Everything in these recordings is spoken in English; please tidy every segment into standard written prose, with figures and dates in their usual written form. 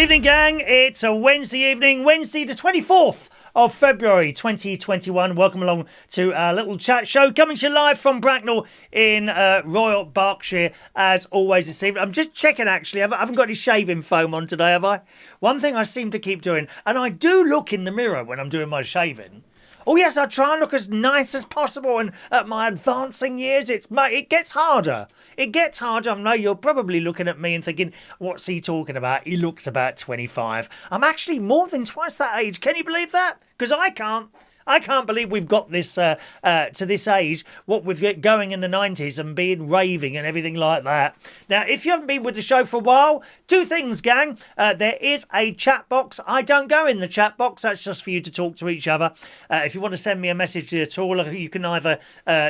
Evening, gang. It's a Wednesday evening, Wednesday the 24th of February 2021. Welcome along to our little chat show, coming to you live from Bracknell in Royal Berkshire, as always this evening. I'm just checking, actually. I haven't got any shaving foam on today, have I? One thing I seem to keep doing, and I do look in the mirror when I'm doing my shaving. Oh yes, I try and look as nice as possible, and at my advancing years, it gets harder. It gets harder. I know you're probably looking at me and thinking, what's he talking about? He looks about 25. I'm actually more than twice that age. Can you believe that? Because I can't. I can't believe we've got this to this age, what with going in the 90s and being raving and everything like that. Now, if you haven't been with the show for a while, two things, gang. There is a chat box. I don't go in the chat box. That's just for you to talk to each other. If you want to send me a message at all, you can either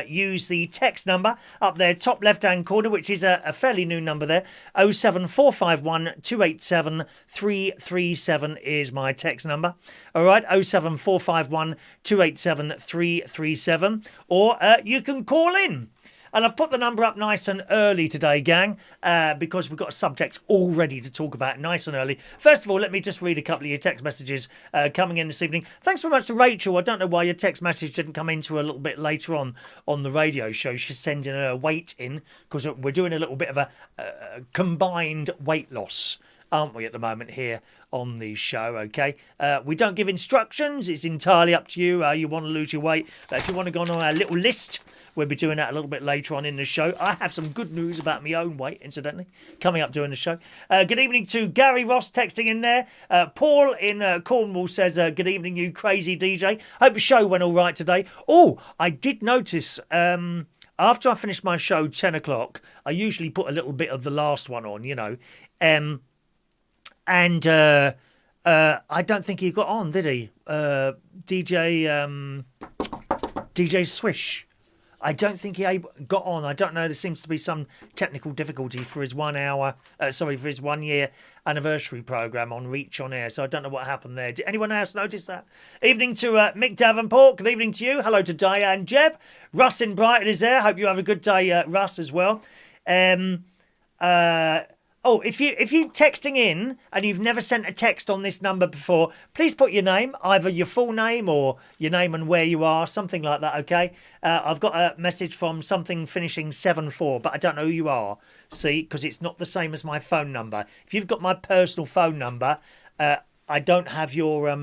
use the text number up there, top left-hand corner, which is a fairly new number there. 07451 287 337 is my text number. All right, 07451 287 337, or you can call in. And I've put the number up nice and early today, gang, because we've got a subject all ready to talk about nice and early. First of all, let me just read a couple of your text messages coming in this evening. Thanks very much to Rachel. I don't know why your text message didn't come into a little bit later on the radio show. She's sending her weight in because we're doing a little bit of a combined weight loss, aren't we, at the moment here on the show, okay? We don't give instructions. It's entirely up to you how you want to lose your weight. But if you want to go on our little list, we'll be doing that a little bit later on in the show. I have some good news about my own weight, incidentally, coming up during the show. Good evening to Gary Ross texting in there. Paul in Cornwall says, good evening, you crazy DJ. Hope the show went all right today. Oh, I did notice... after I finish my show 10 o'clock, I usually put a little bit of the last one on, you know. And I don't think he got on, did he? DJ Swish. I don't think he got on. I don't know. There seems to be some technical difficulty for his 1 year anniversary programme on Reach on Air. So I don't know what happened there. Did anyone else notice that? Evening to Mick Davenport. Good evening to you. Hello to Diane Jebb. Russ in Brighton is there. Hope you have a good day, Russ, as well. Oh, if you're texting in and you've never sent a text on this number before, please put your name, either your full name or your name and where you are, something like that, okay? I've got a message from something finishing 74, but I don't know who you are, see, because it's not the same as my phone number. If you've got my personal phone number, I don't have your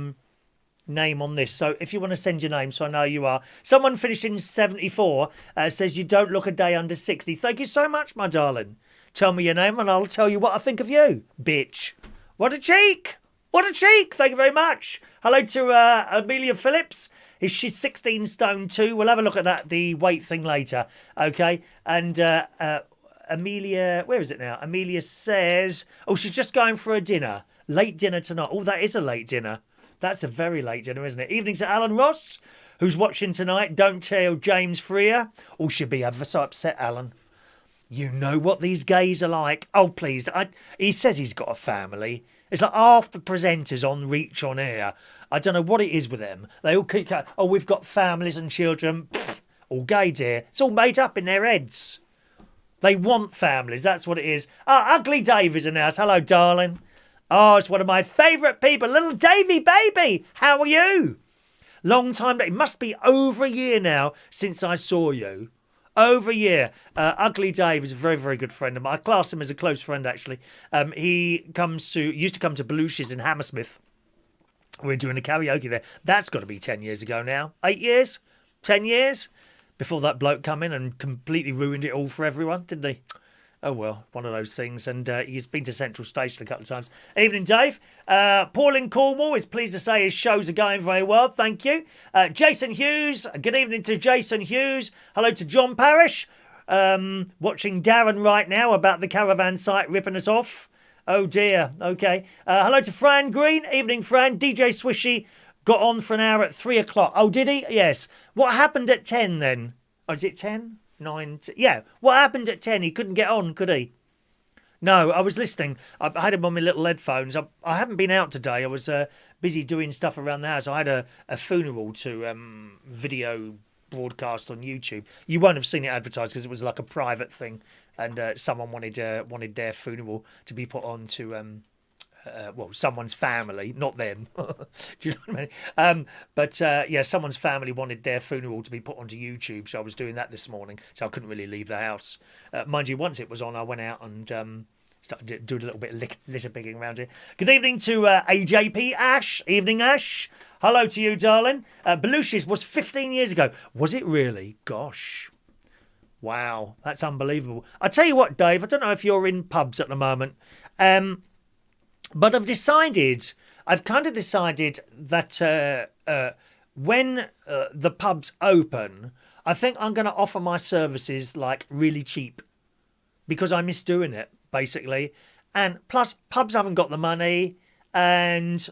name on this. So if you want to send your name so I know who you are. Someone finishing 74 says you don't look a day under 60. Thank you so much, my darling. Tell me your name and I'll tell you what I think of you, bitch. What a cheek. What a cheek. Thank you very much. Hello to Amelia Phillips. She's 16 stone 2. We'll have a look at the weight thing later. Okay. And Amelia, where is it now? Amelia says, oh, she's just going for a dinner. Late dinner tonight. Oh, that is a late dinner. That's a very late dinner, isn't it? Evening to Alan Ross, who's watching tonight. Don't tell James Freer. Oh, she'll be ever so upset, Alan. You know what these gays are like. Oh, please. He says he's got a family. It's like half the presenters on Reach on Air. I don't know what it is with them. They all keep going, oh, we've got families and children. Pfft, all gay, dear. It's all made up in their heads. They want families. That's what it is. Ah, Ugly Dave is in the house. Hello, darling. Oh, it's one of my favourite people. Little Davey baby. How are you? Long time. It must be over a year now since I saw you. Over a year. Ugly Dave is a very, very good friend of mine. I class him as a close friend, actually. He used to come to Belushi's in Hammersmith. We're doing a karaoke there. That's got to be 10 years ago now. 8 years? 10 years? Before that bloke come in and completely ruined it all for everyone, didn't he? Oh, well, one of those things. And he's been to Central Station a couple of times. Evening, Dave. Paul in Cornwall is pleased to say his shows are going very well. Thank you. Jason Hughes. Good evening to Jason Hughes. Hello to John Parrish. Watching Darren right now about the caravan site ripping us off. Oh, dear. Okay. Hello to Fran Green. Evening, Fran. DJ Swishy got on for an hour at 3 o'clock. Oh, did he? Yes. What happened at 10 then? Oh, is it 10? 9, yeah. What happened at 10? He couldn't get on, could he? No, I was listening. I had him on my little headphones. I haven't been out today. I was busy doing stuff around the house. I had a funeral to video broadcast on YouTube. You won't have seen it advertised because it was like a private thing, and someone wanted their funeral to be put on to well, someone's family, not them. Do you know what I mean? But someone's family wanted their funeral to be put onto YouTube, so I was doing that this morning, so I couldn't really leave the house. Mind you, once it was on, I went out and started doing a little bit of litter picking around here. Good evening to AJP Ash. Evening, Ash. Hello to you, darling. Belushi's was 15 years ago. Was it really? Gosh. Wow, that's unbelievable. I tell you what, Dave, I don't know if you're in pubs at the moment, but I've kind of decided that when the pubs open, I think I'm going to offer my services like really cheap because I miss doing it, basically. And plus, pubs haven't got the money, and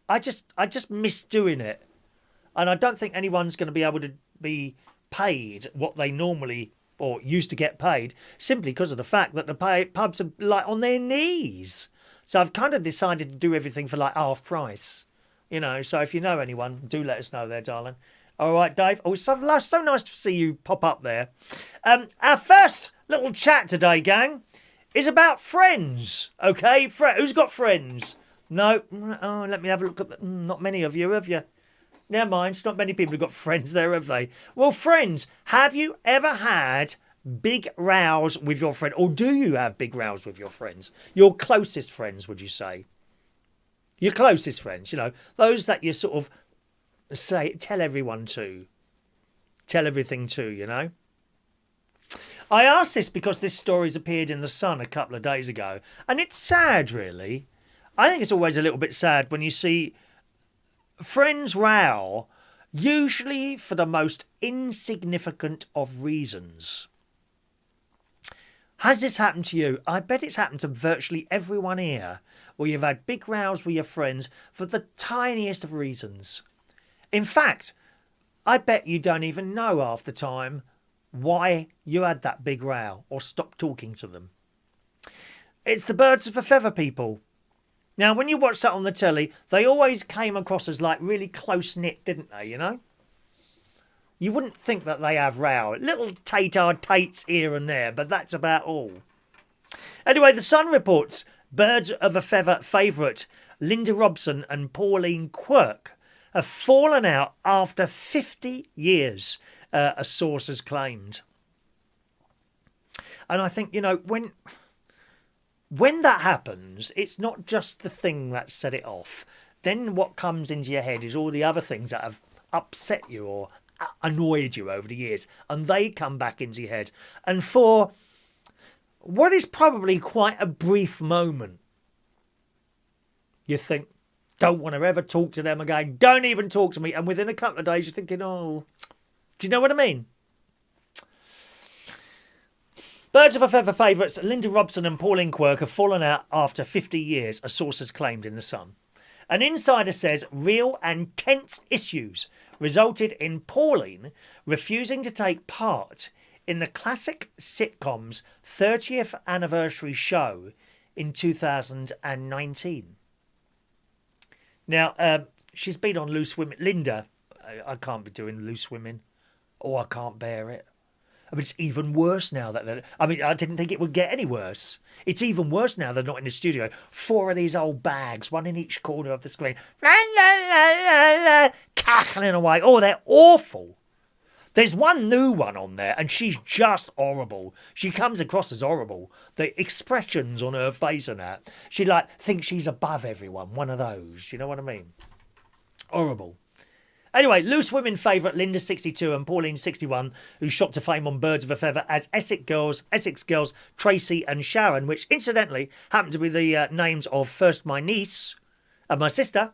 I just miss doing it. And I don't think anyone's going to be able to be paid what they normally or used to get paid simply because of the fact that the pubs are like on their knees. So I've kind of decided to do everything for like half price, you know. So if you know anyone, do let us know there, darling. All right, Dave. Oh, it's so nice to see you pop up there. Our first little chat today, gang, is about friends. Okay, who's got friends? No. Oh, let me have a look at not many of you, have you? Never mind, not many people have got friends there, have they? Well, friends, have you ever had big rows with your friend? Or do you have big rows with your friends? Your closest friends, would you say? Your closest friends, you know, those that you sort of tell everything to, you know? I ask this because this story's appeared in The Sun a couple of days ago, and it's sad, really. I think it's always a little bit sad when you see friends row, usually for the most insignificant of reasons. Has this happened to you? I bet it's happened to virtually everyone here, where you've had big rows with your friends for the tiniest of reasons. In fact, I bet you don't even know half the time why you had that big row or stopped talking to them. It's the birds of a feather people. Now, when you watch that on the telly, they always came across as like really close-knit, didn't they, you know? You wouldn't think that they have row. Little tates here and there, but that's about all. Anyway, The Sun reports birds of a feather favourite Linda Robson and Pauline Quirke have fallen out after 50 years, a source has claimed. And I think, you know, when that happens, it's not just the thing that set it off. Then what comes into your head is all the other things that have upset you or annoyed you over the years. And they come back into your head. And for what is probably quite a brief moment, you think, don't want to ever talk to them again. Don't even talk to me. And within a couple of days, you're thinking, oh, do you know what I mean? Birds of a feather favourites Linda Robson and Pauline Quirke have fallen out after 50 years, a source has claimed in The Sun. An insider says real and tense issues resulted in Pauline refusing to take part in the classic sitcom's 30th anniversary show in 2019. Now, she's been on Loose Women. Linda, I can't be doing Loose Women. Oh, I can't bear it. I mean, it's even worse now that I didn't think it would get any worse. It's even worse now they're not in the studio. 4 of these old bags, one in each corner of the screen, cackling away. Oh, they're awful. There's one new one on there, and she's just horrible. She comes across as horrible. The expressions on her face and that. She thinks she's above everyone. One of those. You know what I mean? Horrible. Anyway, Loose Women favourite Linda, 62, and Pauline, 61, who shot to fame on Birds of a Feather as Essex Girls Tracy and Sharon, which incidentally happen to be the names of first my niece and my sister,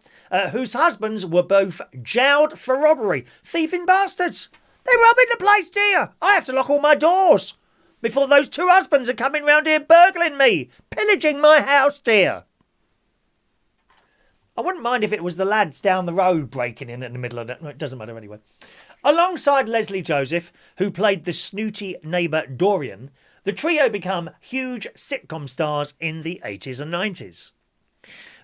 whose husbands were both jailed for robbery. Thieving bastards. They're robbing the place, dear. I have to lock all my doors before those 2 husbands are coming round here burgling me, pillaging my house, dear. I wouldn't mind if it was the lads down the road breaking in the middle of it. No, it doesn't matter anyway. Alongside Leslie Joseph, who played the snooty neighbour Dorian, the trio became huge sitcom stars in the 80s and 90s.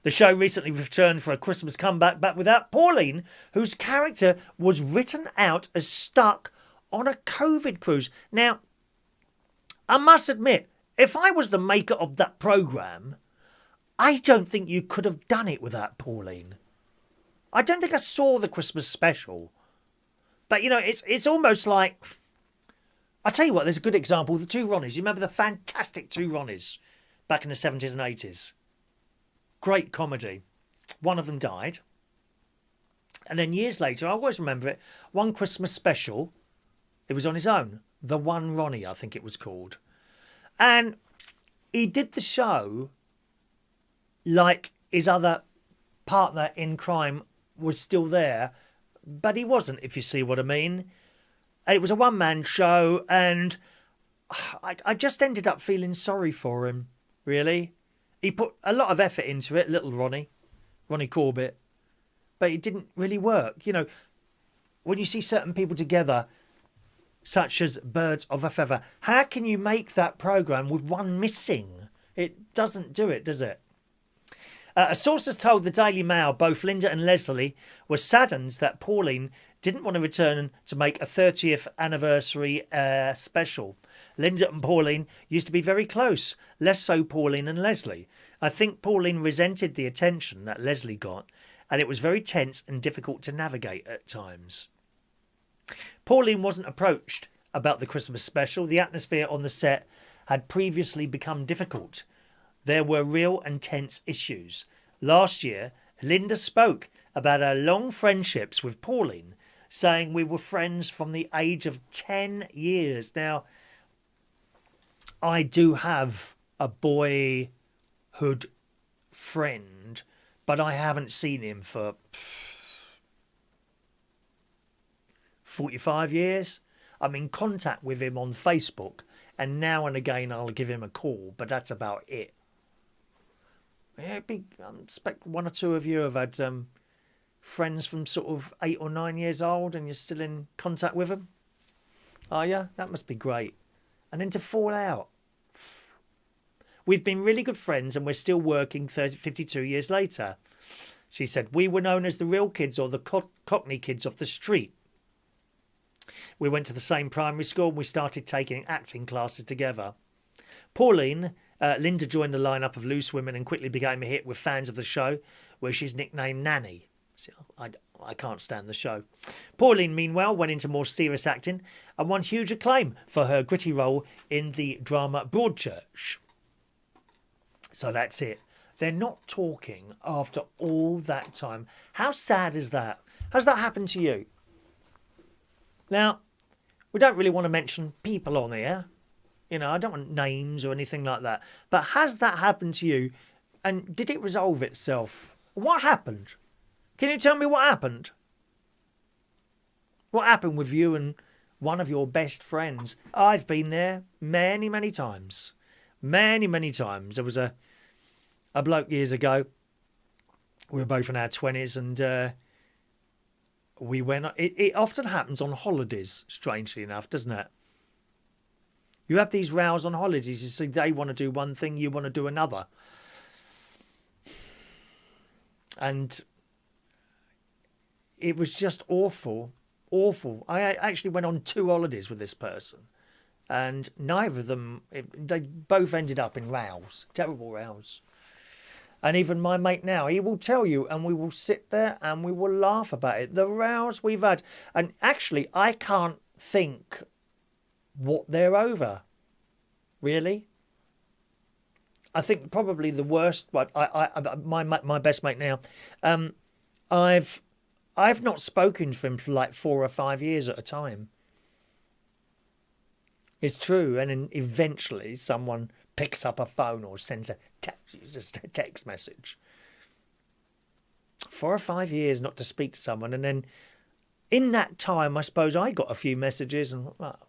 The show recently returned for a Christmas comeback, but without Pauline, whose character was written out as stuck on a COVID cruise. Now, I must admit, if I was the maker of that programme, I don't think you could have done it without Pauline. I don't think I saw the Christmas special. But, you know, it's almost like... I'll tell you what, there's a good example. The two Ronnies. You remember the fantastic two Ronnies back in the 70s and 80s? Great comedy. One of them died. And then years later, I always remember it, one Christmas special, it was on his own. The One Ronnie, I think it was called. And he did the show like his other partner in crime was still there, but he wasn't, if you see what I mean. And it was a one-man show, and I just ended up feeling sorry for him, really. He put a lot of effort into it, little Ronnie Corbett, but it didn't really work. You know, when you see certain people together, such as Birds of a Feather, how can you make that programme with one missing? It doesn't do it, does it? A source has told the Daily Mail both Linda and Leslie were saddened that Pauline didn't want to return to make a 30th anniversary special. Linda and Pauline used to be very close, less so Pauline and Leslie. I think Pauline resented the attention that Leslie got, and it was very tense and difficult to navigate at times. Pauline wasn't approached about the Christmas special. The atmosphere on the set had previously become difficult. There were real and tense issues. Last year, Linda spoke about her long friendships with Pauline, saying we were friends from the age of 10 years. Now, I do have a boyhood friend, but I haven't seen him for 45 years. I'm in contact with him on Facebook, and now and again I'll give him a call, but that's about it. Yeah, I expect one or two of you have had friends from sort of 8 or 9 years old and you're still in contact with them. Are you? That must be great. And then to fall out. We've been really good friends and we're still working 52 years later. She said, we were known as the real kids or the Cockney kids off the street. We went to the same primary school and we started taking acting classes together. Pauline... Linda joined the lineup of Loose Women and quickly became a hit with fans of the show, where she's nicknamed Nanny. See, I can't stand the show. Pauline, meanwhile, went into more serious acting and won huge acclaim for her gritty role in the drama Broadchurch. So that's it. They're not talking after all that time. How sad is that? Has that happened to you? Now, we don't really want to mention people on here. You know, I don't want names or anything like that. But has that happened to you? And did it resolve itself? What happened? Can you tell me what happened? What happened with you and one of your best friends? I've been there many, many times. Many, many times. There was a bloke years ago. We were both in our 20s and we went... It often happens on holidays, strangely enough, doesn't it? You have these rows on holidays. You see, they want to do one thing, you want to do another. And it was just awful, awful. I actually went on 2 holidays with this person. And neither of them, they both ended up in rows, terrible rows. And even my mate now, he will tell you, and we will sit there and we will laugh about it. The rows we've had. And actually, I can't think... what they're over, really. I think probably the worst. My best mate now. I've not spoken to him for like 4 or 5 years at a time. It's true, and then eventually someone picks up a phone or sends a text message. 4 or 5 years not to speak to someone, and then in that time, I suppose I got a few messages and. Well,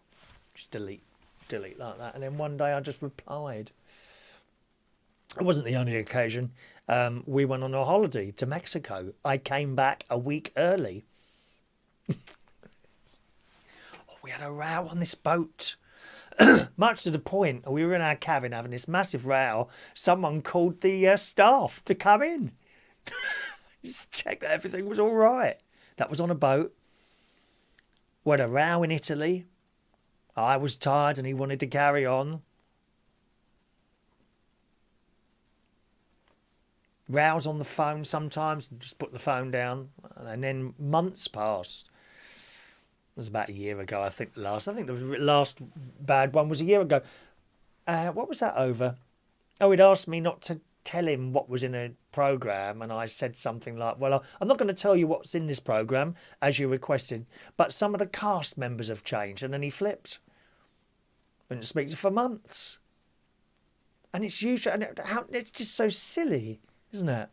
just delete like that. And then one day I just replied. It wasn't the only occasion. We went on a holiday to Mexico. I came back a week early. We had a row on this boat. Much to the point, we were in our cabin having this massive row. Someone called the staff to come in. Just check that everything was all right. That was on a boat. We had a row in Italy. I was tired and he wanted to carry on. rows on the phone sometimes, just put the phone down, and then months passed. It was about a year ago, I think. I think the last bad one was a year ago. What was that over? Oh, he'd asked me not to tell him what was in a program, and I said something like, well, I'm not going to tell you what's in this program as you requested, but some of the cast members have changed. And then he flipped. Didn't speak to him for months. And it's usually, and it's just so silly, isn't it?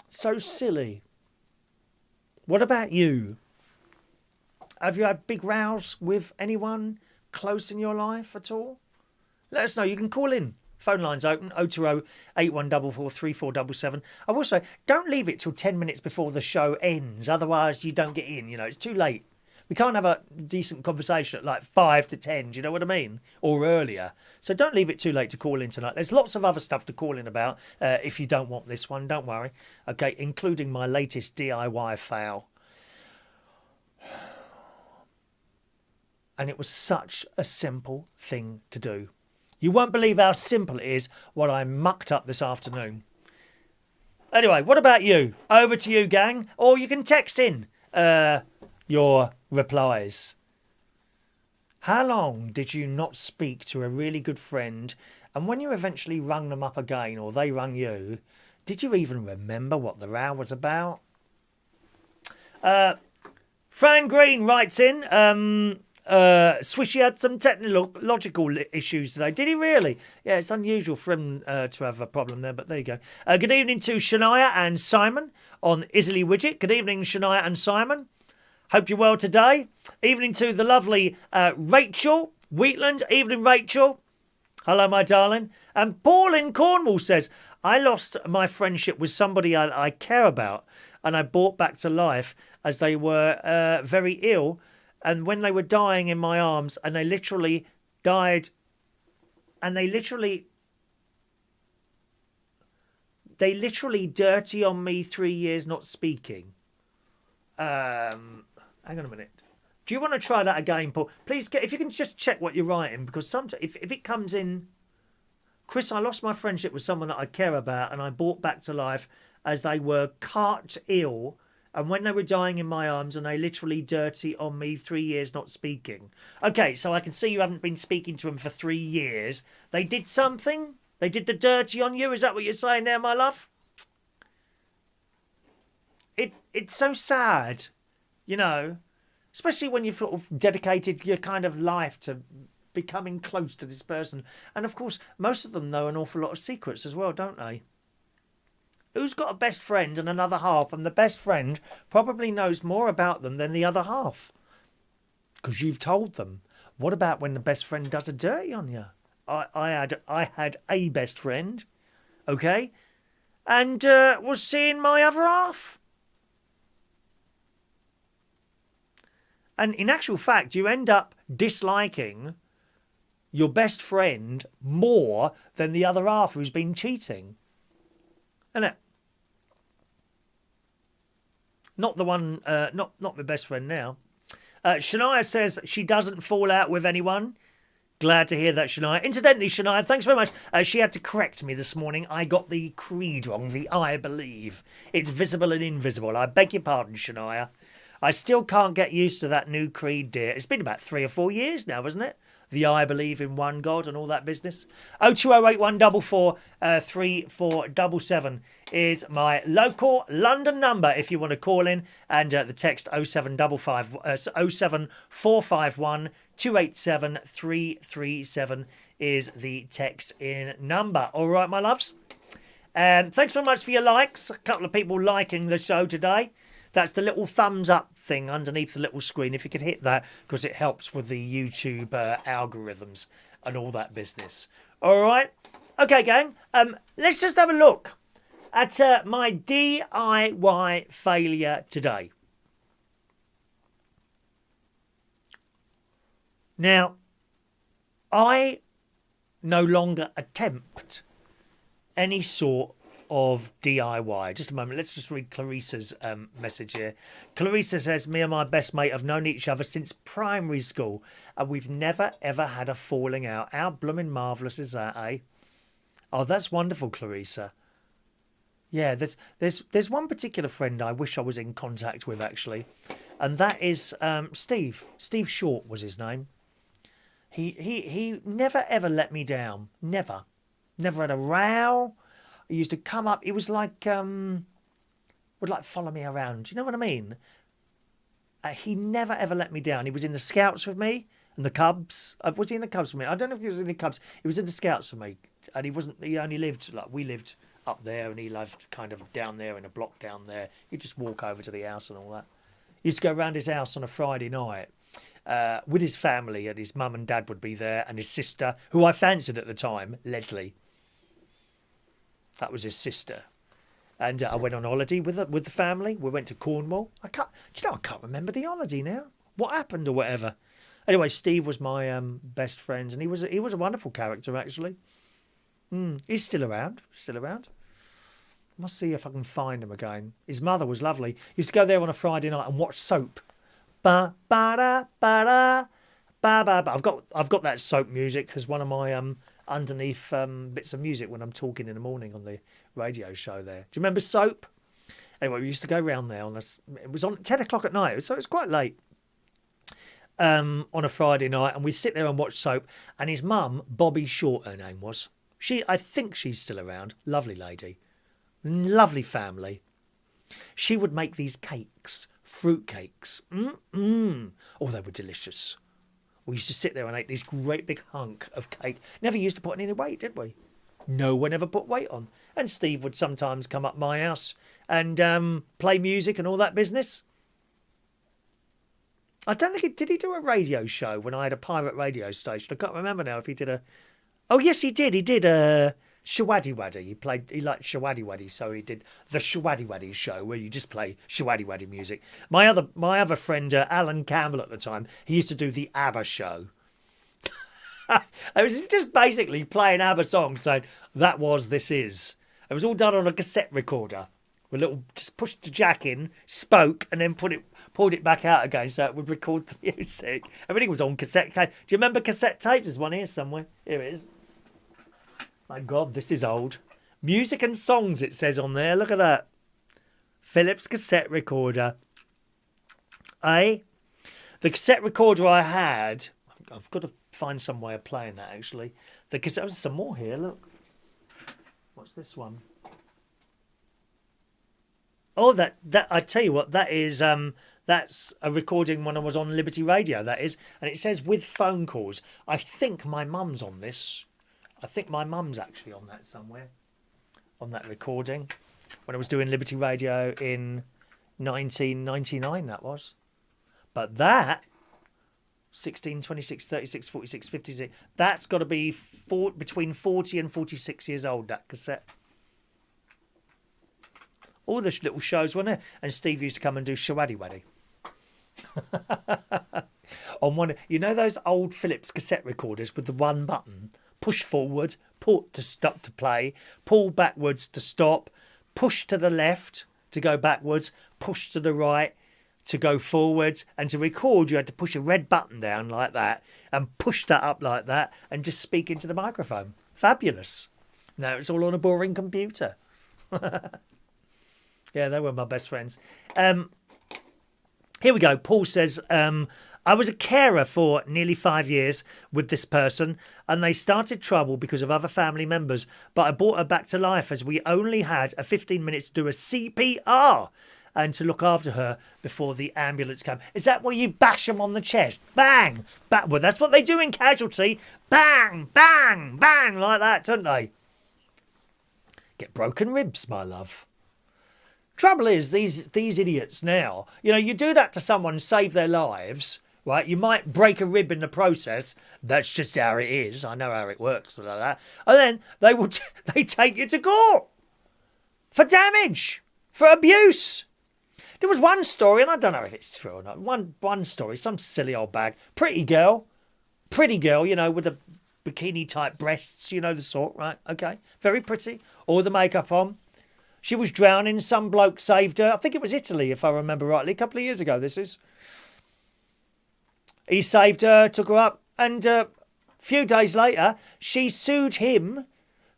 So silly. What about you? Have you had big rows with anyone close in your life at all? Let us know. You can call in. Phone line's open, 020 8144 3477. I will say, don't leave it till 10 minutes before the show ends. Otherwise, you don't get in. You know, it's too late. We can't have a decent conversation at like 5 to 10. Do you know what I mean? Or earlier. So don't leave it too late to call in tonight. There's lots of other stuff to call in about. If you don't want this one, don't worry. Okay, including my latest DIY fail. And it was such a simple thing to do. You won't believe how simple it is what I mucked up this afternoon. Anyway, what about you? Over to you, gang. Or you can text in your replies. How long did you not speak to a really good friend, and when you eventually rung them up again, or they rung you, did you even remember what the row was about? Fran Green writes in, Swishy had some technological issues today. Did he really? Yeah, it's unusual for him to have a problem there, but there you go. Good evening to Shania and Simon on Isley Widget. Good evening, Shania and Simon. Hope you're well today. Evening to the lovely Rachel Wheatland. Evening, Rachel. Hello, my darling. And Paul in Cornwall says, I lost my friendship with somebody I care about, and I brought back to life as they were very ill. And when they were dying in my arms, and they literally died, and they literally dirty on me 3 years not speaking. Hang on a minute. Do you want to try that again, Paul? Please, if you can just check what you're writing, because sometimes if it comes in, Chris, I lost my friendship with someone that I care about, and I brought back to life as they were cart ill. And when they were dying in my arms, and they literally dirty on me 3 years not speaking. Okay, so I can see you haven't been speaking to them for 3 years. They did something? They did the dirty on you? Is that what you're saying there, my love? It's so sad, you know, especially when you've sort of dedicated your kind of life to becoming close to this person. And of course, most of them know an awful lot of secrets as well, don't they? Who's got a best friend and another half, and the best friend probably knows more about them than the other half? Because you've told them. What about when the best friend does a dirty on you? I had a best friend, okay, and was seeing my other half. And in actual fact, you end up disliking your best friend more than the other half who's been cheating. Isn't it? Not the one, not my best friend now. Shania says she doesn't fall out with anyone. Glad to hear that, Shania. Incidentally, Shania, thanks very much. She had to correct me this morning. I got the creed wrong, the I believe. It's visible and invisible. I beg your pardon, Shania. I still can't get used to that new creed, dear. It's been about 3 or 4 years now, hasn't it? The I believe in one God and all that business. 0208144 3477 is my local London number if you want to call in, and the text 07451 287 337 is the text in number. All right, my loves. Thanks very much for your likes. A couple of people liking the show today. That's the little thumbs up thing underneath the little screen. If you could hit that, because it helps with the YouTube algorithms and all that business. All right. Okay, gang. Let's just have a look at my DIY failure today. Now, I no longer attempt any sort of DIY. Just a moment. Let's just read Clarissa's message here. Clarissa says, me and my best mate have known each other since primary school, and we've never, ever had a falling out. How blooming marvellous is that, eh? Oh, that's wonderful, Clarissa. Yeah, there's one particular friend I wish I was in contact with actually, and that is Steve. Steve Short was his name. He never ever let me down. Never, never had a row. He used to come up. He was like would like follow me around. Do you know what I mean? He never ever let me down. He was in the Scouts with me and the Cubs. Was he in the Cubs with me? I don't know if he was in the Cubs. He was in the Scouts with me, and he wasn't. He only lived like we lived up there, and he lived kind of down there in a block down there. He'd just walk over to the house and all that. He used to go round his house on a Friday night with his family, and his mum and dad would be there, and his sister, who I fancied at the time, Leslie. That was his sister. And I went on holiday with the family. We went to Cornwall. I can't remember the holiday now. What happened or whatever. Anyway, Steve was my best friend, and he was a wonderful character actually. He's still around. Must see if I can find him again. His mother was lovely. He used to go there on a Friday night and watch soap. Ba ba da ba da ba ba ba. I've got that soap music as one of my underneath bits of music when I'm talking in the morning on the radio show there. Do you remember soap? Anyway, we used to go round there it was on 10 o'clock at night, so it was quite late on a Friday night, and we'd sit there and watch soap. And his mum, Bobby Short, her name was. I think she's still around. Lovely lady. Lovely family. She would make these cakes, fruit cakes. Oh, they were delicious. We used to sit there and eat this great big hunk of cake. Never used to put any weight, did we? No one ever put weight on. And Steve would sometimes come up my house and play music and all that business. I don't think did he do a radio show when I had a pirate radio station? I can't remember now if he did a... Oh, yes, he did. He did a Shawaddy Waddy. He liked Shawaddy Waddy, so he did the Shawaddy Waddy show where you just play Shawaddy Waddy music. My other friend, Alan Campbell at the time, he used to do the ABBA show. It was just basically playing ABBA songs saying, that was, this is. It was all done on a cassette recorder. Just pushed the jack in, spoke, and then pulled it back out again so it would record the music. Everything was on cassette. Do you remember cassette tapes? There's one here somewhere. Here it is. My God, this is old. Music and songs, it says on there. Look at that. Philips cassette recorder. The cassette recorder I had, I've got to find some way of playing that actually. The cassette, there's some more here, look. What's this one? Oh, that I tell you what, that is that's a recording when I was on Liberty Radio, that is, and it says with phone calls. I think my mum's on this. I think my mum's actually on that somewhere, on that recording, when I was doing Liberty Radio in 1999, that was. But that, 16, 26, 36, 46, 56, that's got to be between 40 and 46 years old, that cassette. All the little shows were there. And Steve used to come and do Shawaddy Waddy. On one, you know those old Philips cassette recorders with the one button? Push forward, pull to stop to play, pull backwards to stop, push to the left to go backwards, push to the right to go forwards, and to record you had to push a red button down like that and push that up like that and just speak into the microphone. Fabulous. Now it's all on a boring computer. Yeah, they were my best friends. Here we go. Paul says, I was a carer for nearly 5 years with this person, and they started trouble because of other family members, but I brought her back to life as we only had a 15 minutes to do a CPR and to look after her before the ambulance came. Is that where you bash them on the chest? Bang! Well, that's what they do in Casualty. Bang! Bang! Bang! Like that, don't they? Get broken ribs, my love. Trouble is, these idiots now, you do that to someone, save their lives, right? You might break a rib in the process. That's just how it is. I know how it works, like that. And then they take you to court for damage, for abuse. There was one story, and I don't know if it's true or not. One story, some silly old bag, pretty girl, with the bikini type breasts, the sort, right? Okay, very pretty, all the makeup on. She was drowning. Some bloke saved her. I think it was Italy, if I remember rightly. A couple of years ago, this is. He saved her, took her up, and a few days later, she sued him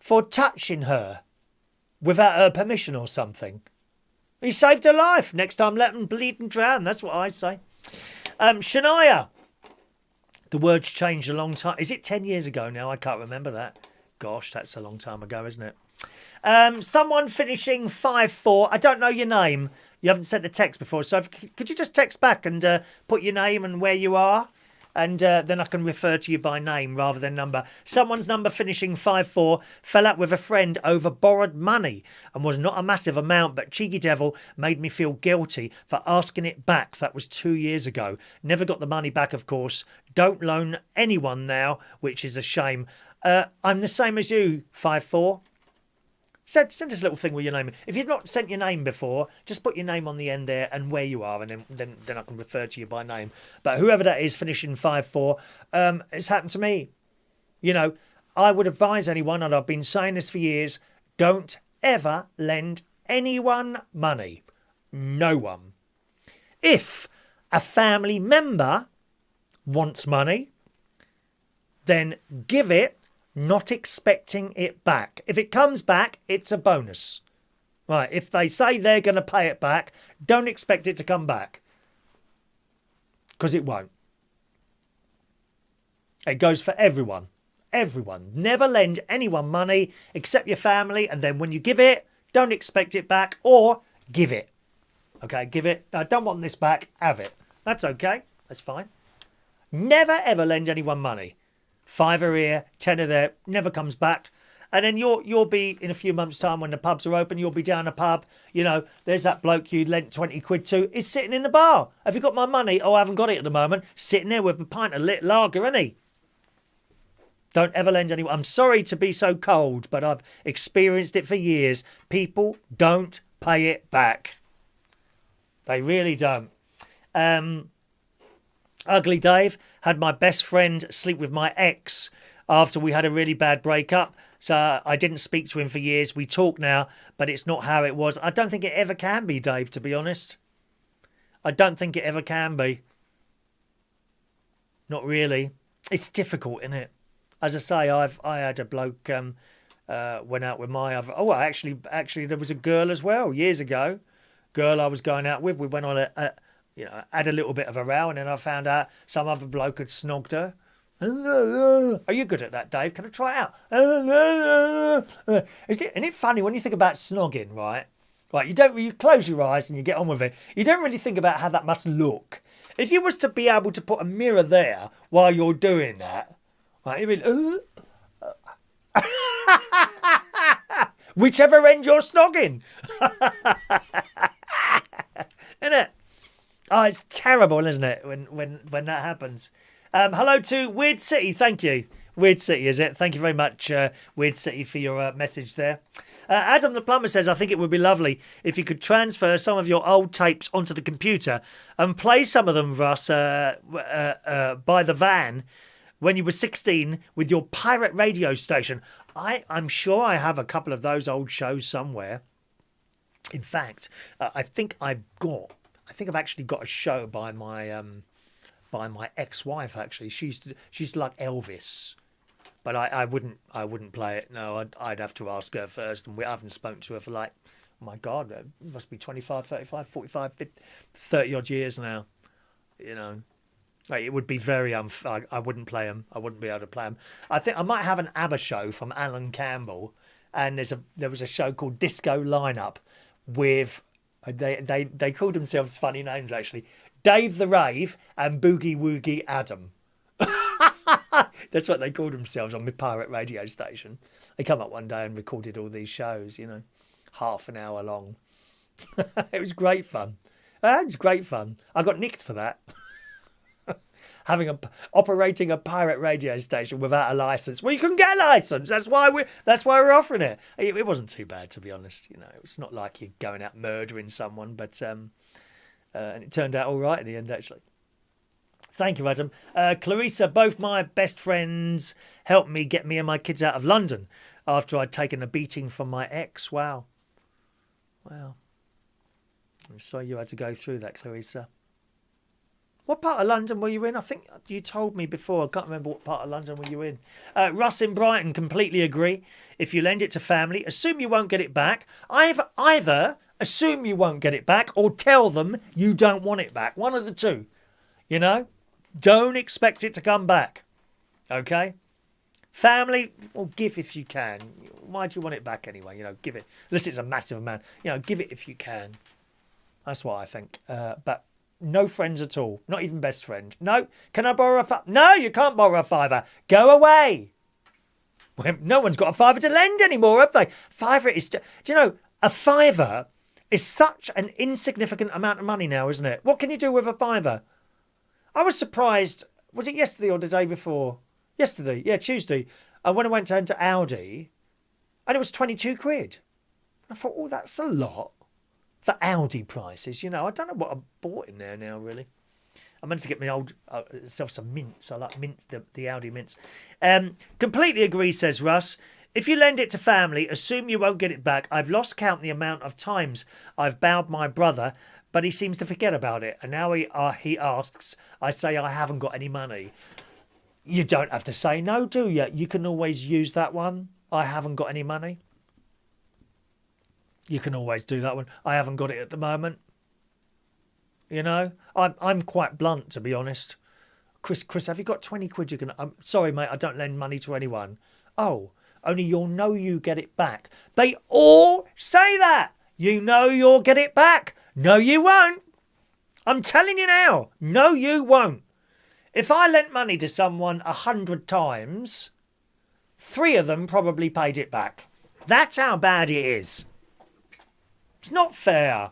for touching her without her permission or something. He saved her life. Next time, let them bleed and drown. That's what I say. Shania. The word's changed a long time. Is it 10 years ago now? I can't remember that. Gosh, that's a long time ago, isn't it? Someone finishing 5-4. I don't know your name. You haven't sent a text before, so could you just text back and put your name and where you are? And then I can refer to you by name rather than number. Someone's number finishing 5-4 fell out with a friend over borrowed money and was not a massive amount, but cheeky devil made me feel guilty for asking it back. That was 2 years ago. Never got the money back, of course. Don't loan anyone now, which is a shame. I'm the same as you, 5-4. Send us a little thing with your name. If you've not sent your name before, just put your name on the end there and where you are, and then I can refer to you by name. But whoever that is finishing 5-4, it's happened to me. You know, I would advise anyone, and I've been saying this for years, don't ever lend anyone money. No one. If a family member wants money, then give it, not expecting it back. If it comes back, it's a bonus. Right, if they say they're going to pay it back, don't expect it to come back. Because it won't. It goes for everyone. Everyone. Never lend anyone money except your family, and then when you give it, don't expect it back, or give it. Okay, give it. I don't want this back, have it. That's okay. That's fine. Never ever lend anyone money. £5 here, £10 there, never comes back. And then you'll be, in a few months' time when the pubs are open, you'll be down a pub. You know, there's that bloke you lent 20 quid to. He's sitting in the bar. Have you got my money? Oh, I haven't got it at the moment. Sitting there with a pint of lit lager, isn't he? Don't ever lend anyone. I'm sorry to be so cold, but I've experienced it for years. People don't pay it back. They really don't. Ugly Dave had my best friend sleep with my ex after we had a really bad breakup. So I didn't speak to him for years. We talk now, but it's not how it was. I don't think it ever can be, Dave, to be honest. I don't think it ever can be. Not really. It's difficult, isn't it? As I say, I had a bloke went out with my other... Oh, actually, there was a girl as well years ago. Girl I was going out with. We went on had a little bit of a row, and then I found out some other bloke had snogged her. Are you good at that, Dave? Can I try it out? Isn't it funny when you think about snogging, right? Right, you close your eyes and you get on with it. You don't really think about how that must look. If you was to be able to put a mirror there while you're doing that, right, you'd be whichever end you're snogging. Isn't it? Oh, it's terrible, isn't it, when that happens? Hello to Weird City, thank you. Weird City, is it? Thank you very much, Weird City, for your message there. Adam the Plumber says, I think it would be lovely if you could transfer some of your old tapes onto the computer and play some of them for us by the van when you were 16 with your pirate radio station. I'm sure I have a couple of those old shows somewhere. In fact, I think I've actually got a show by my ex-wife. Actually, she's like Elvis, but I wouldn't play it. No, I'd have to ask her first, and I haven't spoken to her for like, oh my God, it must be 25, 35, 45, 50, 30 odd years now. You know, like, it would be very I wouldn't play them. I wouldn't be able to play them. I think I might have an ABBA show from Alan Campbell, and there was a show called Disco Lineup with. They called themselves funny names, actually. Dave the Rave and Boogie Woogie Adam. That's what they called themselves on my pirate radio station. They come up one day and recorded all these shows, you know, half an hour long. It was great fun. It was great fun. I got nicked for that. Operating a pirate radio station without a license. Well, you couldn't get a license. That's why we're offering it. It wasn't too bad, to be honest. You know, it's not like you're going out murdering someone, but and it turned out all right in the end, actually. Thank you, Adam. Clarissa, both my best friends helped me get me and my kids out of London after I'd taken a beating from my ex. Wow. I'm sorry you had to go through that, Clarissa. What part of London were you in? I think you told me before. I can't remember what part of London were you in. Russ in Brighton, completely agree. If you lend it to family, assume you won't get it back. Either assume you won't get it back or tell them you don't want it back. One of the two. You know? Don't expect it to come back. Okay? Family, well, give if you can. Why do you want it back anyway? You know, give it. Unless it's a massive amount. You know, give it if you can. That's what I think. But no friends at all. Not even best friend. No. Can I borrow a fiver? No, you can't borrow a fiver. Go away. Well, no one's got a fiver to lend anymore, have they? Fiver is... Do you know, a fiver is such an insignificant amount of money now, isn't it? What can you do with a fiver? I was surprised. Was it yesterday or the day before? Yesterday. Yeah, Tuesday. When I went down to Aldi, and it was 22 quid. I thought, oh, that's a lot. For Aldi prices, you know. I don't know what I bought in there now, really. I managed to get my old self some mints. I like mints, the Aldi mints. Completely agree, says Russ. If you lend it to family, assume you won't get it back. I've lost count the amount of times I've bowed my brother, but he seems to forget about it. And now he asks, I say I haven't got any money. You don't have to say no, do you? You can always use that one. I haven't got any money. You can always do that one. I haven't got it at the moment. You know, I'm quite blunt, to be honest. Chris, have you got 20 quid you can... I'm sorry, mate, I don't lend money to anyone. Oh, only you'll know you get it back. They all say that. You know you'll get it back. No, you won't. I'm telling you now. No, you won't. If I lent money to someone 100 times, 3 of them probably paid it back. That's how bad it is. It's not fair.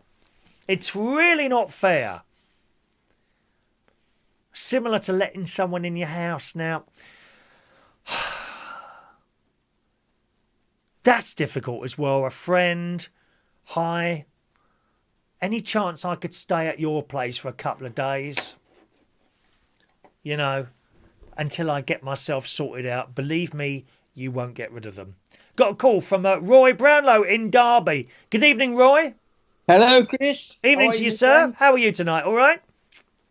It's really not fair. Similar to letting someone in your house now. That's difficult as well. A friend. Hi. Any chance I could stay at your place for a couple of days? You know, until I get myself sorted out. Believe me, you won't get rid of them. Got a call from Roy Brownlow in Derby. Good evening, Roy. Hello, Chris. Evening to you, sir. Then? How are you tonight? All right?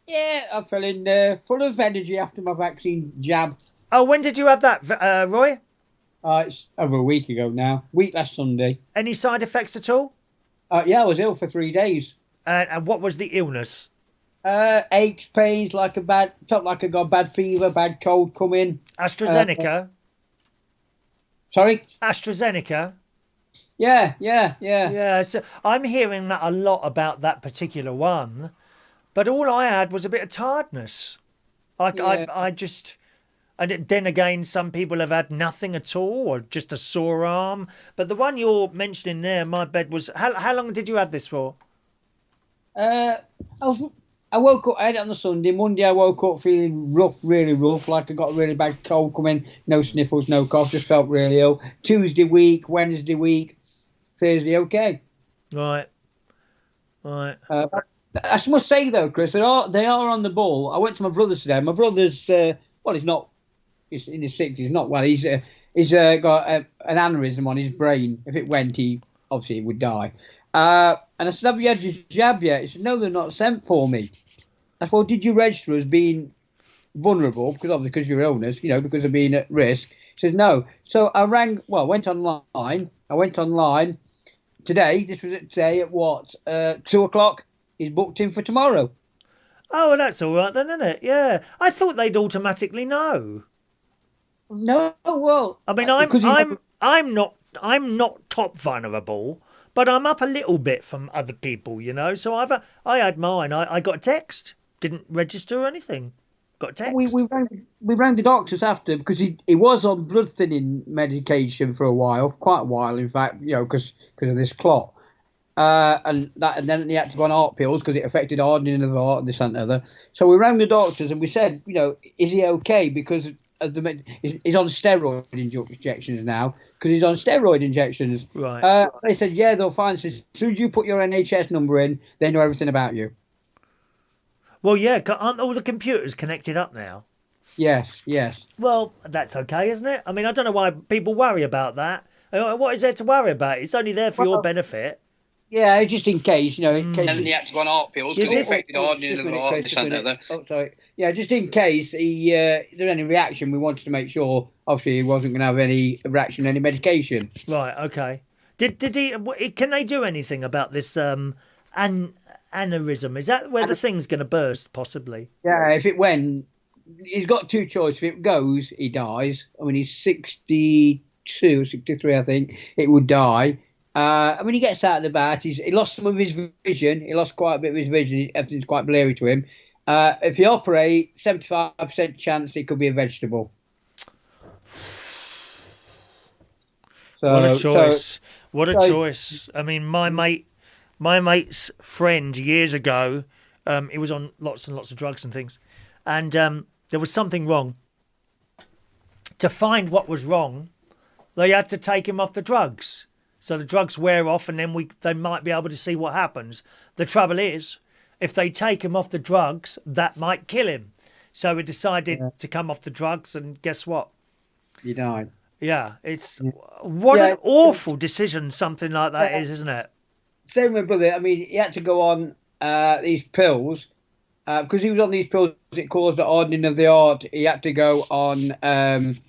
Yeah, I'm feeling full of energy after my vaccine jab. Oh, when did you have that, Roy? It's over a week ago now. Week last Sunday. Any side effects at all? Yeah, I was ill for 3 days. And what was the illness? Aches, pains, felt like I got bad fever, bad cold coming. AstraZeneca? Sorry? AstraZeneca? Yeah. Yeah, so I'm hearing that a lot about that particular one, but all I had was a bit of tiredness. I just... And then again, some people have had nothing at all, or just a sore arm. But the one you're mentioning there, my bed was... How long did you have this for? I woke up, I had it on the Sunday. Monday I woke up feeling rough, really rough, like I got a really bad cold coming. No sniffles, no cough, just felt really ill. Tuesday week, Wednesday week, Thursday okay. Right. I must say though, Chris, they are on the ball. I went to my brother's today. My brother's, he's in his 60s, not well. He's got an aneurysm on his brain. If it went, he obviously would die. And I said, have you had your jab yet? He said, no, they're not sent for me. I said, well, did you register as being vulnerable? Because your illness, because of being at risk. He says, no. So I went online. I went online today. This was today at 2 o'clock. He's booked in for tomorrow. Oh, well, that's all right then, isn't it? Yeah. I thought they'd automatically know. No, well, I mean, I'm not top vulnerable, but I'm up a little bit from other people, So I had mine. I got a text, didn't register or anything. Got a text. We rang the doctors after because he was on blood thinning medication for quite a while, in fact, because of this clot. And then he had to go on heart pills because it affected hardening of the heart and this and the other. So we rang the doctors and we said, is he okay? Because he's on steroid injections now because he's on steroid injections. Right. They said, yeah, they'll find us. As soon as you put your NHS number in, they know everything about you. Well, yeah, aren't all the computers connected up now? Yes. Well, that's okay, isn't it? I mean, I don't know why people worry about that. What is there to worry about? It's only there for your benefit. Yeah, just in case, in case. And then he had to go on art pills because it affected hardening of the heart and this and the other. Oh, sorry. Yeah, just in case there's any reaction, we wanted to make sure, obviously, he wasn't going to have any reaction, any medication. Right. Okay. Did he? Can they do anything about this aneurysm? Is that where the thing's going to burst? Possibly. Yeah, if it went, he's got two choices. If it goes, he dies. I mean, he's 62, 63, I think. It would die. When he gets out and about, he lost some of his vision. He lost quite a bit of his vision. Everything's quite blurry to him. If he operates, 75% chance it could be a vegetable. So, what a choice! What a choice! I mean, my mate's friend years ago, he was on lots and lots of drugs and things, and there was something wrong. To find what was wrong, they had to take him off the drugs. So the drugs wear off, and then they might be able to see what happens. The trouble is, if they take him off the drugs, that might kill him. So he decided to come off the drugs, and guess what? He died. Yeah, it's an awful decision something like that is, isn't it? Same with my brother. I mean, he had to go on these pills because he was on these pills. It caused the hardening of the heart. He had to go on.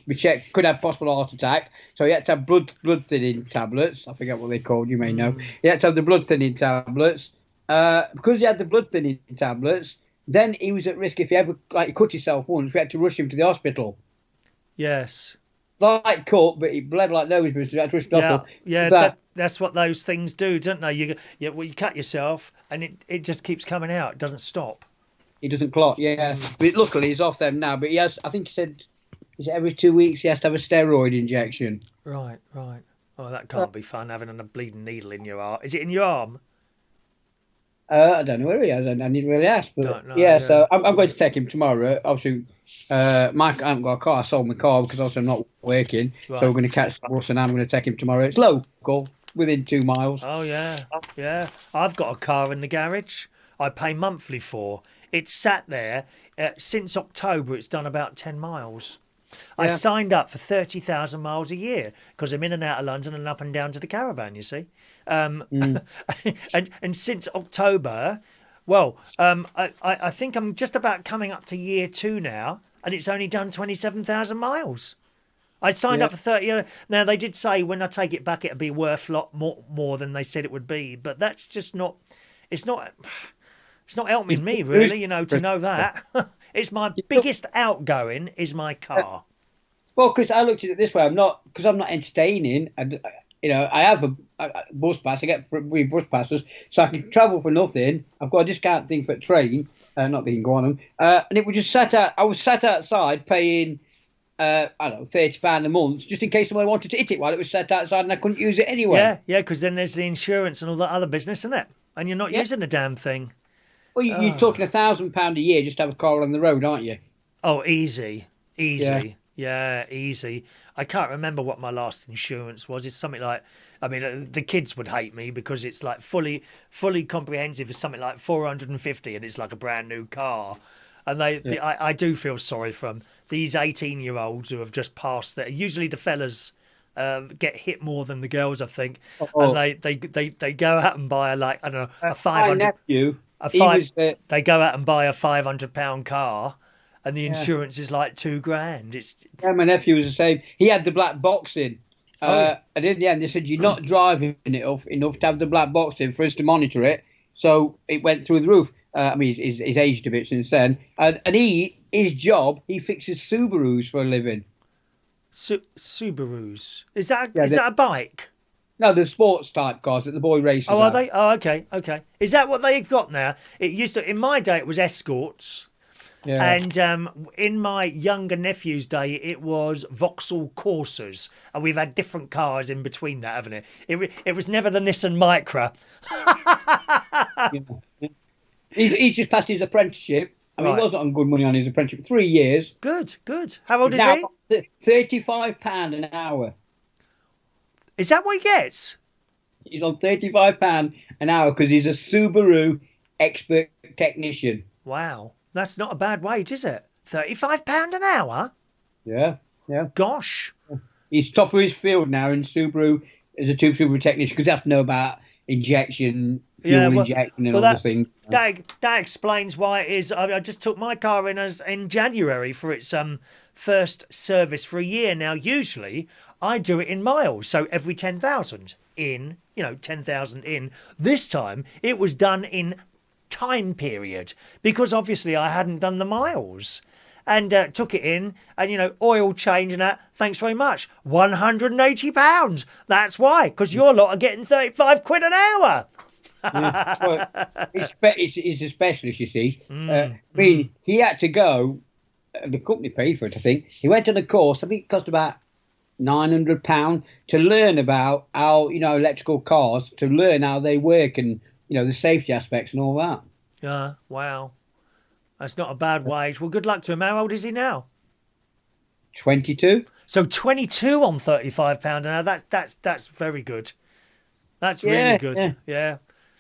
We checked, could have possible heart attack, so he had to have blood thinning tablets. I forget what they called. You may know. He had to have the blood thinning tablets. Because he had the blood thinning tablets, then he was at risk if he ever cut himself once. We had to rush him to the hospital. Yes. Like cut, but he bled like nobody's business. We had to rush the hospital. Yeah, that's what those things do, don't they? You cut yourself, and it just keeps coming out. It doesn't stop. He doesn't clot, yeah. But luckily he's off them now. But he has, I think he said, every 2 weeks he has to have a steroid injection. Right. Oh, that can't be fun, having a bleeding needle in your arm. Is it in your arm? I don't know where he is. I didn't really ask. But yeah. So I'm going to take him tomorrow. Obviously, Mike, I haven't got a car. I sold my car because obviously I'm not working. Right. So we're going to catch the bus and I'm going to take him tomorrow. It's local, within 2 miles. Oh, yeah. I've got a car in the garage. I pay monthly for. It's sat there. Since October, it's done about 10 miles. I signed up for 30,000 miles a year because I'm in and out of London and up and down to the caravan, you see. And since October, I think I'm just about coming up to year 2 now, and it's only done 27,000 miles. I signed up for 30. Now, they did say when I take it back, it'll be worth a lot more than they said it would be, but that's just not. It's not helping me really, to know that. It's my biggest outgoing is my car. Well, Chris, I looked at it this way. I'm not entertaining. And I have a bus pass. I get free bus passes, so I can travel for nothing. I've got a discount thing for a train, not that you can go on them. And it was just sat out. I was sat outside paying, I don't know, £30 a month, just in case someone wanted to hit it while it was sat outside, and I couldn't use it anyway. Yeah, because then there's the insurance and all that other business, isn't it? And you're not using the damn thing. Well, you're talking £1,000 a year just to have a car on the road, aren't you? Oh, easy. Yeah, easy. I can't remember what my last insurance was. It's something like, the kids would hate me because it's like fully comprehensive is something like 450, and it's like a brand new car. And I do feel sorry for them. These 18-year-olds who have just passed there. Usually the fellas get hit more than the girls, I think. And they go out and buy a 500. They go out and buy a £500 car, and the insurance is like £2,000. My nephew was the same. He had the black box in, and in the end they said you're not driving enough to have the black box in for us to monitor it. So it went through the roof. He's aged a bit since then, and his job, he fixes Subarus for a living. Subarus? Is that a bike? No, the sports type cars that the boy races. Oh, are they? Oh, okay. Is that what they've got now? It used to. In my day, it was Escorts. Yeah. And in my younger nephew's day, it was Vauxhall Corsas, and we've had different cars in between that, haven't it? It was never the Nissan Micra. He's just passed his apprenticeship. He wasn't on good money on his apprenticeship. 3 years. Good. How old is he? £35 an hour. Is that what he gets? He's on £35 an hour because he's a Subaru expert technician. Wow. That's not a bad wage, is it? £35 an hour? Yeah. Gosh. He's top of his field now in Subaru as a Subaru technician because you have to know about injection, Yeah, fuel well- injection, and well, other things. That explains why it is. I just took my car in January for its first service for a year. Now, usually I do it in miles, so every 10,000 in, 10,000 in. This time it was done in time period because obviously I hadn't done the miles. And took it in, and oil change and that. Thanks very much. £180. That's why, because your lot are getting 35 quid an hour. Yeah. Well, he's a specialist, you see. I mean, he had to go. The company paid for it, I think. He went on a course. I think it cost about £900 to learn about how electrical cars, to learn how they work, and the safety aspects and all that. Yeah, wow. That's not a bad wage. Well, good luck to him. How old is he now? 22. So 22 on £35 an hour. That's very good. That's really good. Yeah.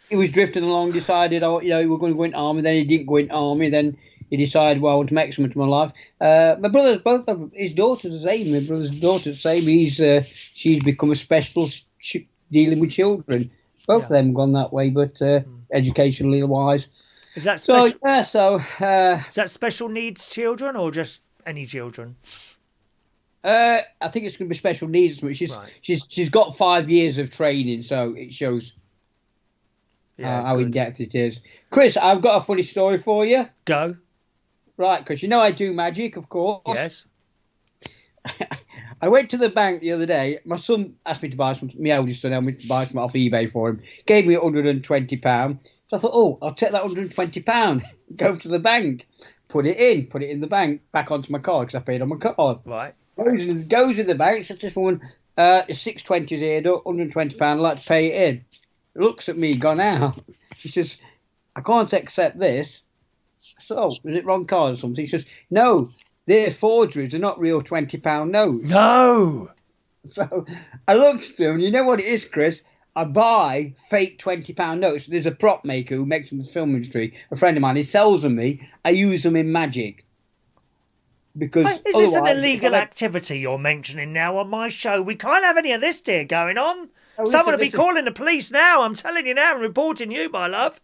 He was drifting along, decided, we're going to go into army. Then he didn't go into army. Then he decided, well, I want to make something to my life. My brothers, both of his daughters, the same. My brother's daughter, the same. She's become a specialist dealing with children. Both of them have gone that way, but educationally wise. Is that special? Is that special needs children or just any children? I think it's going to be special needs. She's got 5 years of training, so it shows how in depth it is. Chris, I've got a funny story for you. Go. Right, Chris. I do magic, of course. Yes. I went to the bank the other day. My son asked me to buy some. My eldest son asked me to buy some off eBay for him. Gave me £120. So I thought, I'll take that £120, go to the bank, put it in the bank, back onto my card because I paid on my card. Right. Goes in the bank, says to this woman, it's 620 here, £120, I'd like to pay it in. Looks at me, gone out. She says, I can't accept this. So, is it wrong card or something? She says, no, they're forgeries, they're not real £20 notes. No! So I looked at them, and you know what it is, Chris? I buy fake £20 notes. There's a prop maker who makes them in the film industry. A friend of mine, he sells them me. I use them in magic. Because is this an illegal activity you're mentioning now on my show? We can't have any of this dear going on. Someone will be calling the police now. I'm telling you now and reporting you, my love.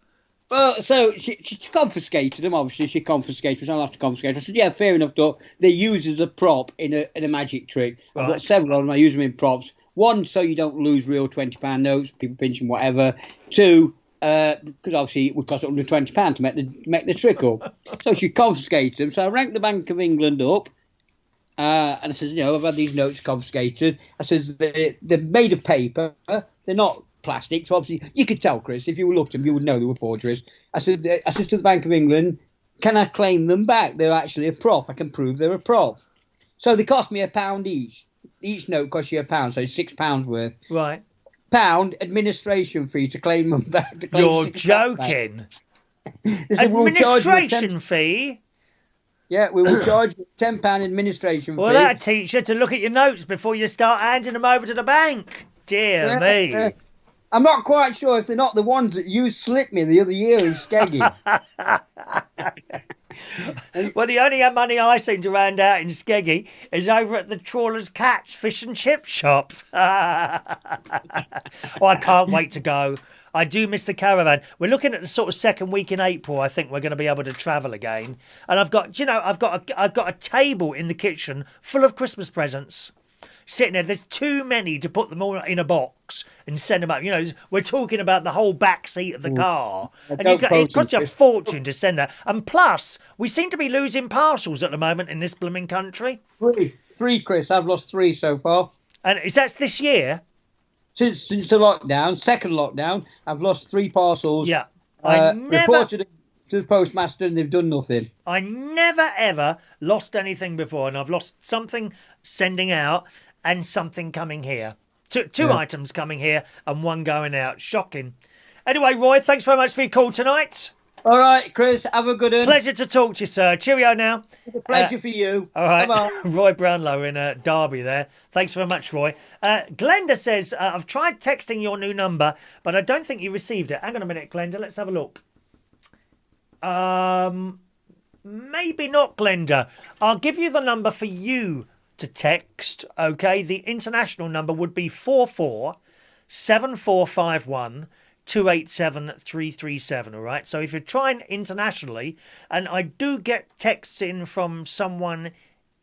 Well, so she confiscated them, obviously. She confiscated them. I'll have to confiscate them. I said, yeah, fair enough, though. They're used as a prop in a magic trick. Right. I've got several of them. I use them in props. One, so you don't lose real £20 notes, people pinch them, whatever. Two, because obviously it would cost £120 to make the trick up. So she confiscated them. So I rang the Bank of England up, and I said, I've had these notes confiscated. I said, they're made of paper. They're not plastic. So obviously you could tell, Chris, if you looked at them, you would know they were forgeries. I said to the Bank of England, can I claim them back? They're actually a prop. I can prove they're a prop. So they cost me £1 each. Each note costs you £1, so it's £6 worth. Right. £1 administration fee to claim them back. You're joking. Administration fee? Yeah, we will charge you £10 administration fee. Well, that'll teach you to look at your notes before you start handing them over to the bank. Dear me. I'm not quite sure if they're not the ones that you slipped me the other year in Skeggy. Well, the only money I seem to round out in Skeggy is over at the Trawler's Catch Fish and Chip Shop. I can't wait to go. I do miss the caravan. We're looking at the sort of second week in April. I think we're going to be able to travel again. And I've got a table in the kitchen full of Christmas presents. Sitting there, there's too many to put them all in a box and send them up. We're talking about the whole back seat of the car. And it costs you a fortune to send that. And plus, we seem to be losing parcels at the moment in this blooming country. Three, Chris. I've lost 3 so far. And is that this year? Since the lockdown, second lockdown, I've lost 3 parcels. Yeah. Reported it to the postmaster and they've done nothing. I never, ever lost anything before. And I've lost something sending out and something coming here. Two items coming here and 1 going out. Shocking. Anyway, Roy, thanks very much for your call tonight. All right, Chris, have a good one. Pleasure to talk to you, sir. Cheerio now. It's a pleasure for you. All right. Bye-bye. Roy Brownlow in Derby there. Thanks very much, Roy. Glenda says, I've tried texting your new number, but I don't think you received it. Hang on a minute, Glenda. Let's have a look. Maybe not, Glenda. I'll give you the number for you to text, okay? The international number would be 447451 287 337. All right. So if you're trying internationally, and I do get texts in from someone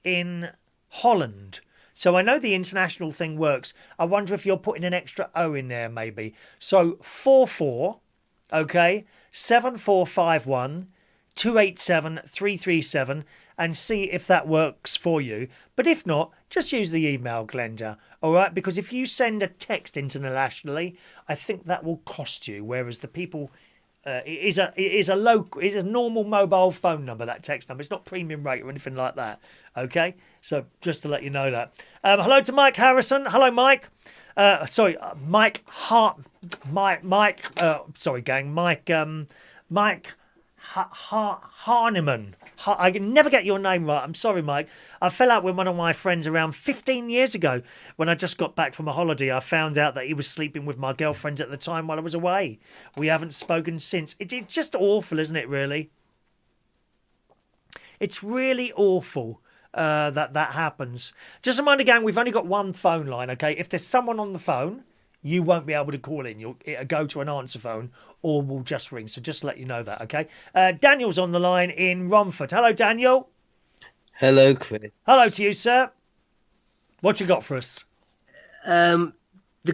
in Holland. So I know the international thing works. I wonder if you're putting an extra O in there, maybe. So 44, okay, 7451 287 337, and see if that works for you. But if not, just use the email, Glenda. All right, because if you send a text internationally, I think that will cost you. Whereas the people, it is a normal mobile phone number. That text number, it's not premium rate or anything like that. Okay, so just to let you know that. Hello to Mike Harrison. Hello, Mike. Mike Hart. Mike. Sorry, gang. Mike Harneman. I can never get your name right. I'm sorry, Mike. I fell out with one of my friends around 15 years ago when I just got back from a holiday. I found out that he was sleeping with my girlfriend at the time while I was away. We haven't spoken since. It's just awful, isn't it, really? It's really awful that happens. Just a reminder, gang, we've only got one phone line, okay? If there's someone on the phone, you won't be able to call in. It'll go to an answer phone or we'll just ring. So just to let you know that, okay? Daniel's on the line in Romford. Hello, Daniel. Hello, Chris. Hello to you, sir. What you got for us? The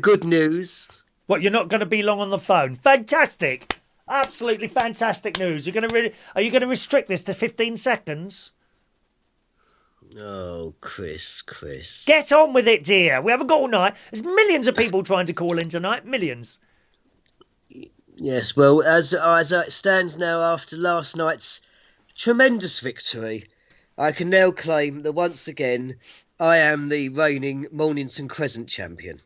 good news. What, you're not going to be long on the phone? Fantastic. Absolutely fantastic news. Are you going to restrict this to 15 seconds? Oh, Chris. Get on with it, dear. We haven't got all night. There's millions of people trying to call in tonight. Millions. Yes, well, as it stands now after last night's tremendous victory, I can now claim that once again I am the reigning Mornington Crescent champion.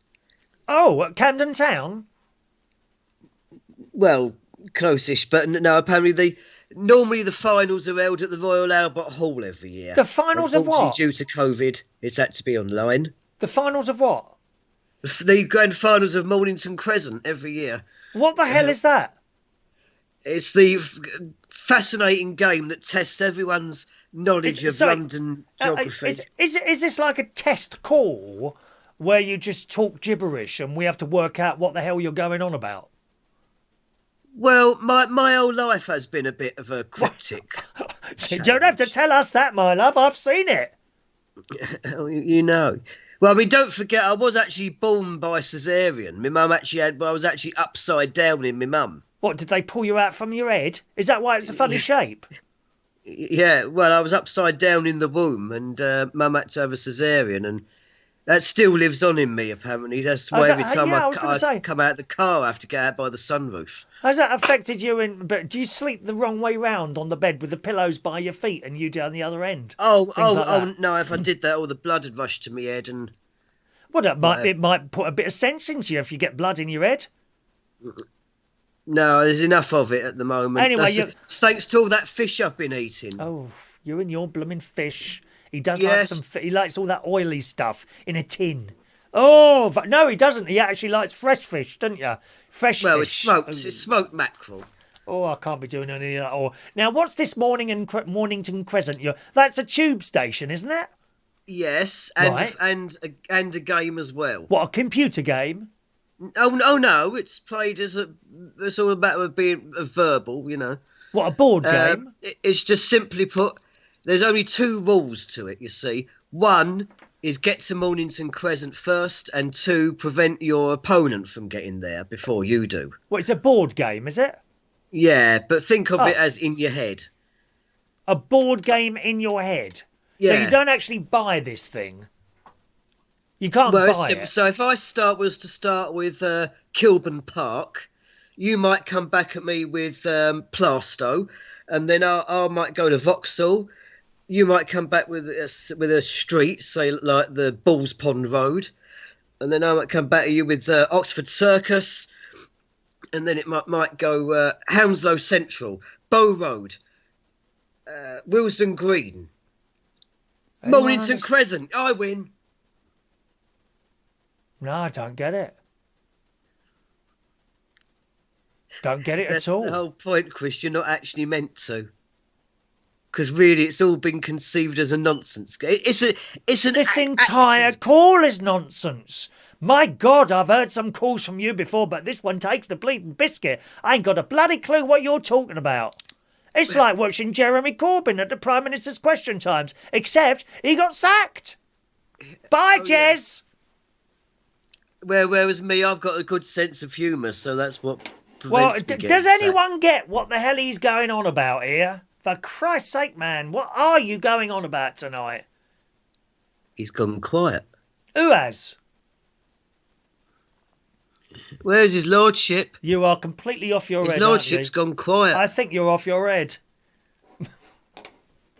Oh, at Camden Town? Well, close-ish, but no, apparently normally the finals are held at the Royal Albert Hall every year. The finals of what? Due to COVID, it's had to be online. The finals of what? The grand finals of Mornington Crescent every year. What the hell is that? It's the fascinating game that tests everyone's knowledge of London geography. Is this like a test call where you just talk gibberish and we have to work out what the hell you're going on about? Well, my whole life has been a bit of a cryptic. You don't have to tell us that, my love. I've seen it. You know. Well, I mean, don't forget, I was actually born by caesarean. My mum I was actually upside down in my mum. What, did they pull you out from your head? Is that why it's a funny shape? Yeah, well, I was upside down in the womb and mum had to have a caesarean, and that still lives on in me, apparently. That's why every time I come out of the car, I have to get out by the sunroof. Has that affected you? But do you sleep the wrong way round on the bed with the pillows by your feet and you down the other end? Oh, no, if I did that, all the blood would rush to my head. And well, it might put a bit of sense into you if you get blood in your head. No, there's enough of it at the moment. Anyway, thanks to all that fish I've been eating. Oh, you and your blooming fish. He does like he likes all that oily stuff in a tin. Oh, no, he doesn't. He actually likes fresh fish, doesn't you? Fresh fish. Well, it's smoked mackerel. Oh, I can't be doing any of that. Oh, now, what's this Mornington Crescent? That's a tube station, isn't it? Yes, and a game as well. What, a computer game? Oh no, it's played as it's all about being verbal, you know. What, a board game? It's just simply put, there's only two rules to it, you see. One is get to Mornington Crescent first, and two, prevent your opponent from getting there before you do. Well, it's a board game, is it? Yeah, but think of it as in your head. A board game in your head? Yeah. So you don't actually buy this thing? You can't buy it? So if I was to start with Kilburn Park, you might come back at me with Plaistow, and then I might go to Vauxhall. You might come back with a street, say like the Balls Pond Road, and then I might come back at you with Oxford Circus, and then it might go Hounslow Central, Bow Road, Willesden Green, Mornington Crescent. I win. No, I don't get it. Don't get it at all. That's the whole point, Chris. You're not actually meant to. because really it's all been conceived as a nonsense. It's an This entire call is nonsense. My God, I've heard some calls from you before, but this one takes the bleeding biscuit. I ain't got a bloody clue what you're talking about. It's like watching Jeremy Corbyn at the Prime Minister's Question Times, except he got sacked. Bye, Jez. Whereas me, I've got a good sense of humour, so that's what prevents Well, me getting does sacked. anyone get what the hell he's going on about here? For Christ's sake, man, what are you going on about tonight? He's gone quiet. Who has? Where's his lordship? You are completely off your head. His lordship's gone quiet. I think you're off your head.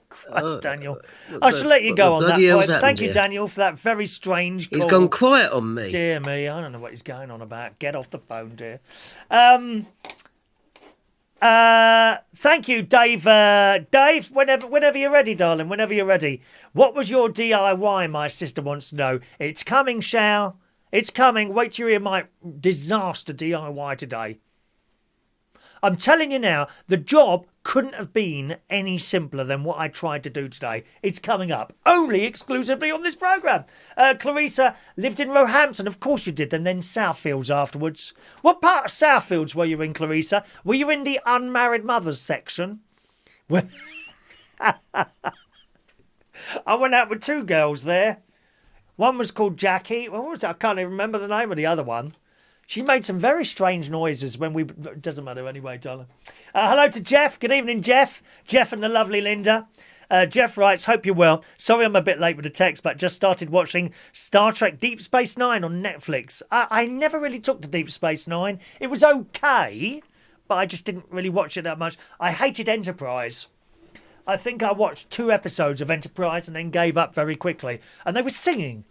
Christ, Daniel. I shall let you go on that point. Thank you, Daniel, for that very strange call. He's gone quiet on me. Dear me, I don't know what he's going on about. Get off the phone, dear. Thank you, Dave. Dave, whenever you're ready, darling, whenever you're ready. What was your DIY, my sister wants to know. It's coming, Shao. It's coming. Wait till you hear my disaster DIY today. I'm telling you now, the job couldn't have been any simpler than what I tried to do today. It's coming up, only exclusively on this programme. Clarissa lived in Roehampton. Of course you did, and then Southfields afterwards. What part of Southfields were you in, Clarissa? Were you in the unmarried mothers section? I went out with two girls there. One was called Jackie. What was it? I can't even remember the name of the other one. She made some very strange noises when we... Doesn't matter anyway, darling. Hello to Jeff. Good evening, Jeff. Jeff and the lovely Linda. Jeff writes, hope you're well. Sorry I'm a bit late with the text, but just started watching Star Trek Deep Space Nine on Netflix. I never really took to Deep Space Nine. It was okay, but I just didn't really watch it that much. I hated Enterprise. I think I watched 2 episodes of Enterprise and then gave up very quickly. And they were singing.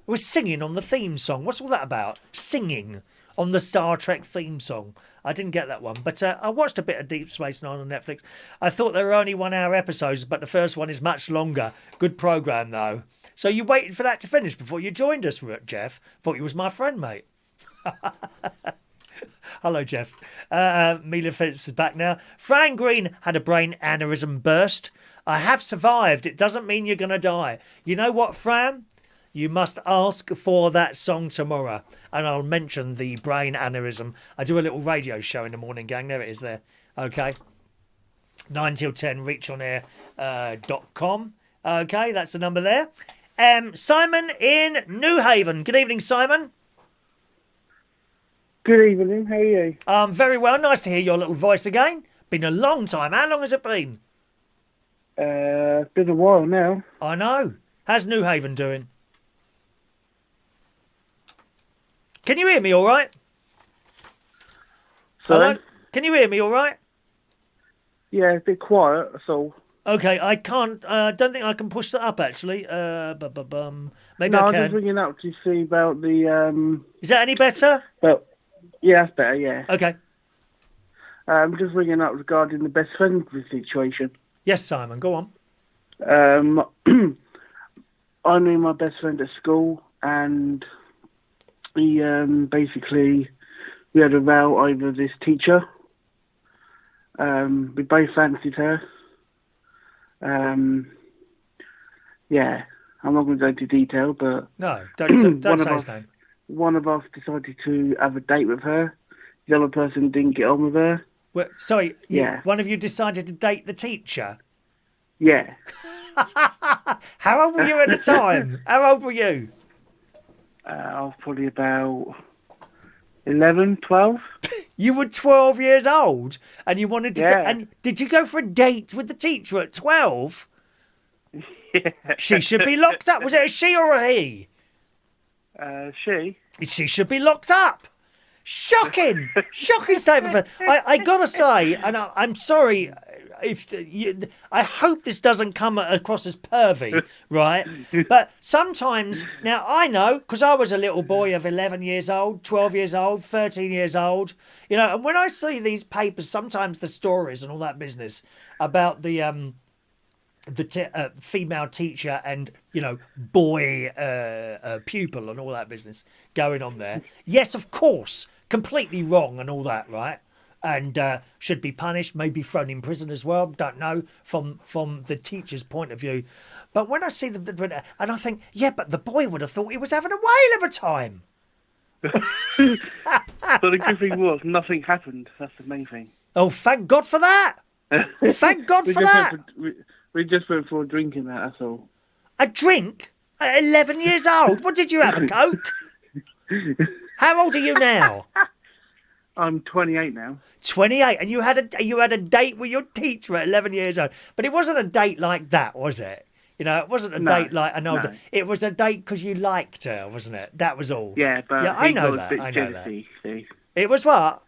They were singing on the theme song. What's all that about? Singing on the Star Trek theme song. I didn't get that one, but I watched a bit of Deep Space Nine on Netflix. I thought they were only 1-hour episodes, but the first one is much longer. Good programme, though. So you waited for that to finish before you joined us, Jeff? Thought you was my friend, mate. Hello, Jeff. Mila Phillips is back now. Fran Green had a brain aneurysm burst. I have survived. It doesn't mean you're going to die. You know what, Fran? You must ask for that song tomorrow, and I'll mention the brain aneurysm. I do a little radio show in the morning, gang. There it is there. Okay. 9 till 10, reachonair.com. Okay, that's the number there. Simon in New Haven. Good evening, Simon. Good evening, how are you? Very well. Nice to hear your little voice again. Been a long time. How long has it been? It's been a while now. I know. How's New Haven doing? Can you hear me all right? Sorry? Hello? Can you hear me all right? Yeah, it's a bit quiet, that's all. Okay, I can't, don't think I can push that up actually. Maybe No, I I'm can. just ringing up to see about the, Is that any better? But yeah, that's better, yeah. Okay. I'm just ringing up regarding the best friend situation. Yes, Simon, go on. I knew my best friend at school, and we basically we had a row over this teacher. We both fancied her. Yeah, I'm not going to go into detail, but No, don't One say of his us- name. one of us decided to have a date with her. The other person didn't get on with her. Well, sorry, Yeah. one of you decided to date the teacher. Yeah, How old were you at the time? How old were you? I was probably about 11, 12. You were 12 years old and you wanted to... Yeah. And did you go for a date with the teacher at 12? Yeah. She should be locked up. Was it a she or a he? She. She should be locked up. Shocking. Shocking statement. I got to say, and I'm sorry... I hope this doesn't come across as pervy, right? But sometimes, now I know, because I was a little boy of 11 years old, 12 years old, 13 years old, you know, and when I see these papers, sometimes the stories and all that business about the female teacher and, you know, boy pupil and all that business going on there. Yes, of course, completely wrong and all that, right? and should be punished, maybe thrown in prison as well. Don't know from the teacher's point of view. But when I see them, and I think, yeah, but the boy would have thought he was having a whale of a time. But the good thing was, nothing happened. That's the main thing. Oh, thank God for that! Thank God for that! We just went for a drink in that, that's all. A drink? At 11 years old? What did you have, a Coke? How old are you now? I'm 28 now. 28, and you had a date with your teacher at 11 years old. But it wasn't a date like that, was it? You know, it wasn't a date like an older. No. It was a date because you liked her, wasn't it? That was all. Yeah, but I know that. I know that. It was what?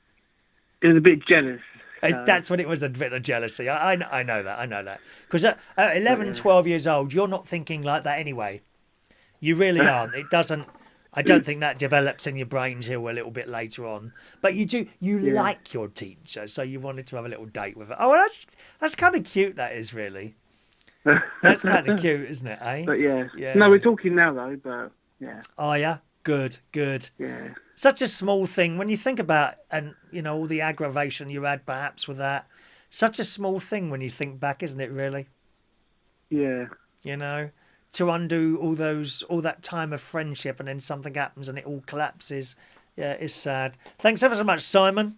It was a bit jealous. That's what it was, a bit of jealousy. I know that. I know that. Because at 11, 12 years old, you're not thinking like that anyway. You really aren't. It doesn't. I don't think that develops in your brain till a little bit later on. But you do. You like your teacher, so you wanted to have a little date with her. Oh, well, that's kind of cute. That is really. That's kind of cute, isn't it? Eh? But yeah. No, we're talking now though. But yeah. Oh yeah. Good. Yeah. Such a small thing when you think about, and you know, all the aggravation you had perhaps with that. Such a small thing when you think back, isn't it? Really. Yeah. You know, to undo all that time of friendship, and then something happens and it all collapses. Yeah, it's sad. Thanks ever so much, Simon.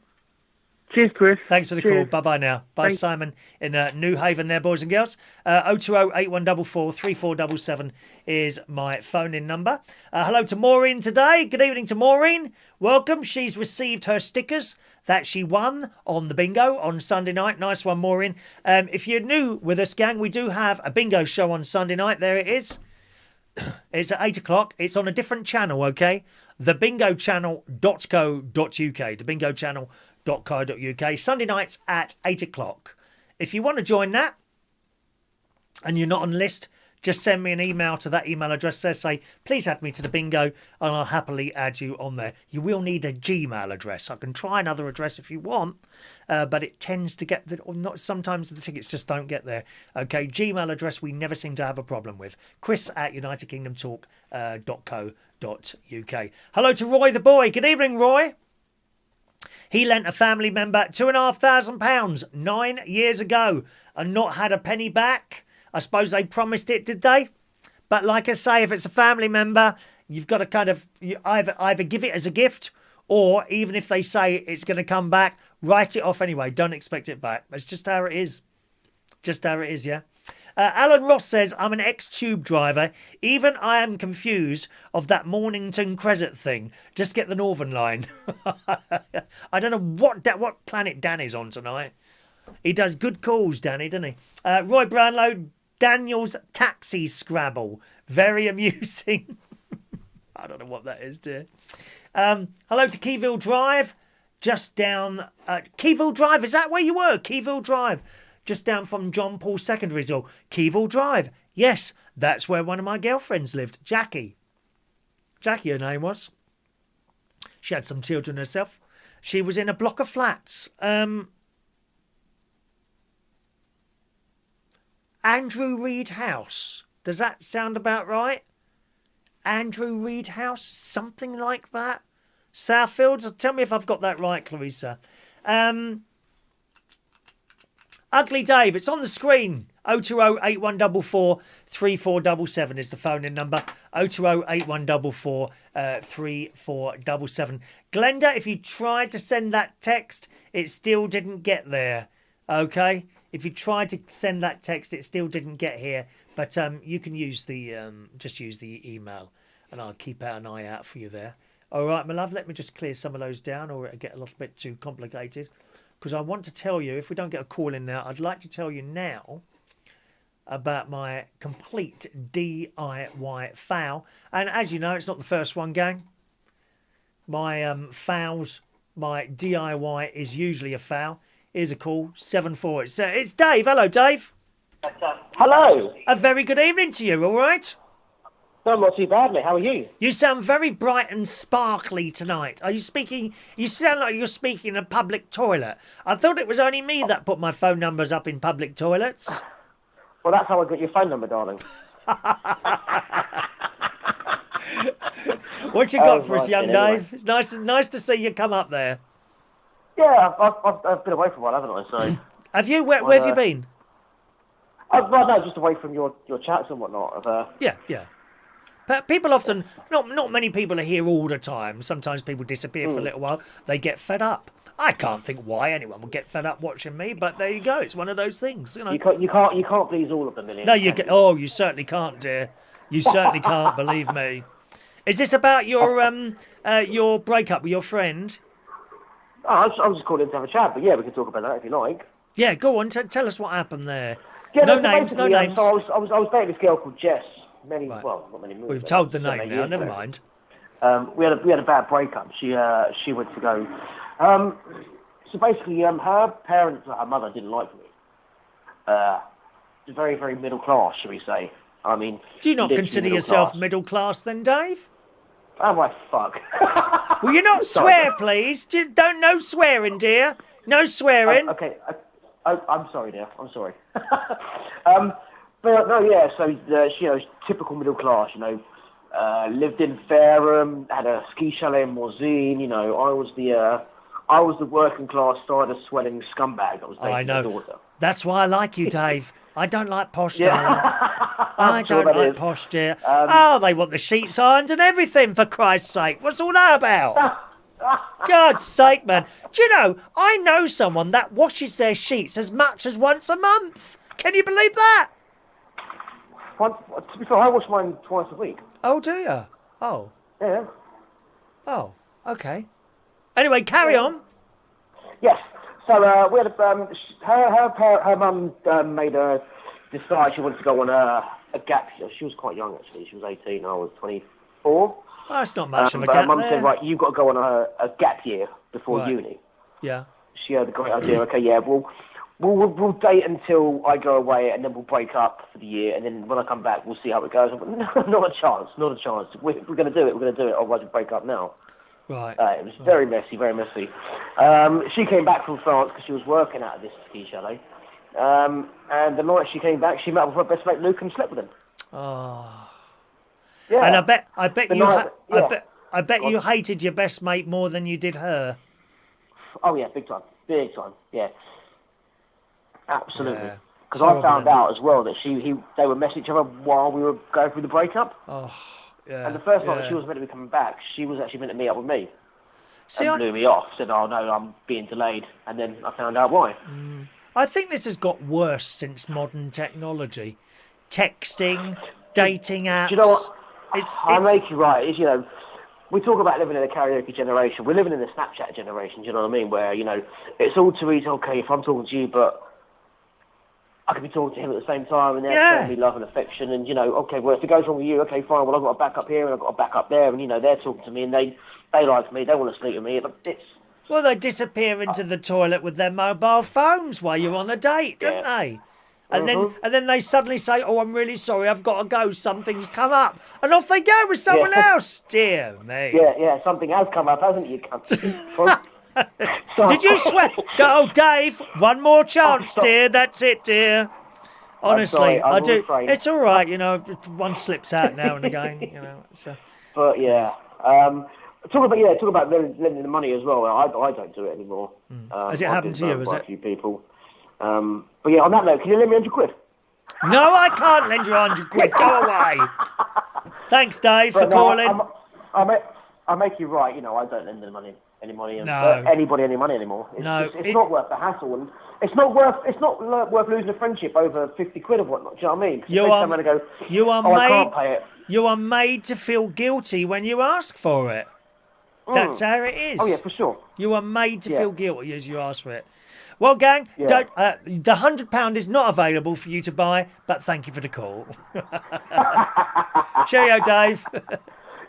Cheers, Chris. Thanks for the call. Bye-bye now. Bye, thanks. Simon in New Haven there, boys and girls. 020-8144-3477 is my phone-in number. Hello to Maureen today. Good evening to Maureen. Welcome. She's received her stickers that she won on the bingo on Sunday night. Nice one, Maureen. If you're new with us, gang, we do have a bingo show on Sunday night. There it is. It's at 8 o'clock. It's on a different channel, okay? thebingochannel.co.uk. Thebingochannel.co.uk. Sunday nights at 8 o'clock. If you want to join that and you're not on the list, just send me an email to that email address. Say, please add me to the bingo, and I'll happily add you on there. You will need a Gmail address. I can try another address if you want, but it tends to get sometimes the tickets just don't get there. Okay, Gmail address we never seem to have a problem with. chris@unitedkingdomtalk.co.uk. Hello to Roy the boy. Good evening, Roy. He lent a family member £2,500 9 years ago and not had a penny back. I suppose they promised it, did they? But like I say, if it's a family member, you've got to kind of either give it as a gift, or even if they say it's going to come back, write it off anyway. Don't expect it back. That's just how it is. Just how it is, yeah? Alan Ross says, I'm an ex-tube driver. Even I am confused of that Mornington Crescent thing. Just get the Northern Line. I don't know what planet Danny's on tonight. He does good calls, Danny, doesn't he? Roy Brownlow, Daniel's Taxi Scrabble. Very amusing. I don't know what that is, dear. Hello to Keyville Drive. Just down... Keyville Drive, is that where you were? Keyville Drive. Just down from John Paul Secondary School. Keyville Drive. Yes, that's where one of my girlfriends lived. Jackie. Jackie, her name was. She had some children herself. She was in a block of flats. Andrew Reed House. Does that sound about right? Andrew Reed House? Something like that? Southfields? Tell me if I've got that right, Clarissa. Ugly Dave, it's on the screen. 020-8144-3477 is the phone-in number. 020-8144-3477. Glenda, if you tried to send that text, it still didn't get there. Okay? If you tried to send that text, it still didn't get here. But you can use just use the email, and I'll keep an eye out for you there. All right, my love, let me just clear some of those down, or it'll get a little bit too complicated. Because I want to tell you, if we don't get a call in now, I'd like to tell you now about my complete DIY foul. And as you know, it's not the first one, gang. My fouls, my DIY is usually a foul. Here's a call, 74. It's Dave. Hello, Dave. Hello. A very good evening to you, all right? No, not too bad, mate. How are you? You sound very bright and sparkly tonight. Are you speaking... You sound like you're speaking in a public toilet. I thought it was only me that put my phone numbers up in public toilets. Well, that's how I got your phone number, darling. What you got for us, young Dave? It's nice to see you come up there. Yeah, I've been away for a while, haven't I? So. Have you? Where have you been? Well, no, just away from your chats and whatnot. Yeah. But people often, not many people are here all the time. Sometimes people disappear for a little while. They get fed up. I can't think why anyone would get fed up watching me, but there you go. It's one of those things, you know. You can't please all of them. No, you certainly can't, dear. You certainly can't. Believe me. Is this about your breakup with your friend? Oh, I was just calling in to have a chat, but yeah, we can talk about that if you like. Yeah, go on. Tell us what happened there. Yeah, no names. So I was dating this girl called Jess. Not many moons. We've told the name now. Never mind. We had a bad breakup. She went to go. So basically, her parents, her mother, didn't like me. Very, very middle class, shall we say? I mean, do you not consider yourself middle class then, Dave? Oh my fuck! Will you not swear, please? Don't no swearing, dear. No swearing. Okay. I'm sorry, dear. I'm sorry. But no, yeah. So she was typical middle class. Lived in Fareham, had a ski chalet in Morzine. I was the working class, cider swelling scumbag that was dating her daughter. That's why I like you, Dave. I don't like posh, darling. I don't like posh, dear. They want the sheets ironed and everything, for Christ's sake. What's all that about? God's sake, man. Do you know, I know someone that washes their sheets as much as once a month. Can you believe that? To be fair, I wash mine twice a week. Oh, do you? Oh. Yeah. Oh, okay. Anyway, carry on. Yes. So we had her mum made her decide she wanted to go on a gap year. She was quite young actually. She was 18. I was 24. Oh, that's not much of a gap. Her mum said, right, you've got to go on a gap year before uni. Yeah. She had a great idea. Okay, yeah, we'll date until I go away, and then we'll break up for the year, and then when I come back, we'll see how it goes. But not a chance. We're going to do it. Otherwise, we'll break up now. Right. It was very messy, very messy. She came back from France because she was working out of this ski chalet. And the night she came back, she met up with her best mate Luke and slept with him. Oh. Yeah. And I bet you hated your best mate more than you did her. Oh yeah, big time, yeah, absolutely. Because I found out as well that they were messing each other while we were going through the breakup. Oh. Yeah, and the first night she was meant to be coming back, she was actually meant to meet up with me. And blew me off, said, oh no, I'm being delayed. And then I found out why. I think this has got worse since modern technology. Texting, dating apps. Do you know what? I make you right. We talk about living in a karaoke generation. We're living in the Snapchat generation, do you know what I mean? Where, it's all too easy, okay, if I'm talking to you, but I could be talking to him at the same time, and they're showing me love and affection, and, okay, well, if it goes wrong with you, okay, fine, well, I've got a back up here, and I've got a back up there, and, they're talking to me, and they like me, they want to sleep with me, Well, they disappear into the toilet with their mobile phones while you're on a date, don't they? And then they suddenly say, oh, I'm really sorry, I've got to go, something's come up. And off they go with someone else. Dear me. Yeah, something has come up, hasn't it, you cunt? Did you swear? Oh, Dave, one more chance, dear. That's it, dear. Honestly, I do. Refrain. It's all right, one slips out now and again, So. But, yeah. Talk about lending the money as well. I don't do it anymore. Has it happened to you? Has it? A few people. But yeah, on that note, can you lend me 100 quid? No, I can't lend you 100 quid. Go away. Thanks, Dave, for calling. I make you right. I don't lend any money. No. Anybody any money anymore. It's not worth the hassle, and it's not worth losing a friendship over 50 quid or whatnot. Do you know what I mean? I can't pay it. You are made to feel guilty when you ask for it. That's how it is. Oh yeah, for sure. You are made to feel guilty as you ask for it. Well, gang, the £100 is not available for you to buy, but thank you for the call. Cheerio, Dave.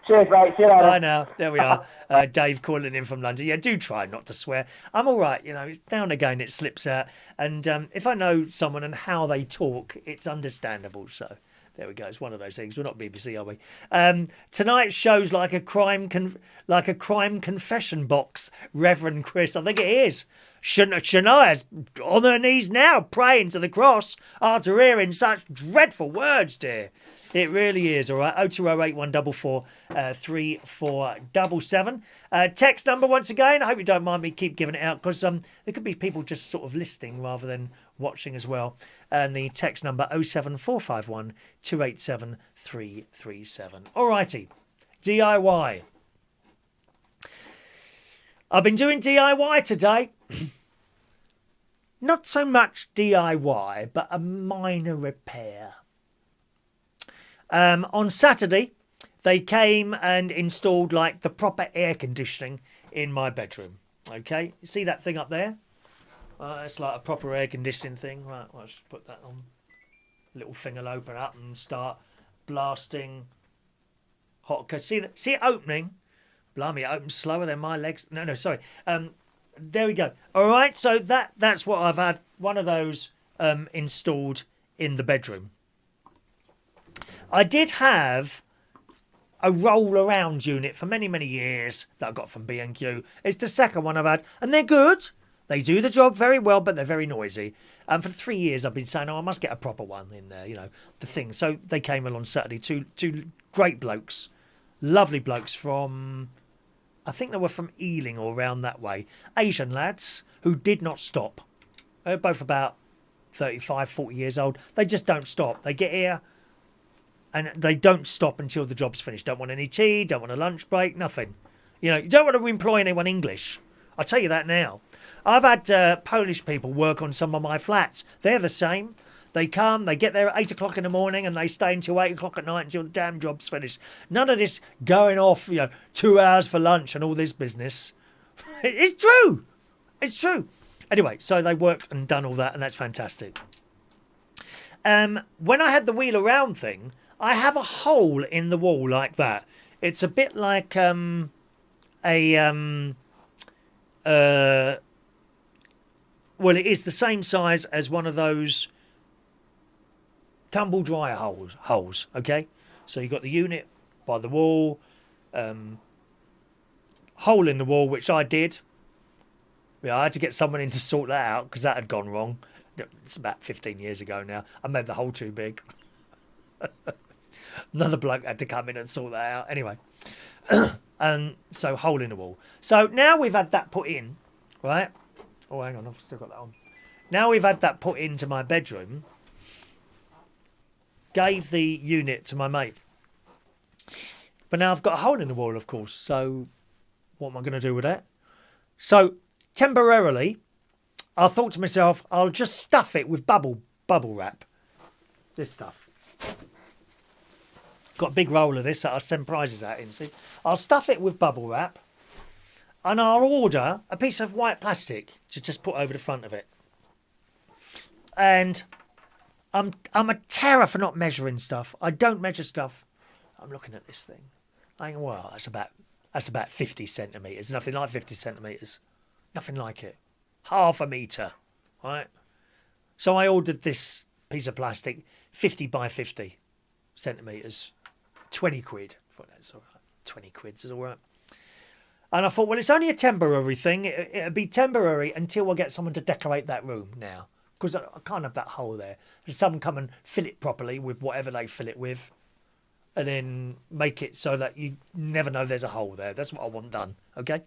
Cheers, mate. See you later. Bye now. There we are. Dave calling in from London. Yeah, do try not to swear. I'm all right. Now and again it slips out. And if I know someone and how they talk, it's understandable. So There we go. It's one of those things. We're not BBC, are we? Tonight's show's like a crime confession box, Reverend Chris. I think it is. Shania's on her knees now, praying to the cross after hearing such dreadful words, dear. It really is, all right. 0208 144 3477. Text number once again. I hope you don't mind me keep giving it out, because there could be people just sort of listening rather than watching as well. And the text number 07451 287 337. All righty. DIY. I've been doing DIY today. Not so much DIY, but a minor repair. On Saturday, they came and installed like the proper air conditioning in my bedroom. Okay, you see that thing up there? It's like a proper air conditioning thing. Right, I'll just put that on. Little thing will open up and start blasting hot. See it opening? Blimey, it opens slower than my legs. No, sorry. There we go. All right, so that's what I've had. One of those installed in the bedroom. I did have a roll-around unit for many, many years that I got from B&Q. It's the second one I've had, and they're good. They do the job very well, but they're very noisy. And for 3 years, I've been saying, I must get a proper one in there, the thing. So they came along Saturday, two great blokes, lovely blokes from, I think they were from Ealing or around that way. Asian lads who did not stop. They're both about 35, 40 years old. They just don't stop. They get here and they don't stop until the job's finished. Don't want any tea, don't want a lunch break, nothing. You don't want to employ anyone English. I'll tell you that now. I've had Polish people work on some of my flats. They're the same. They come, they get there at 8 o'clock in the morning and they stay until 8 o'clock at night until the damn job's finished. None of this going off, 2 hours for lunch and all this business. It's true. It's true. Anyway, so they worked and done all that, and that's fantastic. When I had the wheel around thing, I have a hole in the wall like that. It's a bit like well, it is the same size as one of those tumble dryer holes, okay? So you've got the unit by the wall, hole in the wall, which I did. Yeah, I had to get someone in to sort that out because that had gone wrong. It's about 15 years ago now. I made the hole too big. Another bloke had to come in and sort that out. Anyway, and so hole in the wall. So now we've had that put in, right? Oh, hang on, I've still got that on. Now we've had that put into my bedroom. Gave the unit to my mate. But now I've got a hole in the wall, of course. So what am I going to do with that? So temporarily, I thought to myself, I'll just stuff it with bubble wrap. This stuff. Got a big roll of this that I'll send prizes out in. See, I'll stuff it with bubble wrap, and I'll order a piece of white plastic to just put over the front of it. And I'm a terror for not measuring stuff. I don't measure stuff. I'm looking at this thing. I think, well, that's about 50 centimetres. Nothing like 50 centimetres. Nothing like it. Half a metre, right? So I ordered this piece of plastic, 50 by 50 centimetres, 20 quid. I thought that's all right. 20 quid's is all right. And I thought, well, it's only a temporary thing. It'll be temporary until I get someone to decorate that room now. Because I can't have that hole there. There's someone come and fill it properly with whatever they fill it with. And then make it so that you never know there's a hole there. That's what I want done, okay?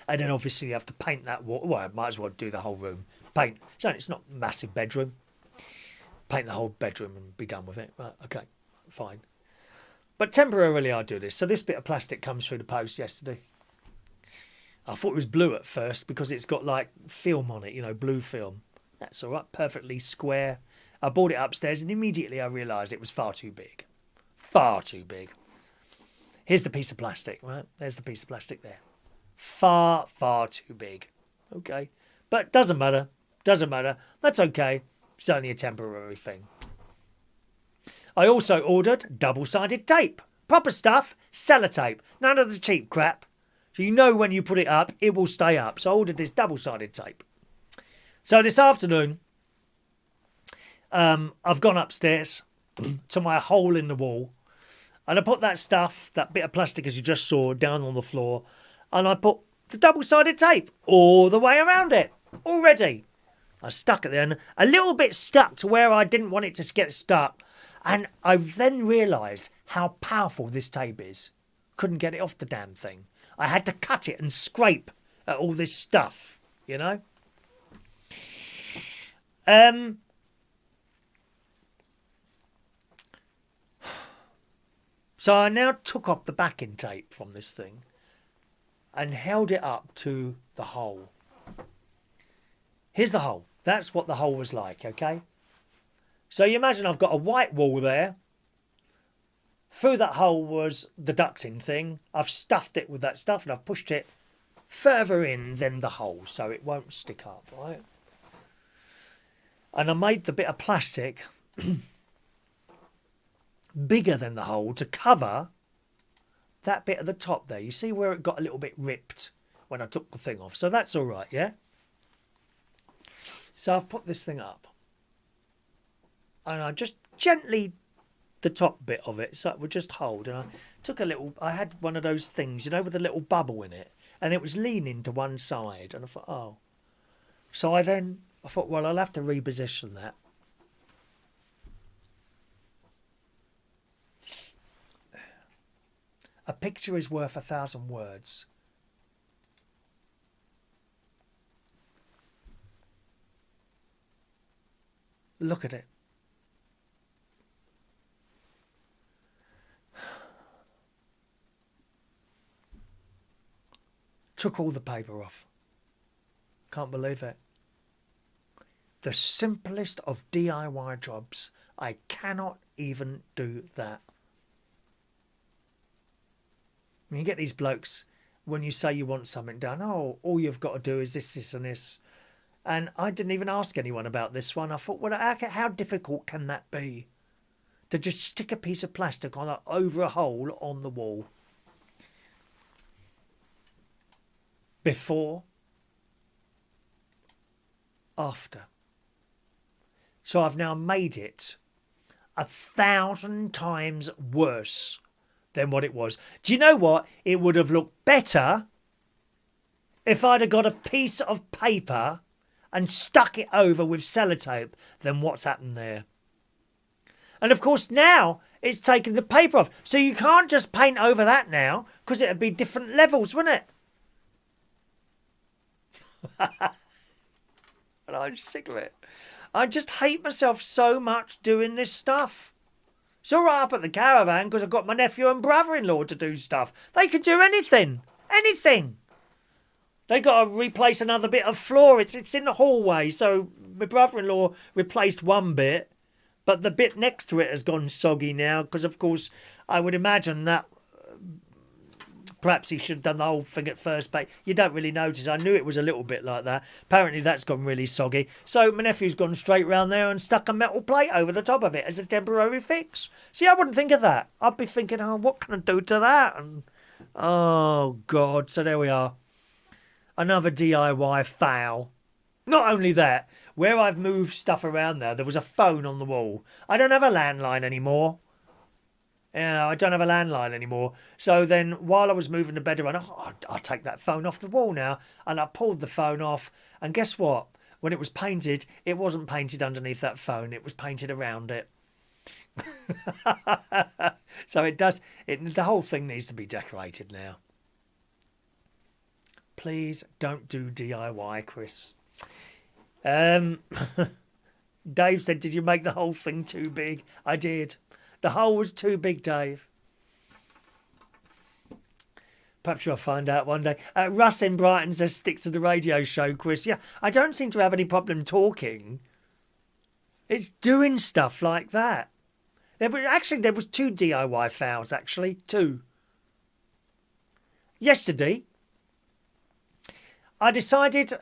And then obviously you have to paint that wall. Well, I might as well do the whole room. Paint. So it's not a massive bedroom. Paint the whole bedroom and be done with it. Right, okay, fine. But temporarily I do this. So this bit of plastic comes through the post yesterday. I thought it was blue at first because it's got like film on it, blue film. That's all right, perfectly square. I brought it upstairs and immediately I realised it was far too big. Far too big. Here's the piece of plastic, right? There's the piece of plastic there. Far, far too big. Okay. But doesn't matter. Doesn't matter. That's okay. It's only a temporary thing. I also ordered double-sided tape. Proper stuff. Sellotape. None of the cheap crap. So you know when you put it up, it will stay up. So I ordered this double-sided tape. So this afternoon, I've gone upstairs to my hole in the wall, and I put that stuff, that bit of plastic as you just saw, down on the floor, and I put the double-sided tape all the way around it already. I stuck it there, and a little bit stuck to where I didn't want it to get stuck. And I then realised how powerful this tape is. Couldn't get it off the damn thing. I had to cut it and scrape at all this stuff, you know? So I now took off the backing tape from this thing and held it up to the hole. Here's the hole. That's what the hole was like, okay? So you imagine I've got a white wall there. Through that hole was the ducting thing. I've stuffed it with that stuff and I've pushed it further in than the hole so it won't stick up, right? And I made the bit of plastic bigger than the hole to cover that bit at the top there. You see where it got a little bit ripped when I took the thing off. So that's all right, yeah? So I've put this thing up. And I just gently, the top bit of it, so it would just hold. And I took a little, I had one of those things, you know, with a little bubble in it. And it was leaning to one side. And I thought, oh. So I thought, well, I'll have to reposition that. A picture is worth 1,000 words. Look at it. Took all the paper off. Can't believe it. The simplest of DIY jobs. I cannot even do that. When you get these blokes, when you say you want something done, oh, all you've got to do is this, this and this. And I didn't even ask anyone about this one. I thought, well, how difficult can that be? To just stick a piece of plastic on over a hole on the wall. Before. After. So I've now made it 1,000 times worse than what it was. Do you know what? It would have looked better if I'd have got a piece of paper and stuck it over with sellotape than what's happened there. And of course now it's taken the paper off. So you can't just paint over that now because it'd be different levels, wouldn't it? And I'm sick of it. I just hate myself so much doing this stuff. It's all right up at the caravan because I've got my nephew and brother-in-law to do stuff. They could do anything. Anything. They got to replace another bit of floor. It's in the hallway. So my brother-in-law replaced one bit, but the bit next to it has gone soggy now because, of course, I would imagine that perhaps he should have done the whole thing at first, but you don't really notice. I knew it was a little bit like that. Apparently that's gone really soggy. So my nephew's gone straight round there and stuck a metal plate over the top of it as a temporary fix. See, I wouldn't think of that. I'd be thinking, oh, what can I do to that? And oh, God. So there we are. Another DIY fail. Not only that, where I've moved stuff around there was a phone on the wall. I don't have a landline anymore. Yeah, I don't have a landline anymore. So then while I was moving the bed around, I'll take that phone off the wall now. And I pulled the phone off. And guess what? When it was painted, it wasn't painted underneath that phone. It was painted around it. So the whole thing needs to be decorated now. Please don't do DIY, Chris. Dave said, did you make the whole thing too big? I did. The hole was too big, Dave. Perhaps you'll find out one day. Russ in Brighton says, stick to the radio show, Chris. Yeah, I don't seem to have any problem talking. It's doing stuff like that. There was 2 DIY fails, actually. 2. Yesterday, I decided,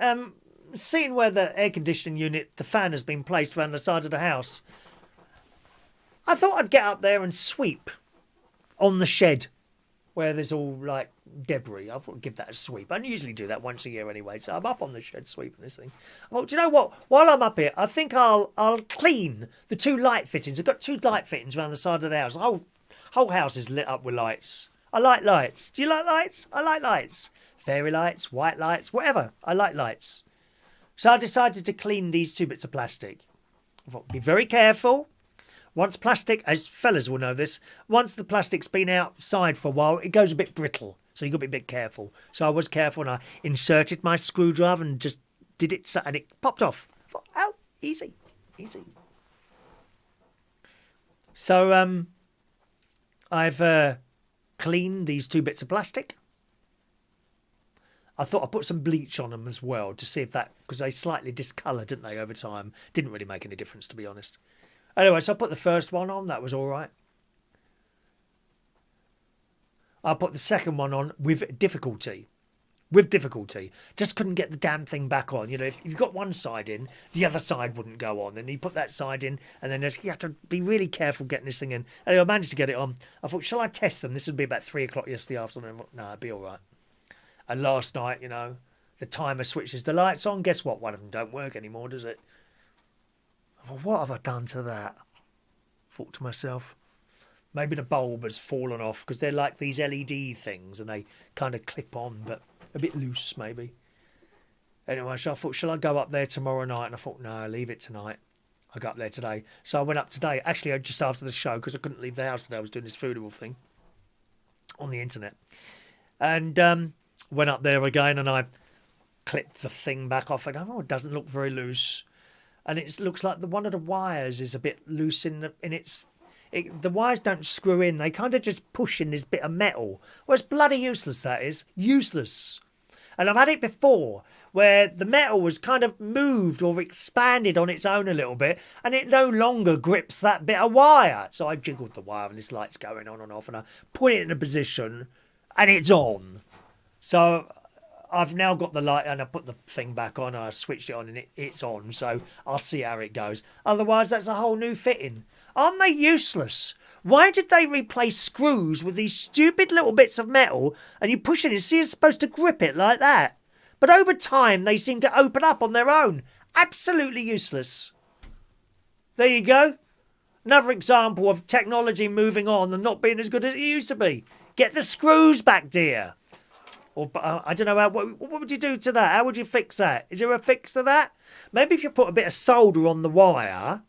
seeing where the air conditioning unit, the fan has been placed around the side of the house, I thought I'd get up there and sweep on the shed. where there's all like debris. I thought give that a sweep. I usually do that once a year anyway, so I'm up on the shed sweeping this thing. I thought, do you know what? While I'm up here, I think I'll clean the 2 light fittings. I've got 2 light fittings around the side of the house. The whole house is lit up with lights. I like lights. Do you like lights? I like lights. Fairy lights, white lights, whatever. I like lights. So I decided to clean these 2 bits of plastic. I thought, be very careful. Once plastic, as fellas will know this, once the plastic's been outside for a while, it goes a bit brittle. So you've got to be a bit careful. So I was careful and I inserted my screwdriver and just did it and it popped off. I thought, oh, easy, easy. So I've cleaned these 2 bits of plastic. I thought I'd put some bleach on them as well to see if that, because they slightly discoloured, didn't they, over time. Didn't really make any difference, to be honest. Anyway, so I put the first one on. That was all right. I put the second one on with difficulty. With difficulty. Just couldn't get the damn thing back on. You know, if you've got one side in, the other side wouldn't go on. Then you put that side in, and then you have to be really careful getting this thing in. Anyway, I managed to get it on. I thought, shall I test them? This would be about 3 o'clock yesterday afternoon. I thought, no, it'd be all right. And last night, you know, the timer switches the lights on. Guess what? One of them don't work anymore, does it? Well, what have I done to that? Thought to myself, maybe the bulb has fallen off because they're like these LED things and they kind of clip on, but a bit loose maybe. Anyway, so I thought, shall I go up there tomorrow night? And I thought, no, leave it tonight. I got up there today. So I went up today, actually just after the show, because I couldn't leave the house today. I was doing this funeral thing on the internet. And went up there again and I clipped the thing back off and it doesn't look very loose. And it looks like one of the wires is a bit loose the wires don't screw in. They kind of just push in this bit of metal. Well, it's bloody useless, that is. Useless. And I've had it before where the metal was kind of moved or expanded on its own a little bit and it no longer grips that bit of wire. So I jiggled the wire and this light's going on and off and I put it in a position and it's on. So I've now got the light and I put the thing back on and I switched it on and it's on. So I'll see how it goes. Otherwise, that's a whole new fitting. Aren't they useless? Why did they replace screws with these stupid little bits of metal and you push it and see it's supposed to grip it like that? But over time, they seem to open up on their own. Absolutely useless. There you go. Another example of technology moving on and not being as good as it used to be. Get the screws back, dear. Or I don't know, what would you do to that? How would you fix that? Is there a fix to that? Maybe if you put a bit of solder on the wire,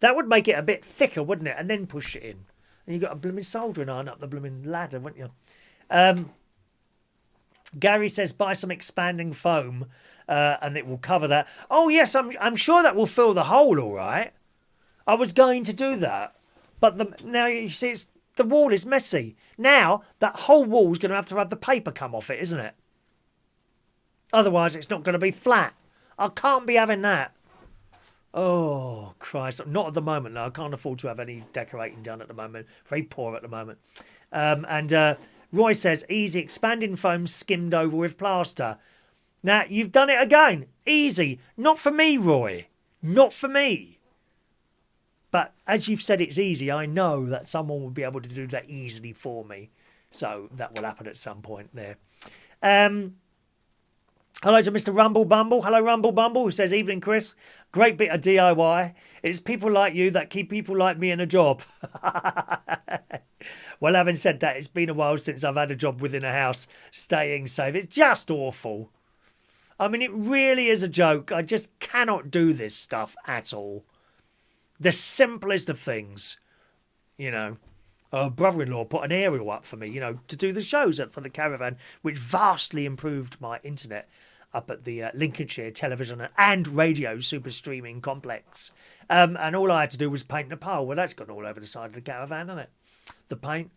that would make it a bit thicker, wouldn't it? And then push it in. And you've got a blooming soldering iron up the blooming ladder, wouldn't you? Gary says buy some expanding foam and it will cover that. Oh, yes, I'm sure that will fill the hole all right. I was going to do that. But now you see the wall is messy. Now, that whole wall's going to have the paper come off it, isn't it? Otherwise, it's not going to be flat. I can't be having that. Oh, Christ. Not at the moment, no. I can't afford to have any decorating done at the moment. Very poor at the moment. And Roy says, easy, expanding foam skimmed over with plaster. Now, you've done it again. Easy. Not for me, Roy. Not for me. But as you've said it's easy, I know that someone will be able to do that easily for me. So that will happen at some point there. Hello to Mr. Rumble Bumble. Hello, Rumble Bumble, who says, evening, Chris. Great bit of DIY. It's people like you that keep people like me in a job. Well, having said that, it's been a while since I've had a job within a house staying safe. It's just awful. I mean, it really is a joke. I just cannot do this stuff at all. The simplest of things, you know. Brother-in-law put an aerial up for me, you know, to do the shows for the caravan, which vastly improved my internet up at the Lincolnshire television and radio super streaming complex. And all I had to do was paint the pole. Well, that's gone all over the side of the caravan, hasn't it? The paint.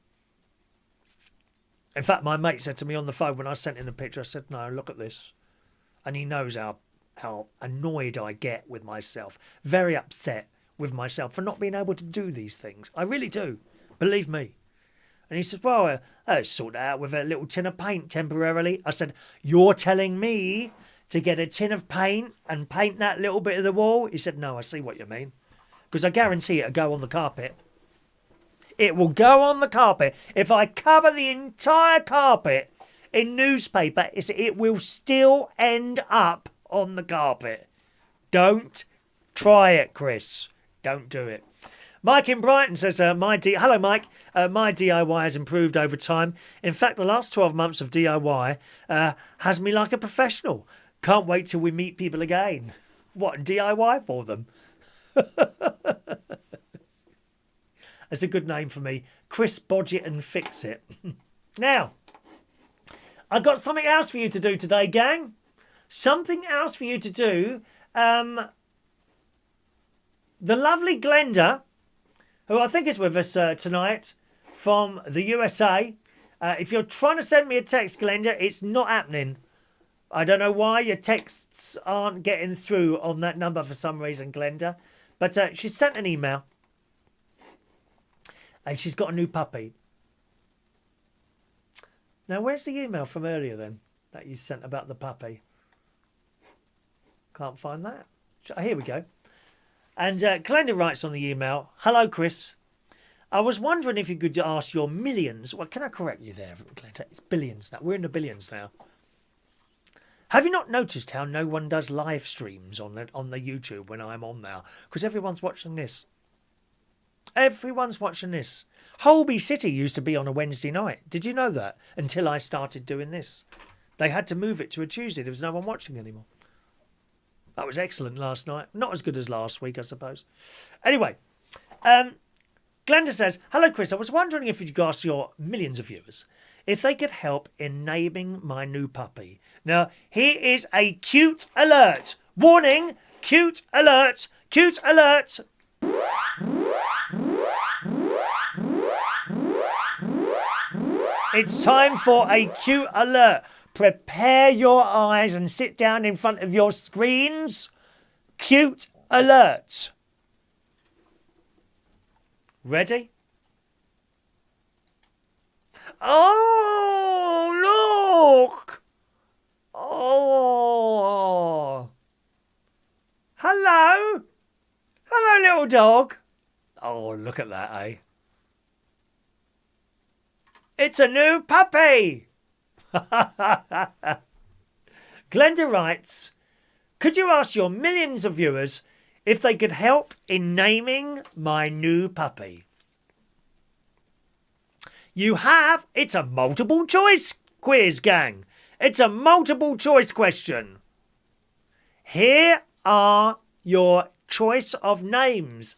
In fact, my mate said to me on the phone when I sent in the picture, I said, no, look at this. And he knows how annoyed I get with myself. Very upset with myself for not being able to do these things. I really do. Believe me. And he said, well, I'll sort it out with a little tin of paint temporarily. I said, you're telling me to get a tin of paint and paint that little bit of the wall? He said, no, I see what you mean. Because I guarantee it'll go on the carpet. It will go on the carpet. If I cover the entire carpet in newspaper, it will still end up on the carpet. Don't try it, Chris. Don't do it. Mike in Brighton says, hello, Mike. My DIY has improved over time. In fact, the last 12 months of DIY has me like a professional. Can't wait till we meet people again. What, DIY for them? That's a good name for me. Chris Bodge and Fix It. Now, I've got something else for you to do today, gang. Something else for you to do. The lovely Glenda, who I think is with us tonight from the USA. If you're trying to send me a text, Glenda, it's not happening. I don't know why your texts aren't getting through on that number for some reason, Glenda. But she sent an email. And she's got a new puppy. Now, where's the email from earlier then that you sent about the puppy? Can't find that. Here we go. And Glenda writes on the email, hello, Chris. I was wondering if you could ask your millions. Well, can I correct you there, Glenda? It's billions now. We're in the billions now. Have you not noticed how no one does live streams on the YouTube when I'm on now? Because everyone's watching this. Everyone's watching this. Holby City used to be on a Wednesday night. Did you know that? Until I started doing this. They had to move it to a Tuesday. There was no one watching anymore. That was excellent last night. Not as good as last week, I suppose. Anyway, Glenda says, hello, Chris. I was wondering if you could ask your millions of viewers if they could help in naming my new puppy. Now, here is a cute alert. Warning, cute alert, cute alert. It's time for a cute alert. Prepare your eyes and sit down in front of your screens. Cute alert. Ready? Oh, look. Oh. Hello. Hello, little dog. Oh, look at that, eh? It's a new puppy. Glenda writes, could you ask your millions of viewers if they could help in naming my new puppy? You have. It's a multiple choice quiz, gang. It's a multiple choice question. Here are your choice of names.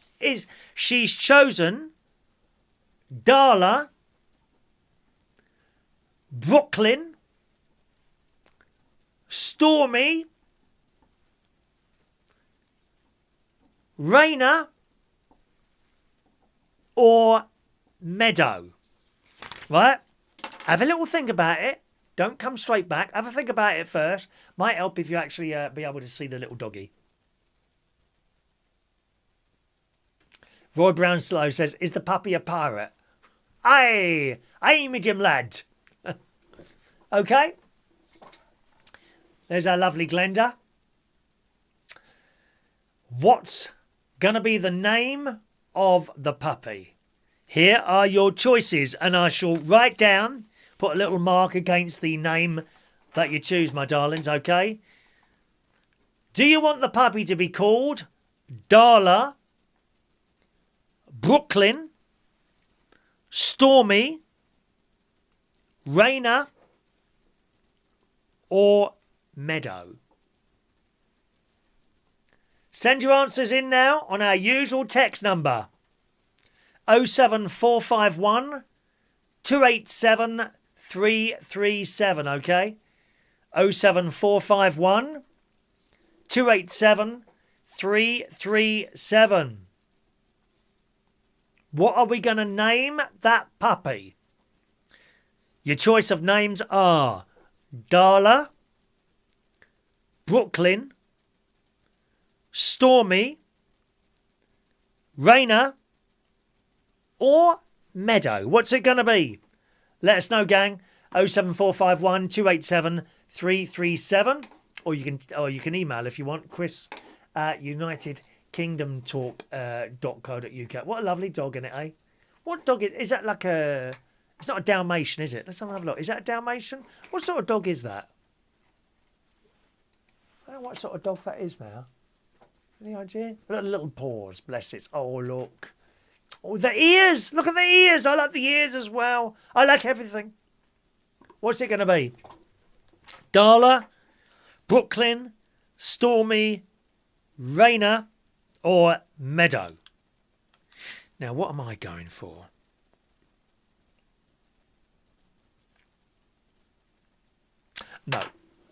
She's chosen Darla, Brooklyn, Stormy, Raina, or Meadow. Right? Have a little think about it. Don't come straight back. Have a think about it first. Might help if you actually be able to see the little doggy. Roy Brownslow says, is the puppy a pirate? Aye, medium lad. Okay. There's our lovely Glenda. What's going to be the name of the puppy? Here are your choices, and I shall write down, put a little mark against the name that you choose, my darlings, okay? Do you want the puppy to be called Darla, Brooklyn, Stormy, Raina, or Meadow? Send your answers in now on our usual text number 07451 287 337, okay? 07451 287 337. What are we going to name that puppy? Your choice of names are Darla, Brooklyn, Stormy, Raina, or Meadow. What's it going to be? Let us know, gang. 07451 287 337. Or you can email if you want. Chris at unitedkingdomtalk.co.uk. What a lovely dog in it, eh? What dog is that? Like a? It's not a Dalmatian, is it? Let's have a look. Is that a Dalmatian? What sort of dog is that? I don't know what sort of dog that is now. Any idea? Little paws, bless it. Oh, look. Oh, the ears. Look at the ears. I like the ears as well. I like everything. What's it going to be? Darla, Brooklyn, Stormy, Raina, or Meadow? Now, what am I going for? No.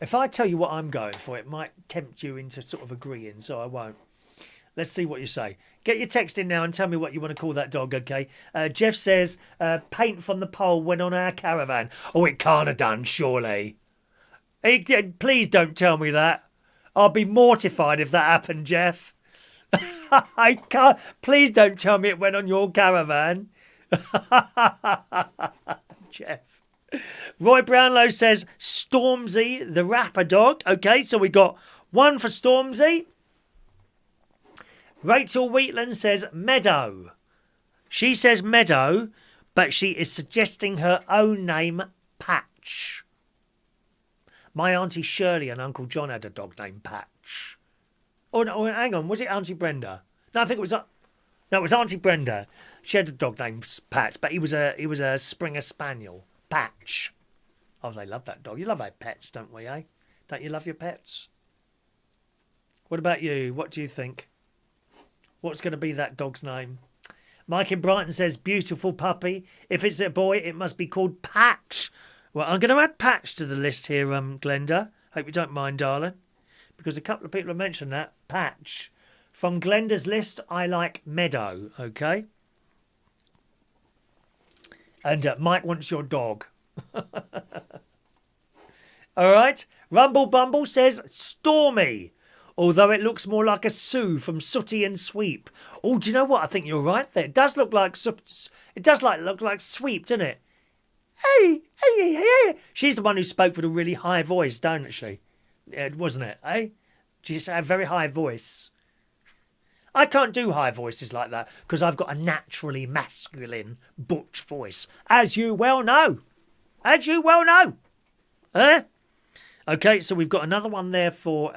If I tell you what I'm going for, it might tempt you into sort of agreeing, so I won't. Let's see what you say. Get your text in now and tell me what you want to call that dog, okay? Jeff says, paint from the pole went on our caravan. Oh, it can't have done, surely. Please don't tell me that. I'll be mortified if that happened, Jeff. I can't. Please don't tell me it went on your caravan. Jeff. Roy Brownlow says Stormzy, the rapper dog. Okay, so we got one for Stormzy. Rachel Wheatland says Meadow. She says Meadow, but she is suggesting her own name, Patch. My Auntie Shirley and Uncle John had a dog named Patch. Oh, no, hang on. Was it Auntie Brenda? No, I think it was... No, it was Auntie Brenda. She had a dog named Patch, but he was a Springer Spaniel. Patch. Oh, they love that dog. You love our pets, don't we, eh? Don't you love your pets? What about you? What do you think? What's going to be that dog's name? Mike in Brighton says, beautiful puppy. If it's a boy, it must be called Patch. Well, I'm going to add Patch to the list here, Glenda. Hope you don't mind, darling. Because a couple of people have mentioned that. Patch. From Glenda's list, I like Meadow, okay? And Mike wants your dog. All right. Rumble Bumble says Stormy. Although it looks more like a Sue from Sooty and Sweep. Oh, do you know what? I think you're right there. It does look like look like Sweep, doesn't it? Hey, hey, hey, hey. She's the one who spoke with a really high voice, don't she? Wasn't it? Eh? She just had a very high voice. I can't do high voices like that because I've got a naturally masculine butch voice, as you well know. As you well know. Eh? Okay, so we've got another one there for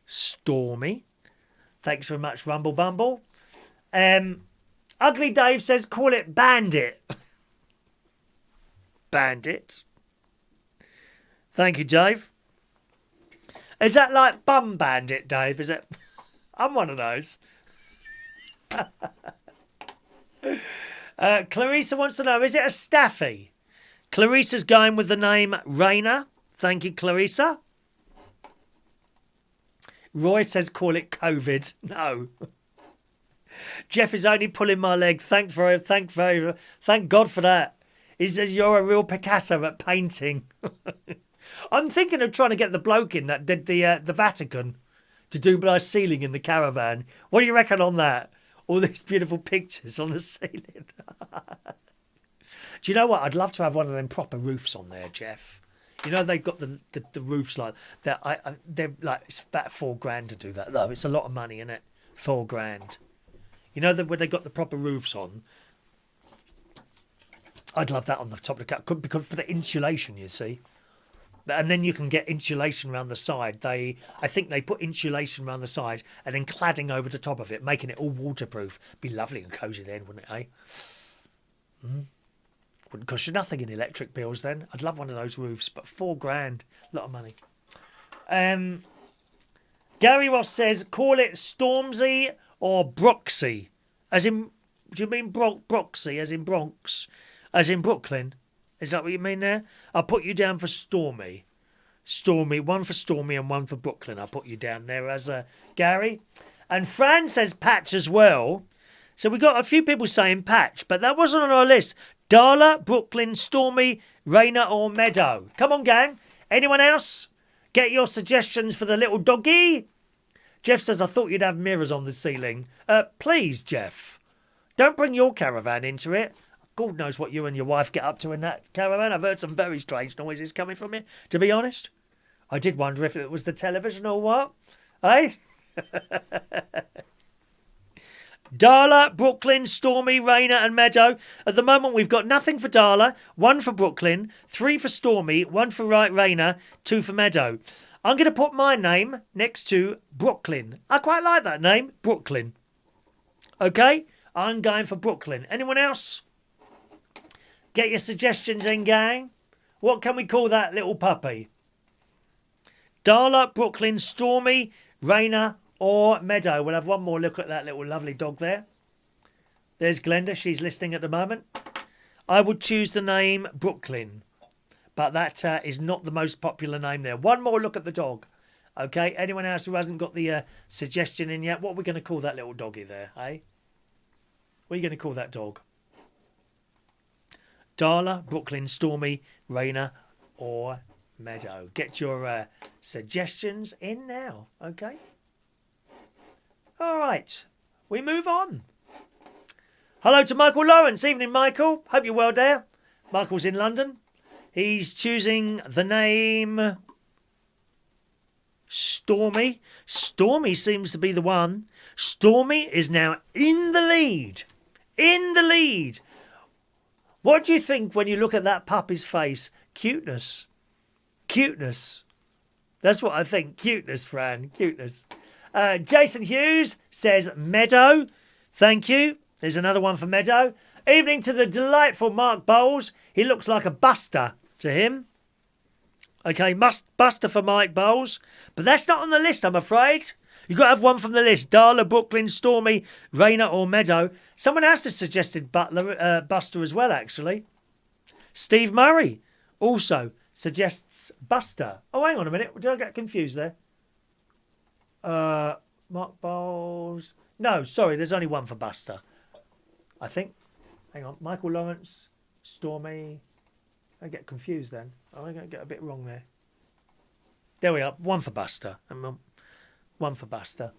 Stormy. Thanks very much, Rumble Bumble. Ugly Dave says, call it Bandit. Bandit. Thank you, Dave. Is that like Bum Bandit, Dave? Is it? I'm one of those. Clarissa wants to know, is it a Staffy? Clarissa's going with the name Raina. Thank you, Clarissa. Roy says call it COVID. No. Jeff is only pulling my leg. Thank God for that. He says you're a real Picasso at painting. I'm thinking of trying to get the bloke in that did the Vatican to do my ceiling in the caravan. What do you reckon on that? All these beautiful pictures on the ceiling. Do you know what? I'd love to have one of them proper roofs on there, Jeff. You know they've got the roofs like that. They're like it's about $4,000 to do that though. It's a lot of money, isn't it? $4,000. You know where they got the proper roofs on. I'd love that on the top of the car because for the insulation, you see. And then you can get insulation around the side. I think they put insulation around the side and then cladding over the top of it, making it all waterproof. Be lovely and cosy then, wouldn't it, eh? Wouldn't cost you nothing in electric bills then. I'd love one of those roofs, but $4,000, a lot of money. Gary Ross says, call it Stormzy or Broxy. As in, do you mean Broxy, as in Bronx, as in Brooklyn? Is that what you mean there? I'll put you down for Stormy. Stormy, one for Stormy and one for Brooklyn. I'll put you down there as Gary. And Fran says Patch as well. So we got a few people saying Patch, but that wasn't on our list. Darla, Brooklyn, Stormy, Raina or Meadow. Come on, gang. Anyone else? Get your suggestions for the little doggy. Jeff says, I thought you'd have mirrors on the ceiling. Please, Jeff. Don't bring your caravan into it. God knows what you and your wife get up to in that caravan. I've heard some very strange noises coming from it, to be honest. I did wonder if it was the television or what. Eh? Darla, Brooklyn, Stormy, Raina and Meadow. At the moment, we've got nothing for Darla, 1 for Brooklyn, 3 for Stormy, 1 for Raina, 2 for Meadow. I'm going to put my name next to Brooklyn. I quite like that name, Brooklyn. Okay, I'm going for Brooklyn. Anyone else? Get your suggestions in, gang. What can we call that little puppy? Darla, Brooklyn, Stormy, Raina or Meadow. We'll have one more look at that little lovely dog there. There's Glenda. She's listening at the moment. I would choose the name Brooklyn. But that is not the most popular name there. One more look at the dog. Okay, anyone else who hasn't got the suggestion in yet? What are we going to call that little doggy there, eh? What are you going to call that dog? Darla, Brooklyn, Stormy, Raina or Meadow. Get your suggestions in now, okay? All right, we move on. Hello to Michael Lawrence. Evening, Michael. Hope you're well there. Michael's in London. He's choosing the name Stormy. Stormy seems to be the one. Stormy is now in the lead. In the lead. What do you think when you look at that puppy's face? Cuteness. Cuteness. That's what I think. Cuteness, Fran. Cuteness. Jason Hughes says Meadow. Thank you. There's another one for Meadow. Evening to the delightful Mark Bowles. He looks like a Buster to him. Okay, Buster for Mike Bowles. But that's not on the list, I'm afraid. You've got to have one from the list. Darla, Brooklyn, Stormy, Raina or Meadow. Someone else has suggested Buster as well, actually. Steve Murray also suggests Buster. Oh, hang on a minute. Did I get confused there? Mark Bowles. No, sorry, there's only one for Buster. I think. Hang on. Michael Lawrence, Stormy. I get confused then. I'm going to get a bit wrong there. There we are. One for Buster. One for Buster.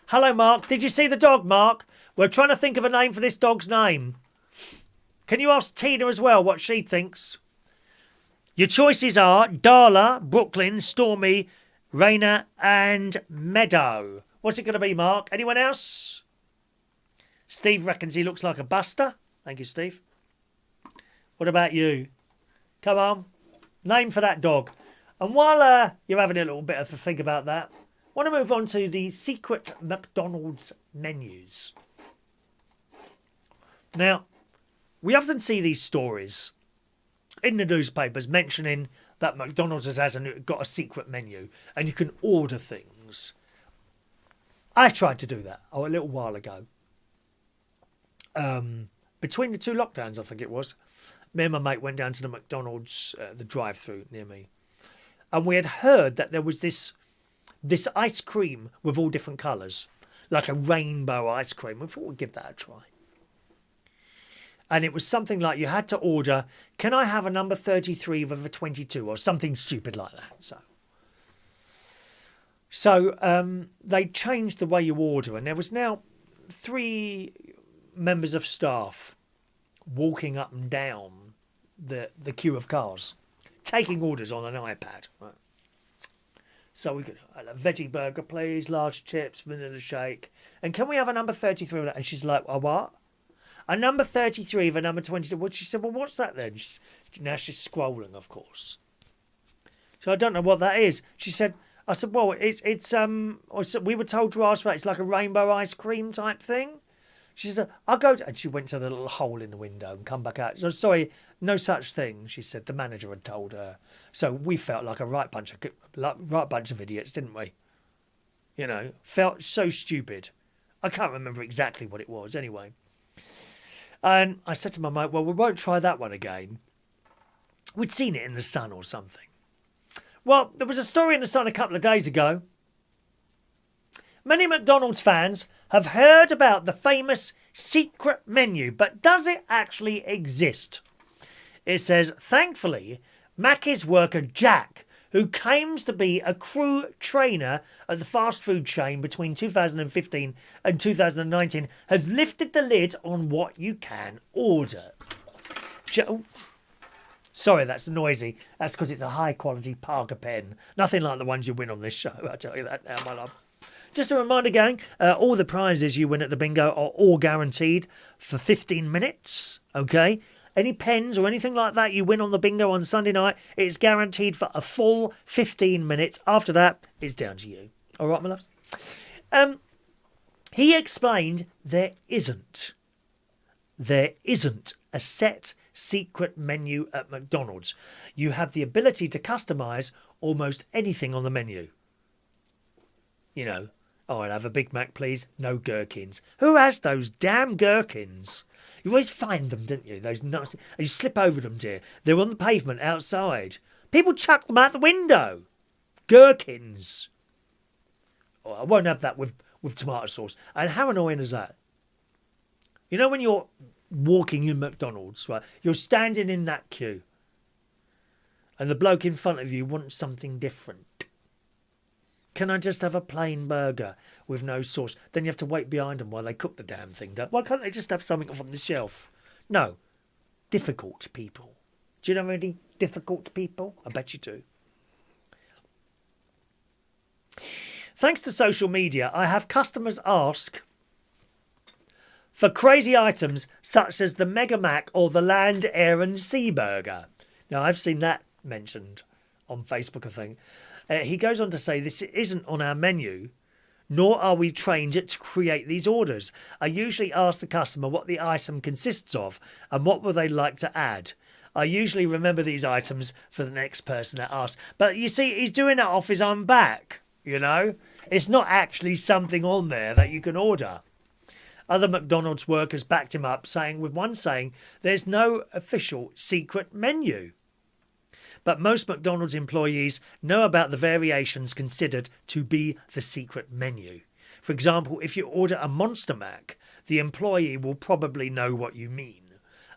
Hello, Mark. Did you see the dog, Mark? We're trying to think of a name for this dog's name. Can you ask Tina as well what she thinks? Your choices are Darla, Brooklyn, Stormy, Raina and Meadow. What's it going to be, Mark? Anyone else? Steve reckons he looks like a Buster. Thank you, Steve. What about you? Come on. Name for that dog. And while you're having a little bit of a think about that, I want to move on to the secret McDonald's menus. Now, we often see these stories in the newspapers mentioning that McDonald's has got a secret menu and you can order things. I tried to do that a little while ago. Between the two lockdowns, I think it was, me and my mate went down to the McDonald's, the drive-thru near me. And we had heard that there was this ice cream with all different colours, like a rainbow ice cream. We thought we'd give that a try. And it was something like you had to order, can I have a number 33 with a 22 or something stupid like that. So they changed the way you order, and there was now 3 members of staff walking up and down the queue of cars, taking orders on an iPad. Right. So we could a veggie burger, please, large chips, vanilla shake, and can we have a number 33 with that? And she's like, a what? A number 33 for number 22. Well, she said, well, what's that then? Now she's scrolling, of course. So I don't know what that is. She said, I said, well, we were told to ask for that. It's like a rainbow ice cream type thing. She said, I'll go. And she went to the little hole in the window and come back out. So, sorry, no such thing, she said. The manager had told her. So we felt like a right bunch of idiots, didn't we? You know, felt so stupid. I can't remember exactly what it was anyway. And I said to my mate, well, we won't try that one again. We'd seen it in the Sun or something. Well, there was a story in the Sun a couple of days ago. Many McDonald's fans have heard about the famous secret menu, but does it actually exist? It says, thankfully, Mackey's worker Jack, who claims to be a crew trainer at the fast food chain between 2015 and 2019, has lifted the lid on what you can order. Sorry, that's noisy. That's because it's a high-quality Parker pen. Nothing like the ones you win on this show, I tell you that now, my love. Just a reminder, gang, all the prizes you win at the bingo are all guaranteed for 15 minutes, okay? Any pens or anything like that you win on the bingo on Sunday night, it's guaranteed for a full 15 minutes. After that, it's down to you. All right, my loves? He explained there isn't a set secret menu at McDonald's. You have the ability to customise almost anything on the menu. You know, oh, I'll have a Big Mac, please. No gherkins. Who has those damn gherkins? You always find them, don't you? Those nuts. You slip over them, dear. They're on the pavement outside. People chuck them out the window. Gherkins. Oh, I won't have that with tomato sauce. And how annoying is that? You know when you're walking in McDonald's, right? You're standing in that queue. And the bloke in front of you wants something different. Can I just have a plain burger with no sauce? Then you have to wait behind them while they cook the damn thing. Why can't they just have something from the shelf? No. Difficult people. Do you know any difficult people? I bet you do. Thanks to social media, I have customers ask for crazy items such as the Mega Mac or the Land, Air and Sea Burger. Now, I've seen that mentioned on Facebook, I think. He goes on to say this isn't on our menu, nor are we trained to create these orders. I usually ask the customer what the item consists of and what would they like to add. I usually remember these items for the next person that asks. But you see, he's doing it off his own back, you know? It's not actually something on there that you can order. Other McDonald's workers backed him up, with one saying there's no official secret menu. But most McDonald's employees know about the variations considered to be the secret menu. For example, if you order a Monster Mac, the employee will probably know what you mean.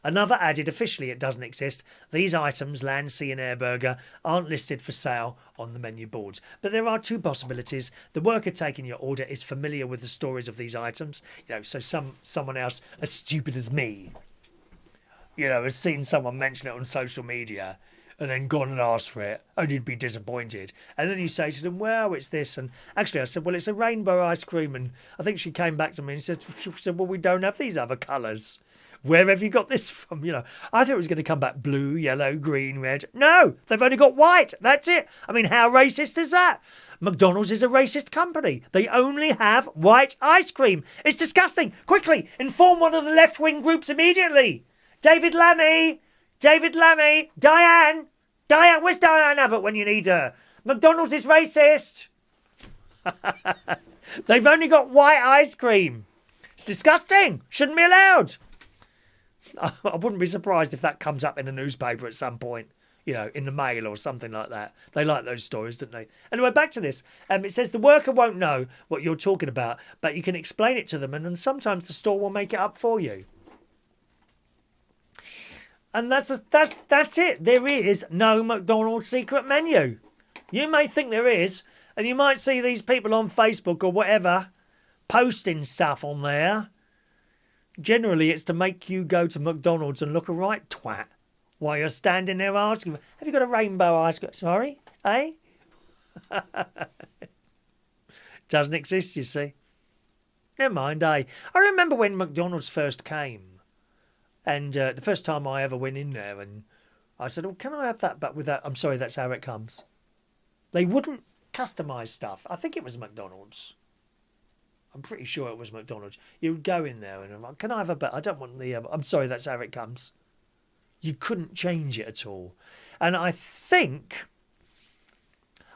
Another added officially it doesn't exist. These items, Land, Sea and Air Burger, aren't listed for sale on the menu boards. But there are two possibilities. The worker taking your order is familiar with the stories of these items. You know, so someone else as stupid as me, you know, has seen someone mention it on social media and then gone and asked for it, and you'd be disappointed. And then you say to them, well, it's this. And actually I said, well, it's a rainbow ice cream. And I think she came back to me and she said, well, we don't have these other colours. Where have you got this from? You know, I thought it was going to come back blue, yellow, green, red. No, they've only got white. That's it. I mean, how racist is that? McDonald's is a racist company. They only have white ice cream. It's disgusting. Quickly, inform one of the left-wing groups immediately. David Lammy, Diane, where's Diane Abbott when you need her? McDonald's is racist. They've only got white ice cream. It's disgusting. Shouldn't be allowed. I wouldn't be surprised if that comes up in a newspaper at some point, you know, in the Mail or something like that. They like those stories, don't they? Anyway, back to this. It says the worker won't know what you're talking about, but you can explain it to them, and sometimes the store will make it up for you. And that's it. There is no McDonald's secret menu. You may think there is, and you might see these people on Facebook or whatever posting stuff on there. Generally, it's to make you go to McDonald's and look a right twat while you're standing there asking, have you got a rainbow ice cream? Sorry? Eh? Doesn't exist, you see. Never mind, eh? I remember when McDonald's first came, and the first time I ever went in there, and I said, oh, can I have that, but with that? I'm sorry, that's how it comes. They wouldn't customise stuff. I think it was McDonald's. I'm pretty sure it was McDonald's. You would go in there and I'm like, can I have a bet? I don't want the... I'm sorry, that's how it comes. You couldn't change it at all. And I think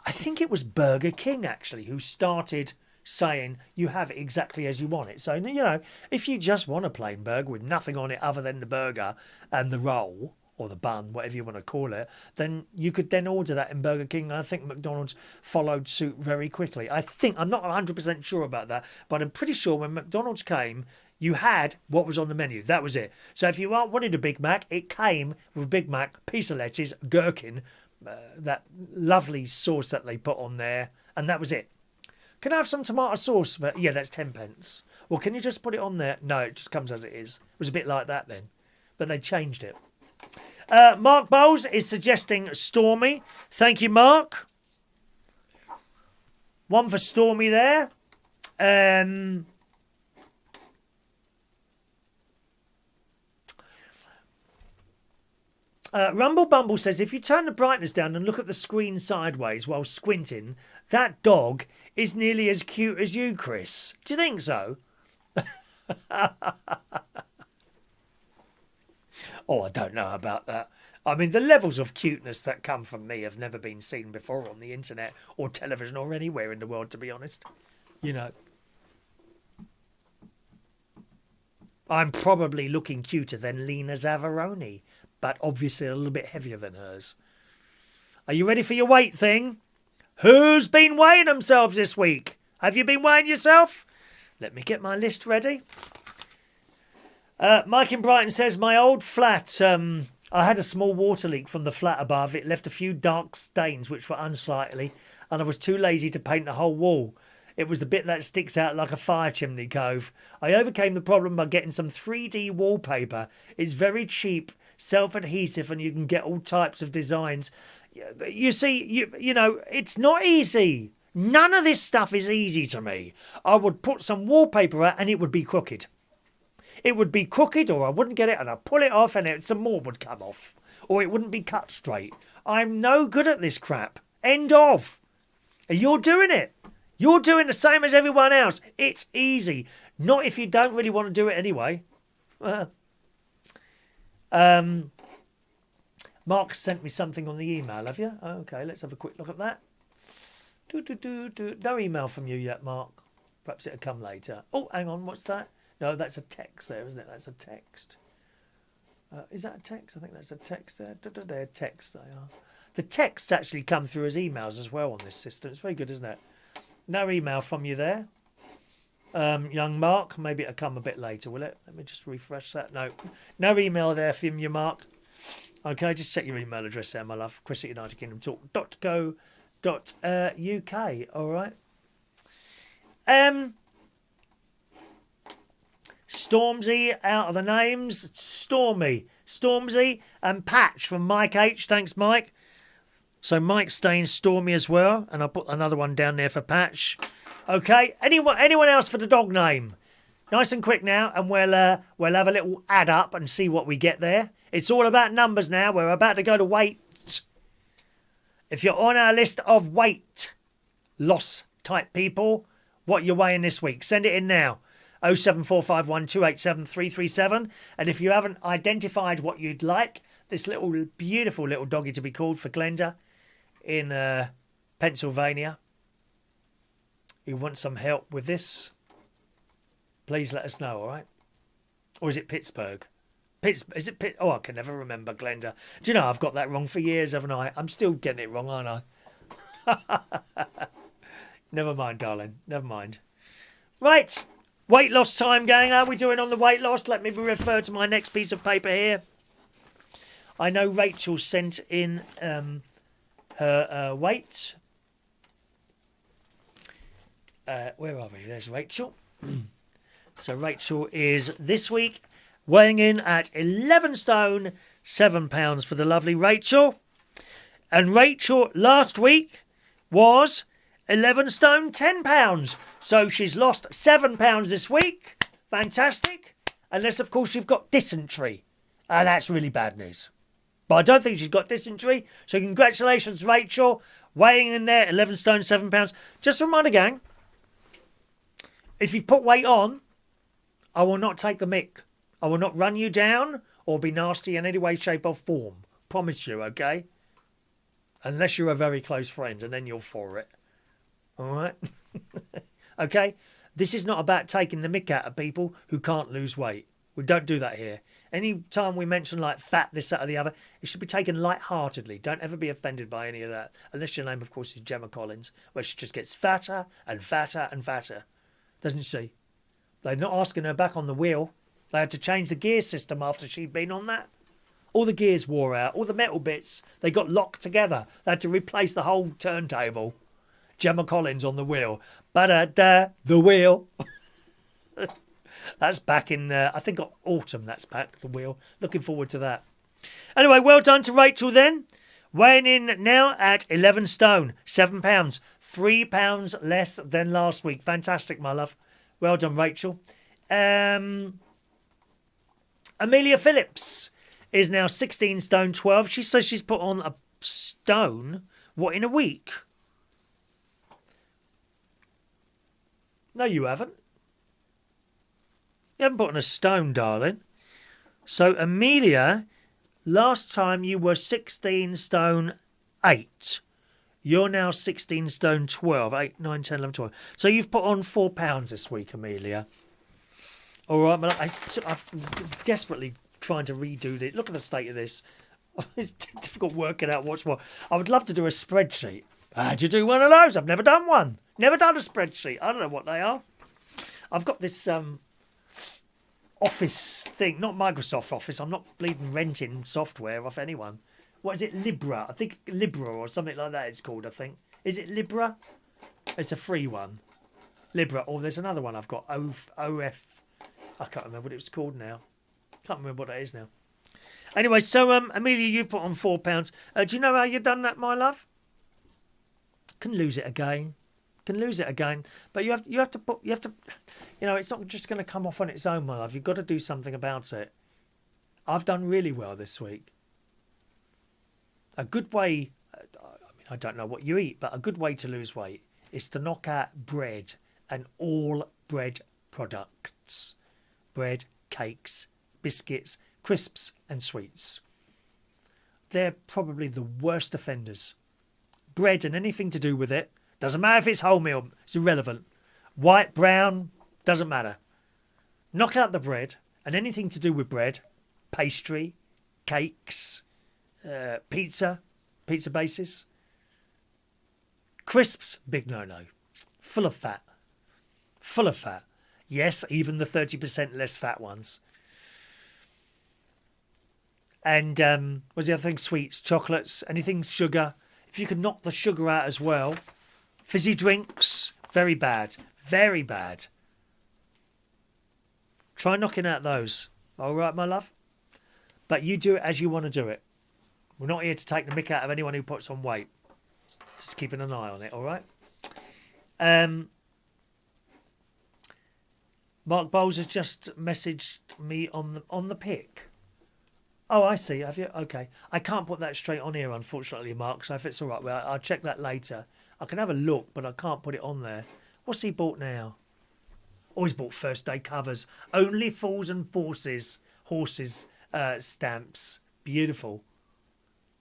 it was Burger King, actually, who started saying you have it exactly as you want it. So, you know, if you just want a plain burger with nothing on it other than the burger and the roll, or the bun, whatever you want to call it, then you could then order that in Burger King. I think McDonald's followed suit very quickly. I'm not 100% sure about that, but I'm pretty sure when McDonald's came, you had what was on the menu. That was it. So if you wanted a Big Mac, it came with a Big Mac, piece of lettuce, gherkin, that lovely sauce that they put on there, and that was it. Can I have some tomato sauce? But yeah, that's 10 pence. Well, can you just put it on there? No, it just comes as it is. It was a bit like that then, but they changed it. Mark Bowles is suggesting Stormy. Thank you, Mark. One for Stormy there. Rumble Bumble says, if you turn the brightness down and look at the screen sideways while squinting, that dog is nearly as cute as you, Chris. Do you think so? Oh, I don't know about that. I mean, the levels of cuteness that come from me have never been seen before on the internet or television or anywhere in the world, to be honest. You know. I'm probably looking cuter than Lena Zavaroni, but obviously a little bit heavier than hers. Are you ready for your weight thing? Who's been weighing themselves this week? Have you been weighing yourself? Let me get my list ready. Mike in Brighton says, my old flat, I had a small water leak from the flat above. It left a few dark stains, which were unsightly, and I was too lazy to paint the whole wall. It was the bit that sticks out like a fire chimney cove. I overcame the problem by getting some 3D wallpaper. It's very cheap, self-adhesive, and you can get all types of designs. You see, you know, it's not easy. None of this stuff is easy to me. I would put some wallpaper out and it would be crooked. It would be crooked, or I wouldn't get it, and I'd pull it off and some more would come off. Or it wouldn't be cut straight. I'm no good at this crap. End of. You're doing it. You're doing the same as everyone else. It's easy. Not if you don't really want to do it anyway. Mark sent me something on the email, have you? Okay, let's have a quick look at that. No email from you yet, Mark. Perhaps it'll come later. Oh, hang on, what's that? No, that's a text there, isn't it? That's a text. Is that a text? I think that's a text there. They're texts, they are. The texts actually come through as emails as well on this system. It's very good, isn't it? No email from you there. Young Mark. Maybe it'll come a bit later, will it? Let me just refresh that. No email there from you, Mark. Okay, just check your email address there, my love. Chris at UnitedKingdomTalk.co.uk. All right. Stormzy out of the names. Stormzy and Patch from Mike H. Thanks, Mike. So Mike's staying Stormy as well, and I'll put another one down there for Patch. Okay, anyone else for the dog name? Nice and quick now, and we'll have a little add up and see what we get there. It's all about numbers now. We're about to go to weight. If you're on our list of weight loss type people, what you're weighing this week, send it in now. 07451 287 337. And if you haven't identified what you'd like this little beautiful little doggy to be called for Glenda in Pennsylvania, you want some help with this, please let us know, all right? Or is it Pittsburgh? Is it Pitt? Oh, I can never remember, Glenda. Do you know, I've got that wrong for years, haven't I? I'm still getting it wrong, aren't I? Never mind, darling. Never mind. Right. Weight loss time, gang. How are we doing on the weight loss? Let me refer to my next piece of paper here. I know Rachel sent in her weight. Where are we? There's Rachel. So Rachel is this week weighing in at 11 stone, 7 pounds for the lovely Rachel. And Rachel last week was 11 stone, 10 pounds. So she's lost 7 pounds this week. Fantastic. Unless, of course, you've got dysentery. And that's really bad news. But I don't think she's got dysentery. So congratulations, Rachel. Weighing in there, 11 stone, 7 pounds. Just a reminder, gang. If you put weight on, I will not take the mick. I will not run you down or be nasty in any way, shape or form. Promise you, okay? Unless you're a very close friend, and then you're for it. All right? Okay? This is not about taking the mick out of people who can't lose weight. We don't do that here. Any time we mention like fat, this, that or the other, it should be taken light-heartedly. Don't ever be offended by any of that. Unless your name, of course, is Gemma Collins, where she just gets fatter and fatter and fatter. Doesn't she? They're not asking her back on the wheel. They had to change the gear system after she'd been on that. All the gears wore out. All the metal bits, they got locked together. They had to replace the whole turntable. Gemma Collins on the wheel. Ba-da-da, the wheel. That's back in, I think, autumn. That's back, the wheel. Looking forward to that. Anyway, well done to Rachel then. Weighing in now at 11 stone, £7, £3 less than last week. Fantastic, my love. Well done, Rachel. Amelia Phillips is now 16 stone 12. She says she's put on a stone, what, in a week? No, you haven't. You haven't put on a stone, darling. So, Amelia, last time you were 16 stone 8. You're now 16 stone 12. 8, 9, 10, 11, 12. So you've put on £4 this week, Amelia. All right, but I'm desperately trying to redo this. Look at the state of this. It's difficult working out what's what. I would love to do a spreadsheet. How'd you do one of those? I've never done one. Never done a spreadsheet. I don't know what they are. I've got this Office thing, not Microsoft Office. I'm not bleeding renting software off anyone. What is it? Libra. I think Libra or something like that it's called, I think. Is it Libra? It's a free one. Libra. Or there's another one I've got. OF. I can't remember what it was called now. Can't remember what that is now. Anyway, so Amelia, you've put on £4. Do you know how you've done that, my love? Can lose it again. But you have to put, it's not just going to come off on its own, my love. You've got to do something about it. I've done really well this week. A good way, I don't know what you eat, but a good way to lose weight is to knock out bread and all bread products. Bread, cakes, biscuits, crisps and sweets. They're probably the worst offenders. Bread and anything to do with it. Doesn't matter if it's wholemeal. It's irrelevant. White, brown, doesn't matter. Knock out the bread and anything to do with bread. Pastry, cakes, pizza bases. Crisps, big no-no. Full of fat. Yes, even the 30% less fat ones. And what's the other thing? Sweets, chocolates, anything sugar. If you could knock the sugar out as well. Fizzy drinks, very bad. Try knocking out those. All right, my love? But you do it as you want to do it. We're not here to take the mick out of anyone who puts on weight. Just keeping an eye on it, all right? Mark Bowles has just messaged me on the pic. Oh, I see. Have you? Okay. I can't put that straight on here, unfortunately, Mark. So if it's all right, well, I'll check that later. I can have a look, but I can't put it on there. What's he bought now? Always bought first day covers. Only Fools and Horses stamps. Beautiful.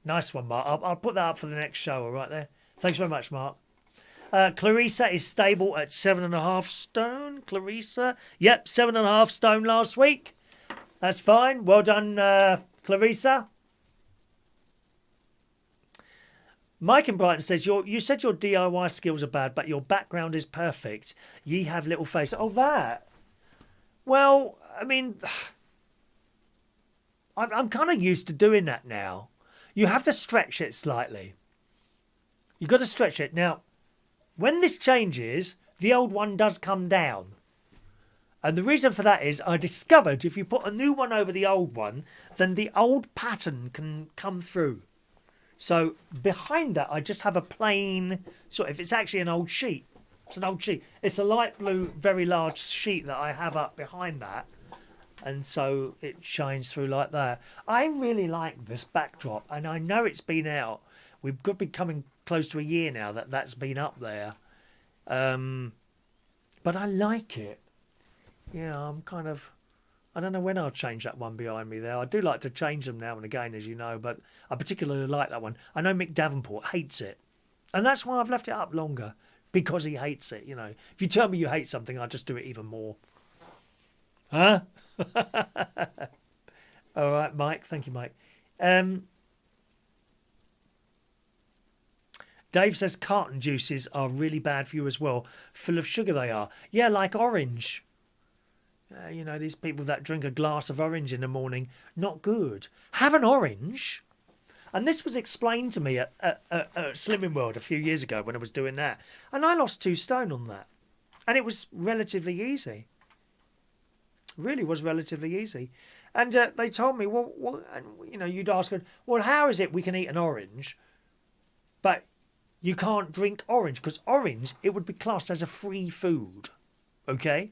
Nice one, Mark. I'll put that up for the next show, all right there. Thanks very much, Mark. Clarissa is stable at 7.5 stone. Clarissa. Yep, 7.5 stone last week. That's fine. Well done, Clarissa. Mike in Brighton says, you said your DIY skills are bad, but your background is perfect. Ye have little face. Oh, that. Well, I mean, I'm kind of used to doing that now. You have to stretch it slightly. You've got to stretch it. Now, when this changes, the old one does come down. And the reason for that is I discovered if you put a new one over the old one, then the old pattern can come through. So behind that, I just have a plain, if it's actually an old sheet. It's an old sheet. It's a light blue, very large sheet that I have up behind that. And so it shines through like that. I really like this backdrop. And I know it's been out. We've got to be coming close to a year now that's been up there. But I like it. Yeah, I'm kind of... I don't know when I'll change that one behind me there. I do like to change them now and again, as you know, but I particularly like that one. I know Mick Davenport hates it. And that's why I've left it up longer, because he hates it, you know. If you tell me you hate something, I'll just do it even more. Huh? All right, Mike. Thank you, Mike. Dave says carton juices are really bad for you as well. Full of sugar they are. Yeah, like orange. These people that drink a glass of orange in the morning, not good. Have an orange. And this was explained to me at Slimming World a few years ago when I was doing that. And I lost 2 stone on that. And it was relatively easy. Really was relatively easy. And they told me, you'd ask, well, how is it we can eat an orange But you can't drink orange because orange, it would be classed as a free food. Okay?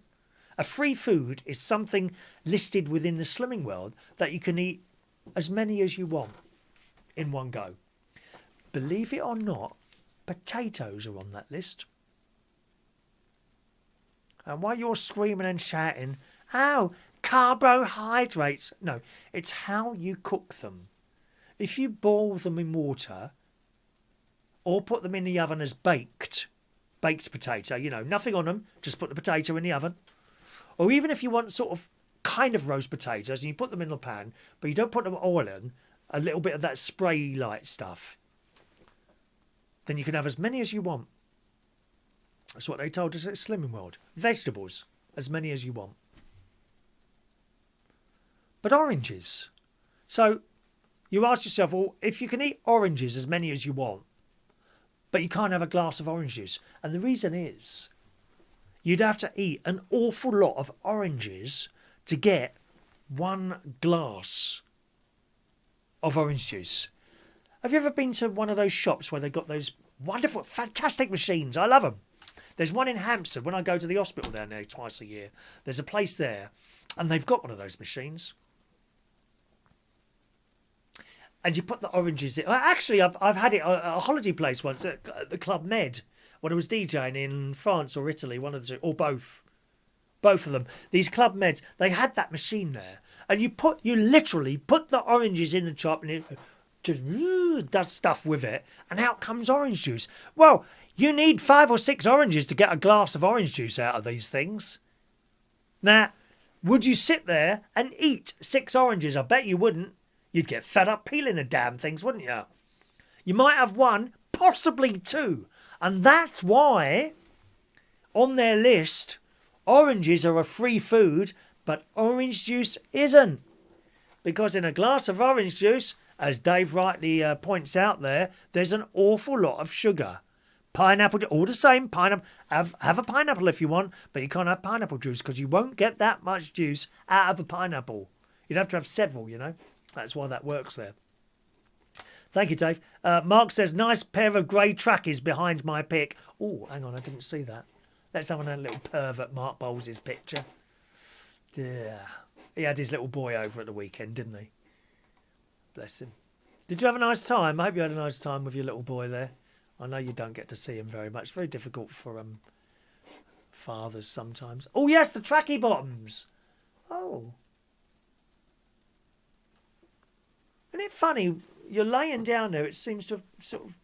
A free food is something listed within the Slimming World that you can eat as many as you want in one go. Believe it or not, potatoes are on that list. And while you're screaming and shouting, "Oh, carbohydrates," no, it's how you cook them. If you boil them in water or put them in the oven as baked potato, nothing on them, just put the potato in the oven. Or even if you want sort of kind of roast potatoes and you put them in the pan, but you don't put them oil in, a little bit of that spray light stuff, then you can have as many as you want. That's what they told us at Slimming World. Vegetables, as many as you want. But oranges. So you ask yourself, well, if you can eat oranges as many as you want, but you can't have a glass of orange juice. And the reason is you'd have to eat an awful lot of oranges to get 1 glass of orange juice. Have you ever been to one of those shops where they've got those wonderful, fantastic machines? I love them. There's one in Hampstead. When I go to the hospital down there twice a year, there's a place there, and they've got one of those machines. And you put the oranges in. Actually, I've had it at a holiday place once at the Club Med when I was DJing in France or Italy, one of the two, or both. Both of them. These Club Meds, they had that machine there. And you literally put the oranges in the chop and it just does stuff with it. And out comes orange juice. Well, you need 5 or 6 oranges to get a glass of orange juice out of these things. Now, would you sit there and eat 6 oranges? I bet you wouldn't. You'd get fed up peeling the damn things, wouldn't you? You might have 1, possibly 2. And that's why, on their list, oranges are a free food, but orange juice isn't. Because in a glass of orange juice, as Dave rightly points out there, there's an awful lot of sugar. Pineapple, all the same, pineapple. Have a pineapple if you want, but you can't have pineapple juice because you won't get that much juice out of a pineapple. You'd have to have several, That's why that works there. Thank you, Dave. Mark says, nice pair of grey trackies behind my pic. Oh, hang on, I didn't see that. Let's have a little pervert Mark Bowles' picture. Yeah. He had his little boy over at the weekend, didn't he? Bless him. Did you have a nice time? I hope you had a nice time with your little boy there. I know you don't get to see him very much. Very difficult for fathers sometimes. Oh, yes, the tracky bottoms. Oh. Isn't it funny? You're laying down there. It seems to have sort of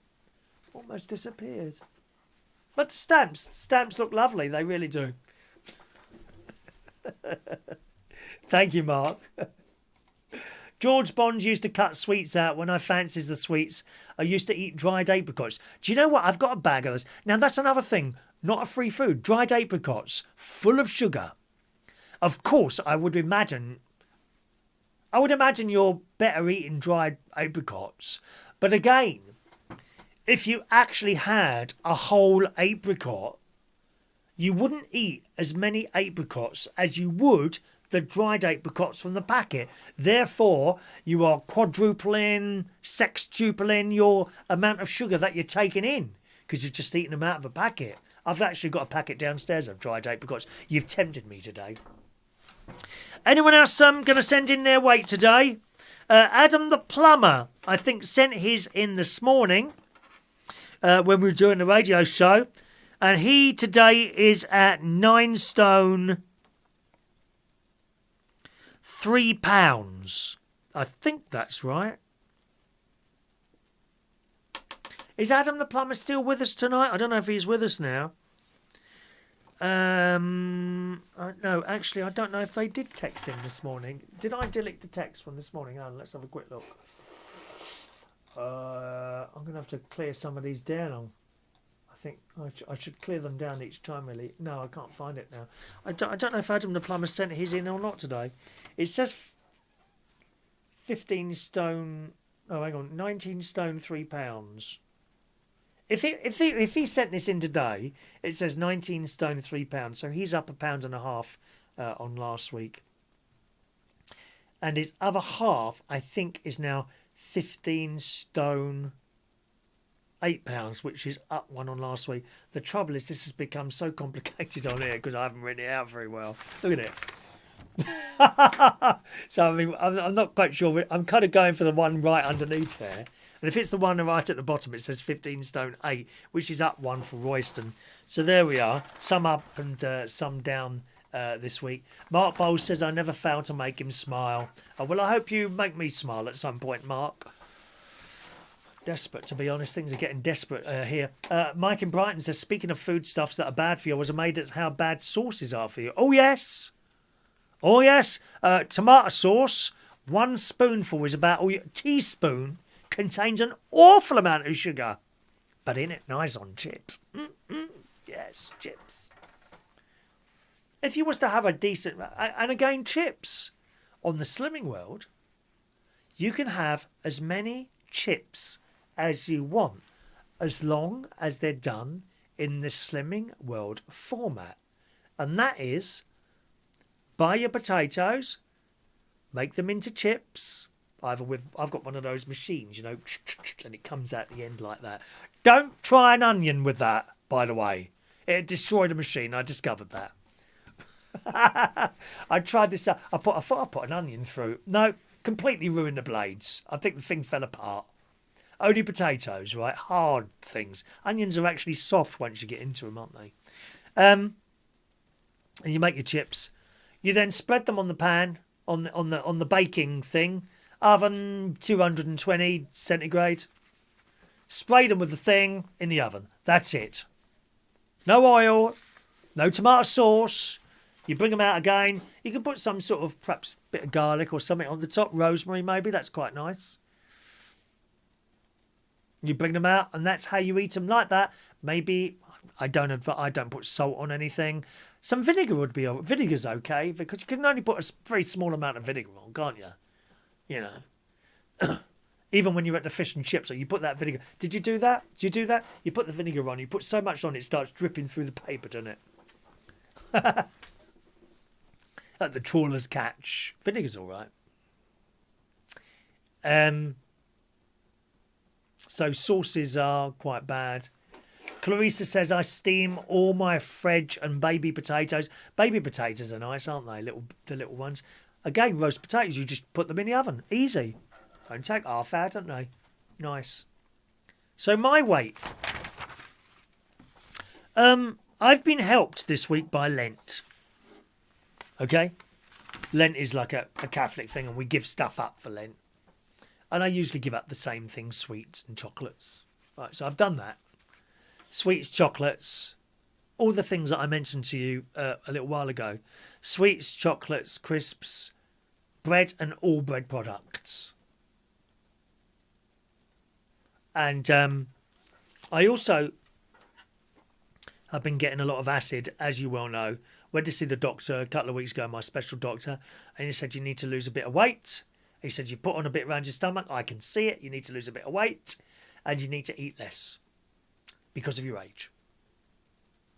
almost disappeared. But stamps look lovely. They really do. Thank you, Mark. George Bond used to cut sweets out when I fancies the sweets. I used to eat dried apricots. Do you know what? I've got a bag of those. Now, that's another thing. Not a free food. Dried apricots. Full of sugar. Of course, I would imagine you're better eating dried apricots. But again, if you actually had a whole apricot, you wouldn't eat as many apricots as you would the dried apricots from the packet. Therefore, you are quadrupling, sextupling your amount of sugar that you're taking in because you're just eating them out of a packet. I've actually got a packet downstairs of dried apricots. You've tempted me today. Anyone else going to send in their weight today? Adam the plumber, I think, sent his in this morning when we were doing the radio show. And he today is at 9 stone 3 pounds. I think that's right. Is Adam the plumber still with us tonight? I don't know if he's with us now. No, actually, I don't know if they did text him this morning. Did I delete the text from this morning? Oh, let's have a quick look. I'm going to have to clear some of these down. I think I should clear them down each time, really. No, I can't find it now. I don't know if Adam the plumber sent his in or not today. It says 15 stone... Oh, hang on. 19 stone 3 pounds. If he sent this in today, it says 19 stone 3 pounds. So he's up £1.50 on last week. And his other half, I think, is now 15 stone £8, which is up one on last week. The trouble is this has become so complicated on here because I haven't written it out very well. Look at it. So I mean, I'm not quite sure. I'm kind of going for the one right underneath there. And if it's the one right at the bottom, it says 15 stone 8, which is up one for Royston. So there we are. Some up and some down this week. Mark Bowles says, I never fail to make him smile. Oh, well, I hope you make me smile at some point, Mark. Desperate, to be honest. Things are getting desperate here. Mike in Brighton says, speaking of foodstuffs that are bad for you, I was amazed at how bad sauces are for you. Oh, yes. Oh, yes. Tomato sauce, 1 spoonful is about... a teaspoon contains an awful amount of sugar. But in it, nice on chips. Yes, chips. If you was to have a decent... And again, chips. On the Slimming World, you can have as many chips as you want, as long as they're done in the Slimming World format. And that is, buy your potatoes, make them into chips, either with... I've got one of those machines, you know, and it comes out the end like that. Don't try an onion with that, by the way. It destroyed the machine, I discovered that. I tried this. I thought I put an onion through. No, completely ruined the blades. I think the thing fell apart. Only potatoes, right? Hard things. Onions are actually soft once you get into them, aren't they? And you make your chips. You then spread them on the pan, on the baking thing. Oven 220 centigrade. Spray them with the thing in the oven. That's it. No oil. No tomato sauce. You bring them out again. You can put some sort of perhaps bit of garlic or something on the top. Rosemary maybe. That's quite nice. You bring them out and that's how you eat them, like that. Maybe I don't put salt on anything. Some vinegar would be... Vinegar's okay because you can only put a very small amount of vinegar on, can't you? You know. Even when you're at the fish and chips, so you put that vinegar. Did you do that? Did you do that? You put the vinegar on. You put so much on it starts dripping through the paper, doesn't it? At the trawler's catch. Vinegar's all right. So sauces are quite bad. Clarissa says, I steam all my Fredge and baby potatoes. Baby potatoes are nice, aren't they? The little ones. Again, roast potatoes, you just put them in the oven. Easy. Don't take half hour, don't they? Nice. So my weight. I've been helped this week by Lent. Okay? Lent is like a Catholic thing and we give stuff up for Lent. And I usually give up the same things, sweets and chocolates. Right, so I've done that. Sweets, chocolates, all the things that I mentioned to you a little while ago. Sweets, chocolates, crisps, bread and all bread products. And I also have been getting a lot of acid, as you well know. Went to see the doctor a couple of weeks ago, my special doctor, and he said you need to lose a bit of weight. He said you put on a bit around your stomach. I can see it. You need to lose a bit of weight, and you need to eat less because of your age.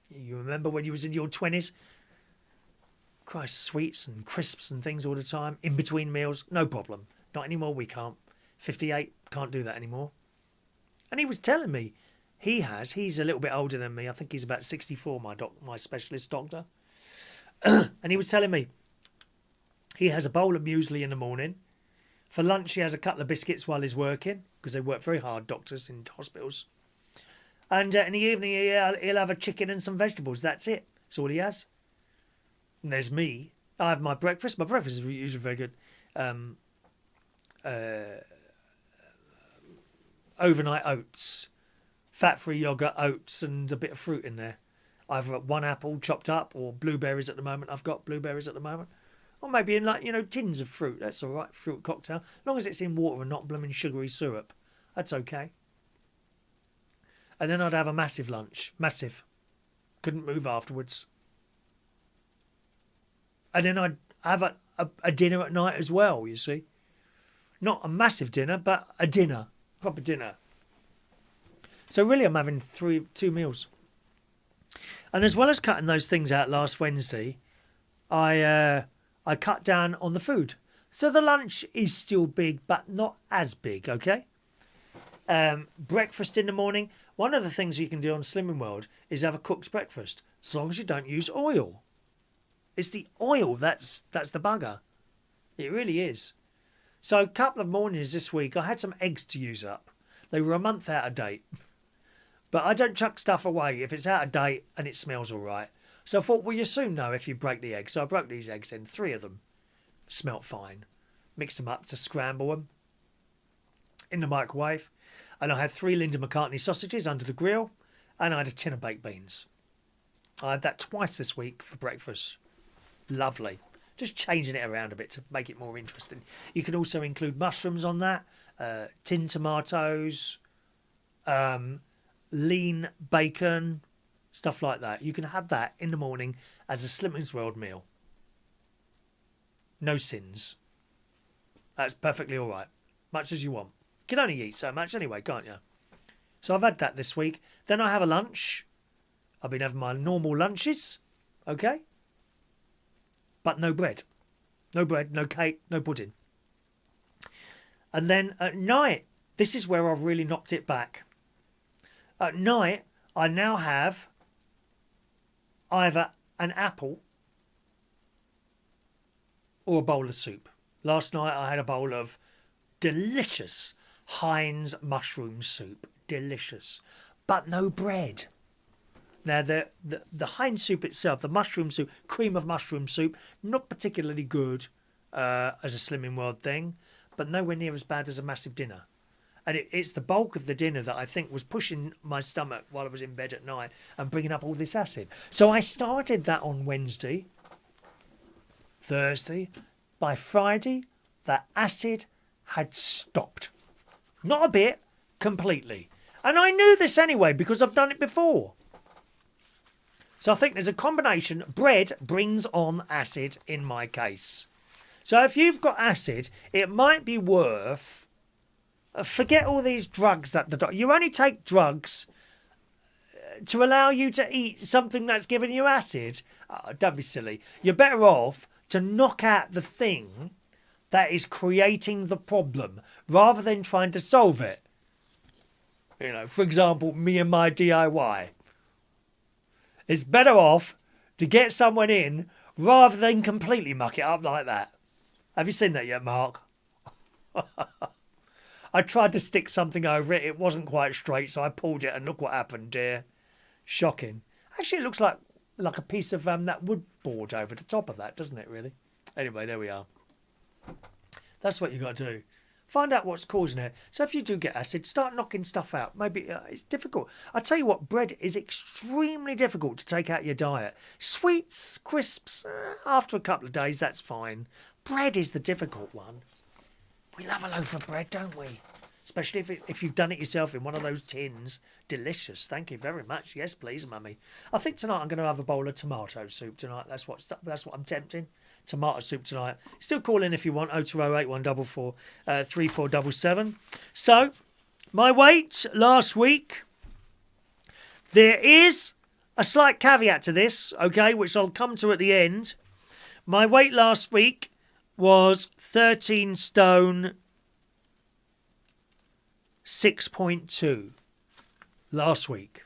You remember when you was in your 20s? Christ, sweets and crisps and things all the time, in between meals, no problem. Not anymore, we can't. 58, can't do that anymore. And he was telling me, he's a little bit older than me. I think he's about 64, my specialist doctor. And he was telling me he has a bowl of muesli in the morning. For lunch, he has a couple of biscuits while he's working, because they work very hard, doctors in hospitals. And in the evening, he'll have a chicken and some vegetables. That's it. That's all he has. And there's me. I have my breakfast. My breakfast is usually very good. Overnight oats, fat-free yogurt, oats, and a bit of fruit in there. Either one apple chopped up or blueberries at the moment. I've got blueberries at the moment. Or maybe in tins of fruit. That's all right, fruit cocktail. As long as it's in water and not blooming sugary syrup. That's okay. And then I'd have a massive lunch. Massive. Couldn't move afterwards. And then I'd have a dinner at night as well, you see. Not a massive dinner, but a dinner. Proper dinner. So really I'm having 2 meals. And as well as cutting those things out last Wednesday, I cut down on the food. So the lunch is still big, but not as big, okay? Breakfast in the morning. One of the things you can do on Slimming World is have a cooked breakfast, as long as you don't use oil. It's the oil that's the bugger. It really is. So a couple of mornings this week, I had some eggs to use up. They were a month out of date. But I don't chuck stuff away if it's out of date and it smells all right. So I thought, well, you soon know if you break the eggs. So I broke these eggs in, 3 of them. Smelt fine. Mixed them up to scramble them in the microwave. And I had 3 Linda McCartney sausages under the grill. And I had a tin of baked beans. I had that twice this week for breakfast. Lovely. Just changing it around a bit to make it more interesting. You can also include mushrooms on that. Tinned tomatoes. Lean bacon. Stuff like that. You can have that in the morning as a Slimming's World meal. No sins. That's perfectly all right. Much as you want. You can only eat so much anyway, can't you? So I've had that this week. Then I have a lunch. I've been having my normal lunches. Okay? But no bread. No bread, no cake, no pudding. And then at night, this is where I've really knocked it back. At night, I now have either an apple or a bowl of soup. Last night I had a bowl of delicious Heinz mushroom soup. Delicious. But no bread. Now, the Heinz soup itself, the mushroom soup, cream of mushroom soup, not particularly good as a Slimming World thing, but nowhere near as bad as a massive dinner. And it's the bulk of the dinner that I think was pushing my stomach while I was in bed at night and bringing up all this acid. So I started that on Wednesday, Thursday. By Friday, that acid had stopped. Not a bit, completely. And I knew this anyway because I've done it before. So I think there's a combination. Bread brings on acid in my case. So if you've got acid, it might be worth... Forget all these drugs that the doctor... You only take drugs to allow you to eat something that's giving you acid. Oh, don't be silly. You're better off to knock out the thing that is creating the problem rather than trying to solve it. You know, for example, me and my DIY. It's better off to get someone in rather than completely muck it up like that. Have you seen that yet, Mark? I tried to stick something over it. It wasn't quite straight, so I pulled it, and look what happened, dear. Shocking. Actually, it looks like a piece of that wood board over the top of that, doesn't it, really? Anyway, there we are. That's what you got to do. Find out what's causing it. So if you do get acid, start knocking stuff out. Maybe it's difficult. I tell you what, bread is extremely difficult to take out of your diet. Sweets, crisps, after a couple of days, that's fine. Bread is the difficult one. We love a loaf of bread, don't we? Especially if you've done it yourself in one of those tins. Delicious. Thank you very much. Yes, please, Mummy. I think tonight I'm going to have a bowl of tomato soup tonight. That's what I'm tempting. Tomato soup tonight. Still call in if you want. 0208 144 3477. So, my weight last week. There is a slight caveat to this, okay, which I'll come to at the end. My weight last week was 13 stone 6.2 last week.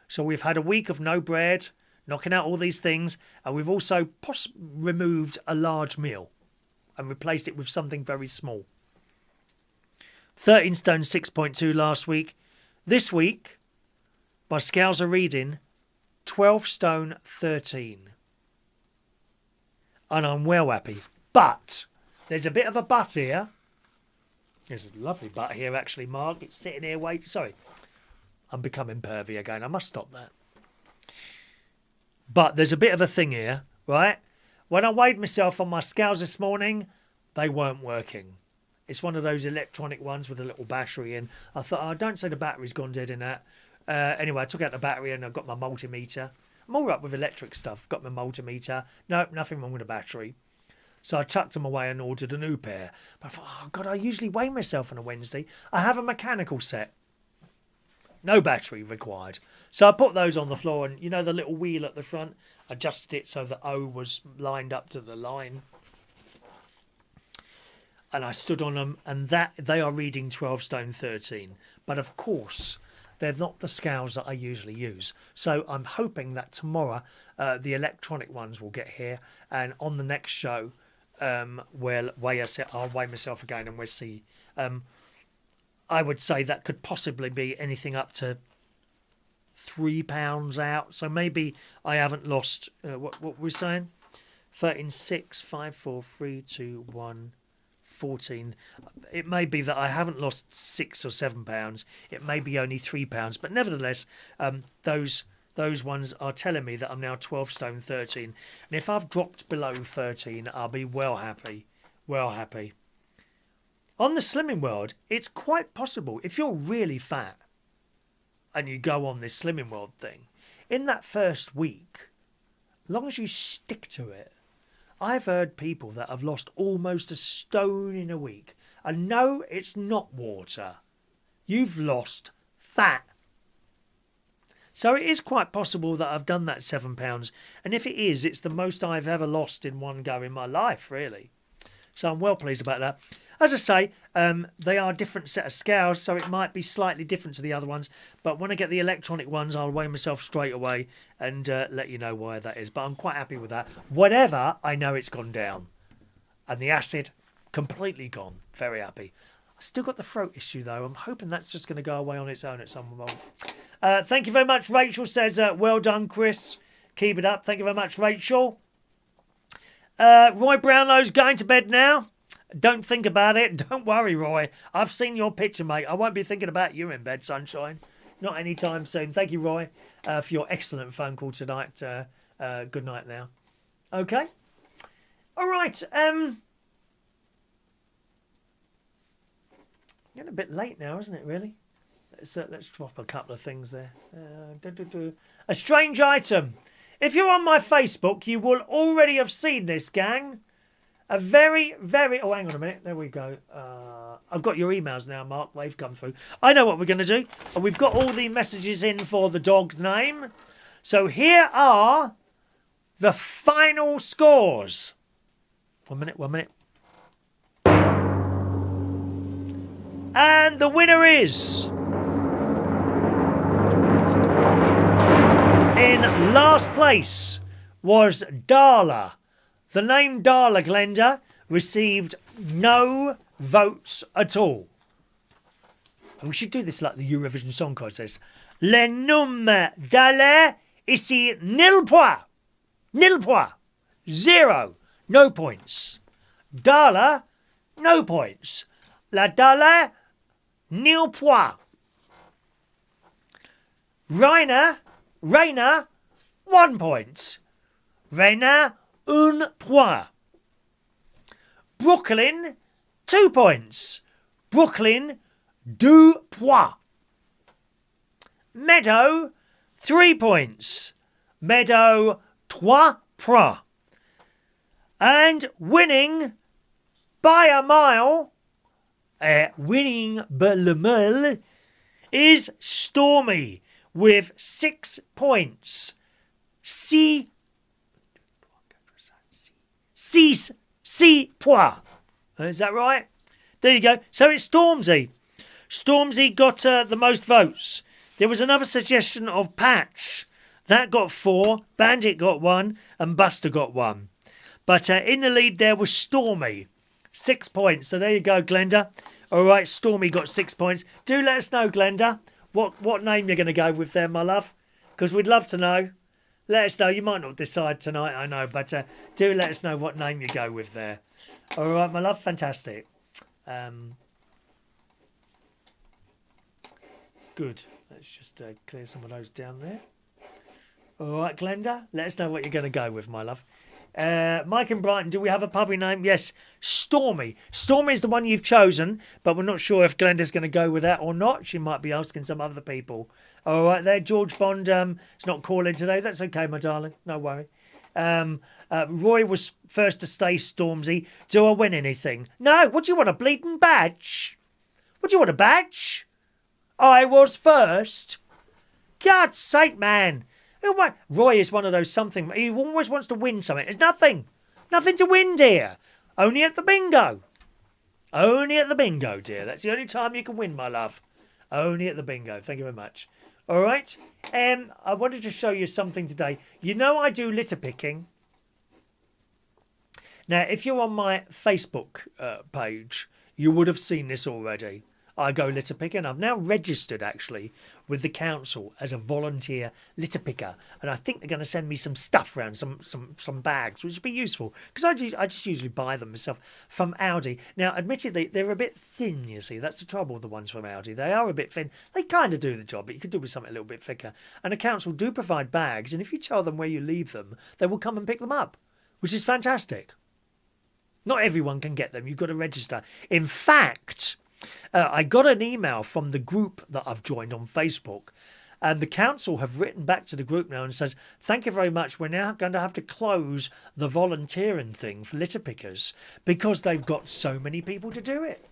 So we've had a week of no bread, knocking out all these things, and we've also removed a large meal and replaced it with something very small. 13 stone 6.2 last week. This week, my scales are reading 12 stone 13. And I'm well happy. But there's a bit of a but here. There's a lovely but here, actually, Mark. It's sitting here waiting. Sorry. I'm becoming pervy again. I must stop that. But there's a bit of a thing here, right? When I weighed myself on my scales this morning, they weren't working. It's one of those electronic ones with a little battery in. I thought, oh, don't say the battery's gone dead in that. Anyway, I took out the battery and I've got my multimeter. I'm all right with electric stuff. Got my multimeter. No, nothing wrong with the battery. So I chucked them away and ordered a new pair. But I thought, oh, God, I usually weigh myself on a Wednesday. I have a mechanical set. No battery required. So I put those on the floor and, you know, the little wheel at the front, adjusted it so the O was lined up to the line. and I stood on them, and that they are reading 12 stone 13. But of course, they're not the scales that I usually use. So I'm hoping that tomorrow the electronic ones will get here, and on the next show, I'll weigh myself again, and we'll see. I would say that could possibly be anything up to £3 out. So maybe I haven't lost, what were we saying? 13, 6, 5, 4, 3, 2, 1, 14. It may be that I haven't lost £6 or £7. It may be only £3. But nevertheless, those ones are telling me that I'm now 12 stone 13. And if I've dropped below 13, I'll be well happy. Well happy. On the Slimming World, it's quite possible, if you're really fat and you go on this Slimming World thing, in that first week, as long as you stick to it, I've heard people that have lost almost a stone in a week. And no, it's not water. You've lost fat. So it is quite possible that I've done that £7. And if it is, it's the most I've ever lost in one go in my life, really. So I'm well pleased about that. As I say, they are a different set of scales, so it might be slightly different to the other ones. But when I get the electronic ones, I'll weigh myself straight away and let you know why that is. But I'm quite happy with that. Whatever, I know it's gone down. And the acid, completely gone. Very happy. I still got the throat issue, though. I'm hoping that's just going to go away on its own at some moment. Thank you very much. Rachel says, well done, Chris. Keep it up. Thank you very much, Rachel. Roy Brownlow's going to bed now. Don't think about it. Don't worry, Roy. I've seen your picture, mate. I won't be thinking about you in bed, sunshine. Not anytime soon. Thank you, Roy, for your excellent phone call tonight. Good night now. Okay. All right. Getting a bit late now, isn't it, really? Let's drop a couple of things there. A strange item. If you're on my Facebook, you will already have seen this, gang. A very, very... Oh, hang on a minute. There we go. I've got your emails now, Mark. They've come through. I know what we're going to do. And we've got all the messages in for the dog's name. So here are the final scores. 1 minute. And the winner is... in last place was Darla. The name Darla Glenda received no votes at all. And we should do this like the Eurovision Song Contest. Le nom Darla ici nil point. Nil point. 0. No points. Darla, no points. La Darla, nil point. Raina, 1 point. Raina, 1 point. Brooklyn, 2 points. Brooklyn, 2 points. Meadow, 3 points. Meadow, 3 points. And winning by a mile, winning by le mile, is Stormy with 6 points. Six points. Is that right? There you go. So it's Stormzy. Stormzy got the most votes. There was another suggestion of Patch. That got 4. Bandit got 1. And Buster got 1. But in the lead there was Stormy. 6 points. So there you go, Glenda. All right, Stormy got 6 points. Do let us know, Glenda, what name you're going to go with there, my love. Because we'd love to know. Let us know. You might not decide tonight, I know. But do let us know what name you go with there. All right, my love. Fantastic. Good. Let's just clear some of those down there. All right, Glenda. Let us know what you're going to go with, my love. Mike and Brighton, do we have a puppy name? Yes, Stormy. Stormy is the one you've chosen, but we're not sure if Glenda's going to go with that or not. She might be asking some other people. All right, there, George Bond is not calling today. That's okay, my darling. No worry. Roy was first to stay, Stormzy. Do I win anything? No. What do you want, a bleeding badge? What do you want, a badge? I was first. God's sake, man. Roy is one of those something. He always wants to win something. There's nothing to win, dear. Only at the bingo. Only at the bingo, dear. That's the only time you can win, my love. Only at the bingo. Thank you very much. All right. I wanted to show you something today. You know I do litter picking. Now, if you're on my Facebook page, you would have seen this already. I go litter picking. I've now registered, actually, with the council as a volunteer litter picker. And I think they're going to send me some stuff around, some bags, which would be useful. Because I just usually buy them myself from Aldi. Now, admittedly, they're a bit thin, you see. That's the trouble with the ones from Aldi. They are a bit thin. They kind of do the job, but you could do with something a little bit thicker. And the council do provide bags. And if you tell them where you leave them, they will come and pick them up, which is fantastic. Not everyone can get them. You've got to register. In fact, I got an email from the group that I've joined on Facebook, and the council have written back to the group now and says, thank you very much. We're now going to have to close the volunteering thing for litter pickers because they've got so many people to do it.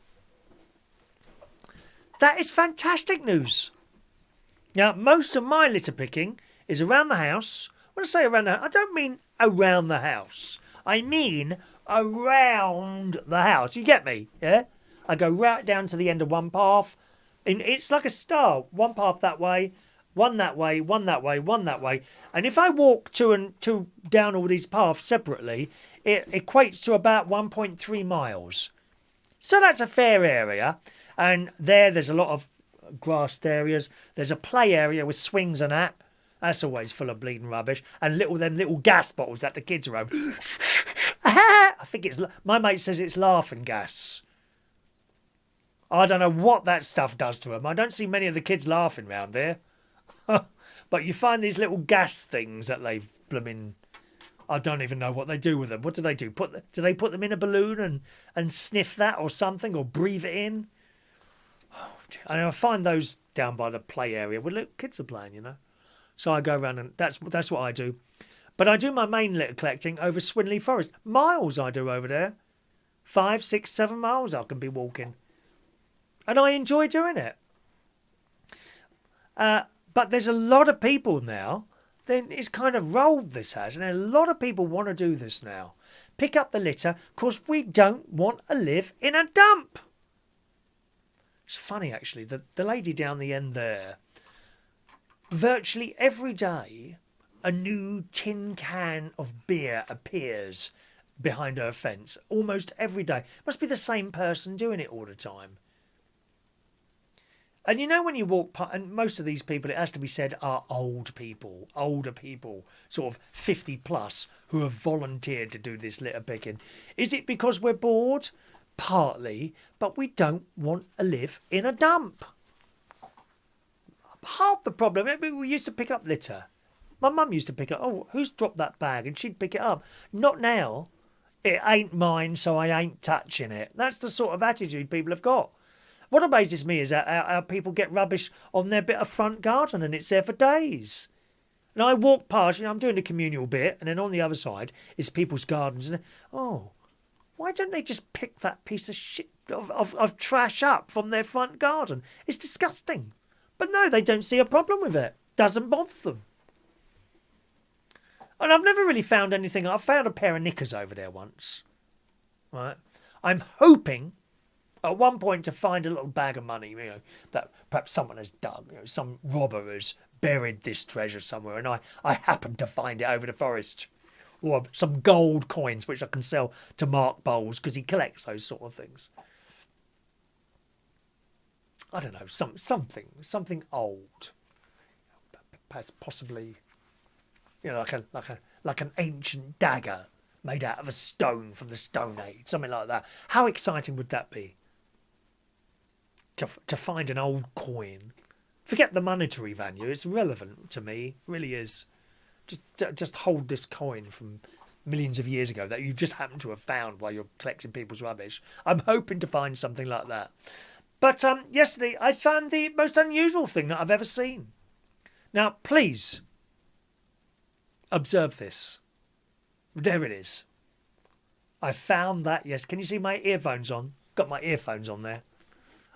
That is fantastic news. Now, most of my litter picking is around the house. When I say around the house, I don't mean around the house. I mean around the house. You get me? Yeah? I go right down to the end of one path. And it's like a star. One path that way, one that way, one that way, one that way. And if I walk two down all these paths separately, it equates to about 1.3 miles. So that's a fair area. And there's a lot of grassed areas. There's a play area with swings and that. That's always full of bleeding rubbish. And little gas bottles that the kids are over. I think my mate says it's laughing gas. I don't know what that stuff does to them. I don't see many of the kids laughing round there. But you find these little gas things that they've blooming... I don't even know what they do with them. What do they do? Do they put them in a balloon and sniff that or something, or breathe it in? And I find those down by the play area where little kids are playing, you know. So I go around and that's what I do. But I do my main litter collecting over Swinley Forest. Miles I do over there. 5, 6, 7 miles I can be walking. And I enjoy doing it. But there's a lot of people now. Then it's kind of rolled, this has. And a lot of people want to do this now. Pick up the litter because we don't want to live in a dump. It's funny, actually. The lady down the end there, virtually every day, a new tin can of beer appears behind her fence. Almost every day. Must be the same person doing it all the time. And you know when you walk past, and most of these people, it has to be said, are older people, sort of 50 plus, who have volunteered to do this litter picking. Is it because we're bored? Partly, but we don't want to live in a dump. Half the problem, we used to pick up litter. My mum used to pick up, oh, who's dropped that bag? And she'd pick it up. Not now. It ain't mine, so I ain't touching it. That's the sort of attitude people have got. What amazes me is how people get rubbish on their bit of front garden and it's there for days. And I walk past, I'm doing the communal bit, and then on the other side is people's gardens. And why don't they just pick that piece of shit of trash up from their front garden? It's disgusting. But no, they don't see a problem with it. Doesn't bother them. And I've never really found anything. I found a pair of knickers over there once. Right. I'm hoping at one point to find a little bag of money, that perhaps someone has dug. Some robber has buried this treasure somewhere, and I happened to find it over the forest. Or some gold coins, which I can sell to Mark Bowles, because he collects those sort of things. I don't know, something old. Perhaps possibly, like an ancient dagger made out of a stone from the Stone Age, something like that. How exciting would that be? To find an old coin. Forget the monetary value, it's relevant to me, it really is. Just hold this coin from millions of years ago that you just happen to have found while you're collecting people's rubbish. I'm hoping to find something like that. But yesterday I found the most unusual thing that I've ever seen. Now, please observe this. There it is. I found that, yes. Can you see my earphones on? Got my earphones on there.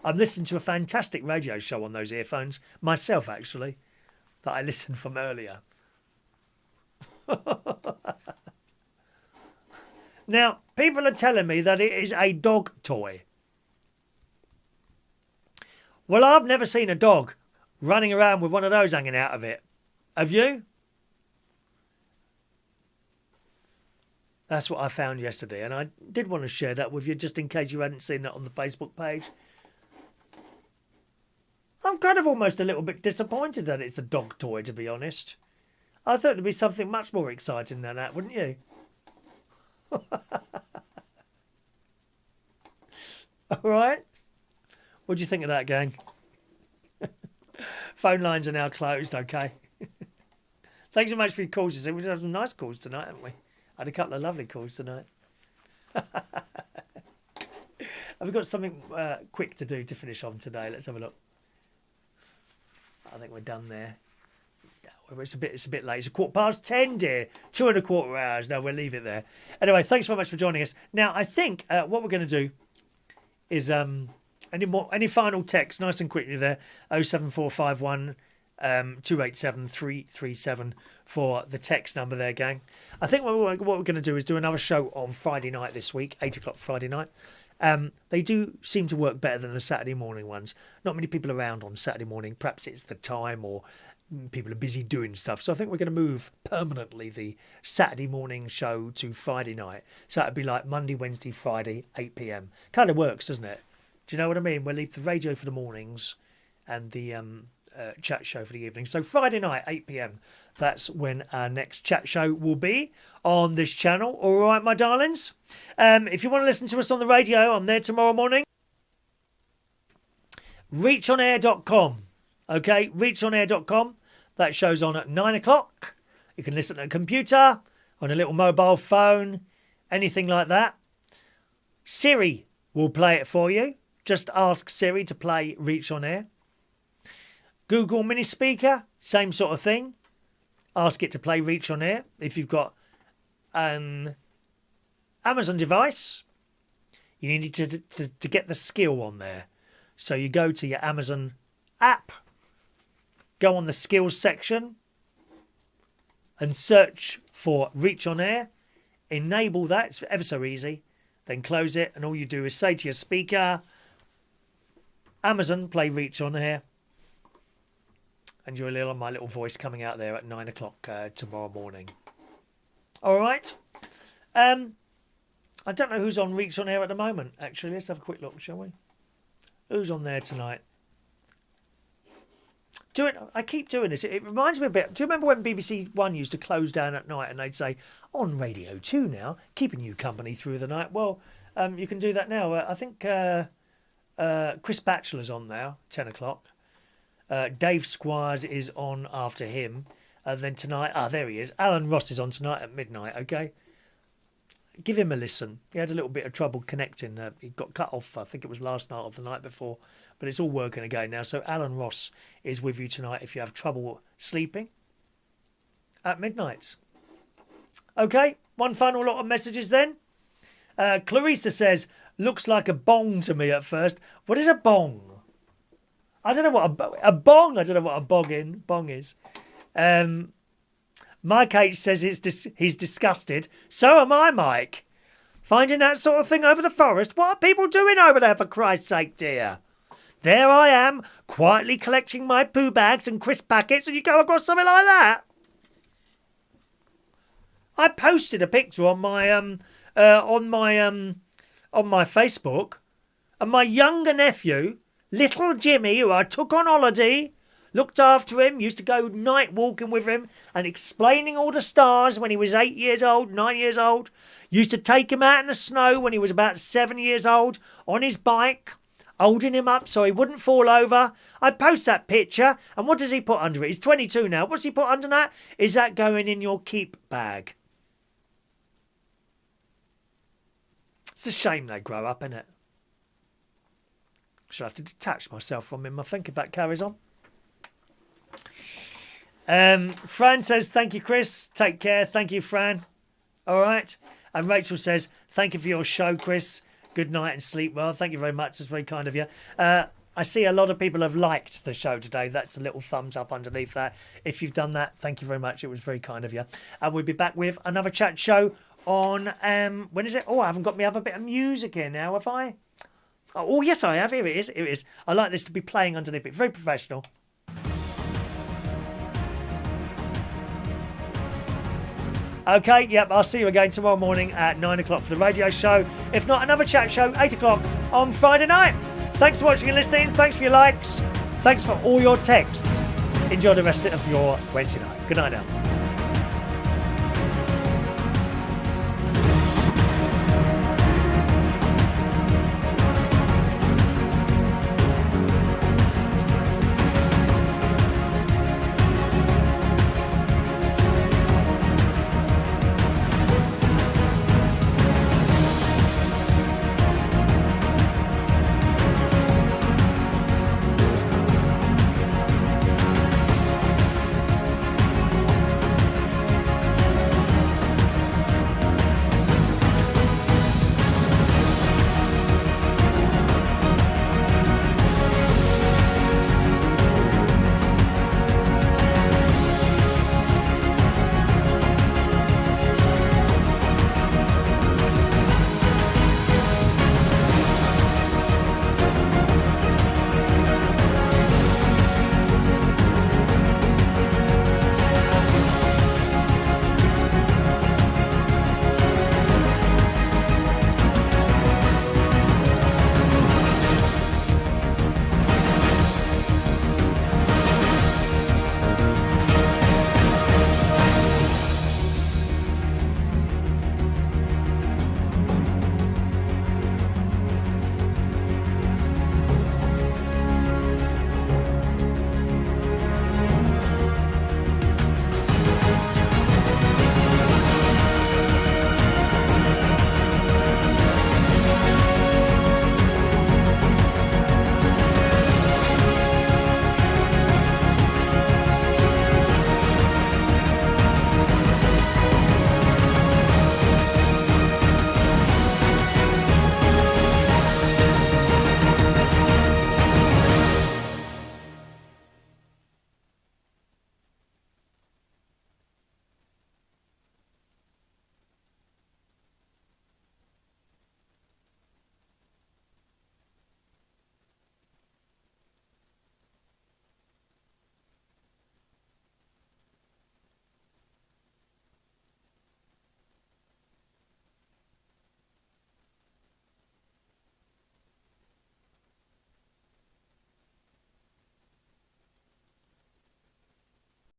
I'm listening to a fantastic radio show on those earphones, myself actually, that I listened from earlier. Now, people are telling me that it is a dog toy. Well, I've never seen a dog running around with one of those hanging out of it. Have you? That's what I found yesterday, and I did want to share that with you just in case you hadn't seen that on the Facebook page. I'm kind of almost a little bit disappointed that it's a dog toy, to be honest. I thought it'd be something much more exciting than that, wouldn't you? All right? What do you think of that, gang? Phone lines are now closed, okay? Thanks so much for your calls. We've had some nice calls tonight, haven't we? I had a couple of lovely calls tonight. Have we got something quick to do to finish on today? Let's have a look. I think we're done there. It's a bit late. It's 10:15, dear. 2.25 hours. No, we'll leave it there. Anyway, thanks very much for joining us. Now, I think what we're going to do is any final text, nice and quickly there. 07451 287 337 for the text number there, gang. I think what we're going to do is do another show on Friday night this week, 8 o'clock Friday night. They do seem to work better than the Saturday morning ones. Not many people around on Saturday morning. Perhaps it's the time or people are busy doing stuff. So I think we're going to move permanently the Saturday morning show to Friday night. So it'd be like Monday, Wednesday, Friday, 8 p.m. Kind of works, doesn't it? Do you know what I mean? We'll leave the radio for the mornings and the chat show for the evening. So Friday night, 8 p.m. That's when our next chat show will be on this channel. All right, my darlings. If you want to listen to us on the radio, I'm there tomorrow morning. Reachonair.com. Okay, reachonair.com. That show's on at 9 o'clock. You can listen on a computer, on a little mobile phone, anything like that. Siri will play it for you. Just ask Siri to play Reach on Air. Google Mini Speaker, same sort of thing. Ask it to play Reach on Air. If you've got an Amazon device, you need to get the skill on there. So you go to your Amazon app, go on the skills section and search for Reach on Air. Enable that. It's ever so easy. Then close it, and all you do is say to your speaker, Amazon, play Reach on Air. And you'll hear my little voice coming out there at 9 o'clock tomorrow morning. All right. I don't know who's on Reach on Air at the moment, actually. Let's have a quick look, shall we? Who's on there tonight? I keep doing this. It reminds me a bit. Do you remember when BBC One used to close down at night and they'd say, on Radio 2 now, keeping you company through the night? Well, you can do that now. I think Chris Batchelor's on now, 10 o'clock. Dave Squires is on after him. Then tonight, there he is. Alan Ross is on tonight at midnight, okay? Give him a listen. He had a little bit of trouble connecting. He got cut off, I think it was last night or the night before. But it's all working again now. So Alan Ross is with you tonight if you have trouble sleeping at midnight. Okay, one final lot of messages then. Clarissa says, looks like a bong to me at first. What is a bong? I don't know what a bong. I don't know what a bong is. Mike H says he's disgusted. So am I, Mike. Finding that sort of thing over the forest. What are people doing over there, for Christ's sake, dear? There I am, quietly collecting my poo bags and crisp packets, and you go across something like that. I posted a picture on my Facebook, and my younger nephew, little Jimmy, who I took on holiday, looked after him, used to go night walking with him and explaining all the stars when he was 8 years old, 9 years old. Used to take him out in the snow when he was about 7 years old on his bike, holding him up so he wouldn't fall over. I post that picture, and what does he put under it? He's 22 now. What's he put under that? Is that going in your keep bag? It's a shame they grow up, isn't it? Should have to detach myself from him, I think, if that carries on. Fran says, thank you, Chris. Take care. Thank you, Fran. All right. And Rachel says, thank you for your show, Chris. Good night and sleep well. Thank you very much. That's very kind of you. I see a lot of people have liked the show today. That's a little thumbs up underneath that. If you've done that, thank you very much. It was very kind of you. And we'll be back with another chat show on, when is it? Oh, I haven't got my other bit of music here now, have I? Oh, yes, I have. Here it is. Here it is. I like this to be playing underneath it. Very professional. Okay, yep, I'll see you again tomorrow morning at 9 o'clock for the radio show. If not, another chat show, 8 o'clock on Friday night. Thanks for watching and listening. Thanks for your likes. Thanks for all your texts. Enjoy the rest of your Wednesday night. Good night now.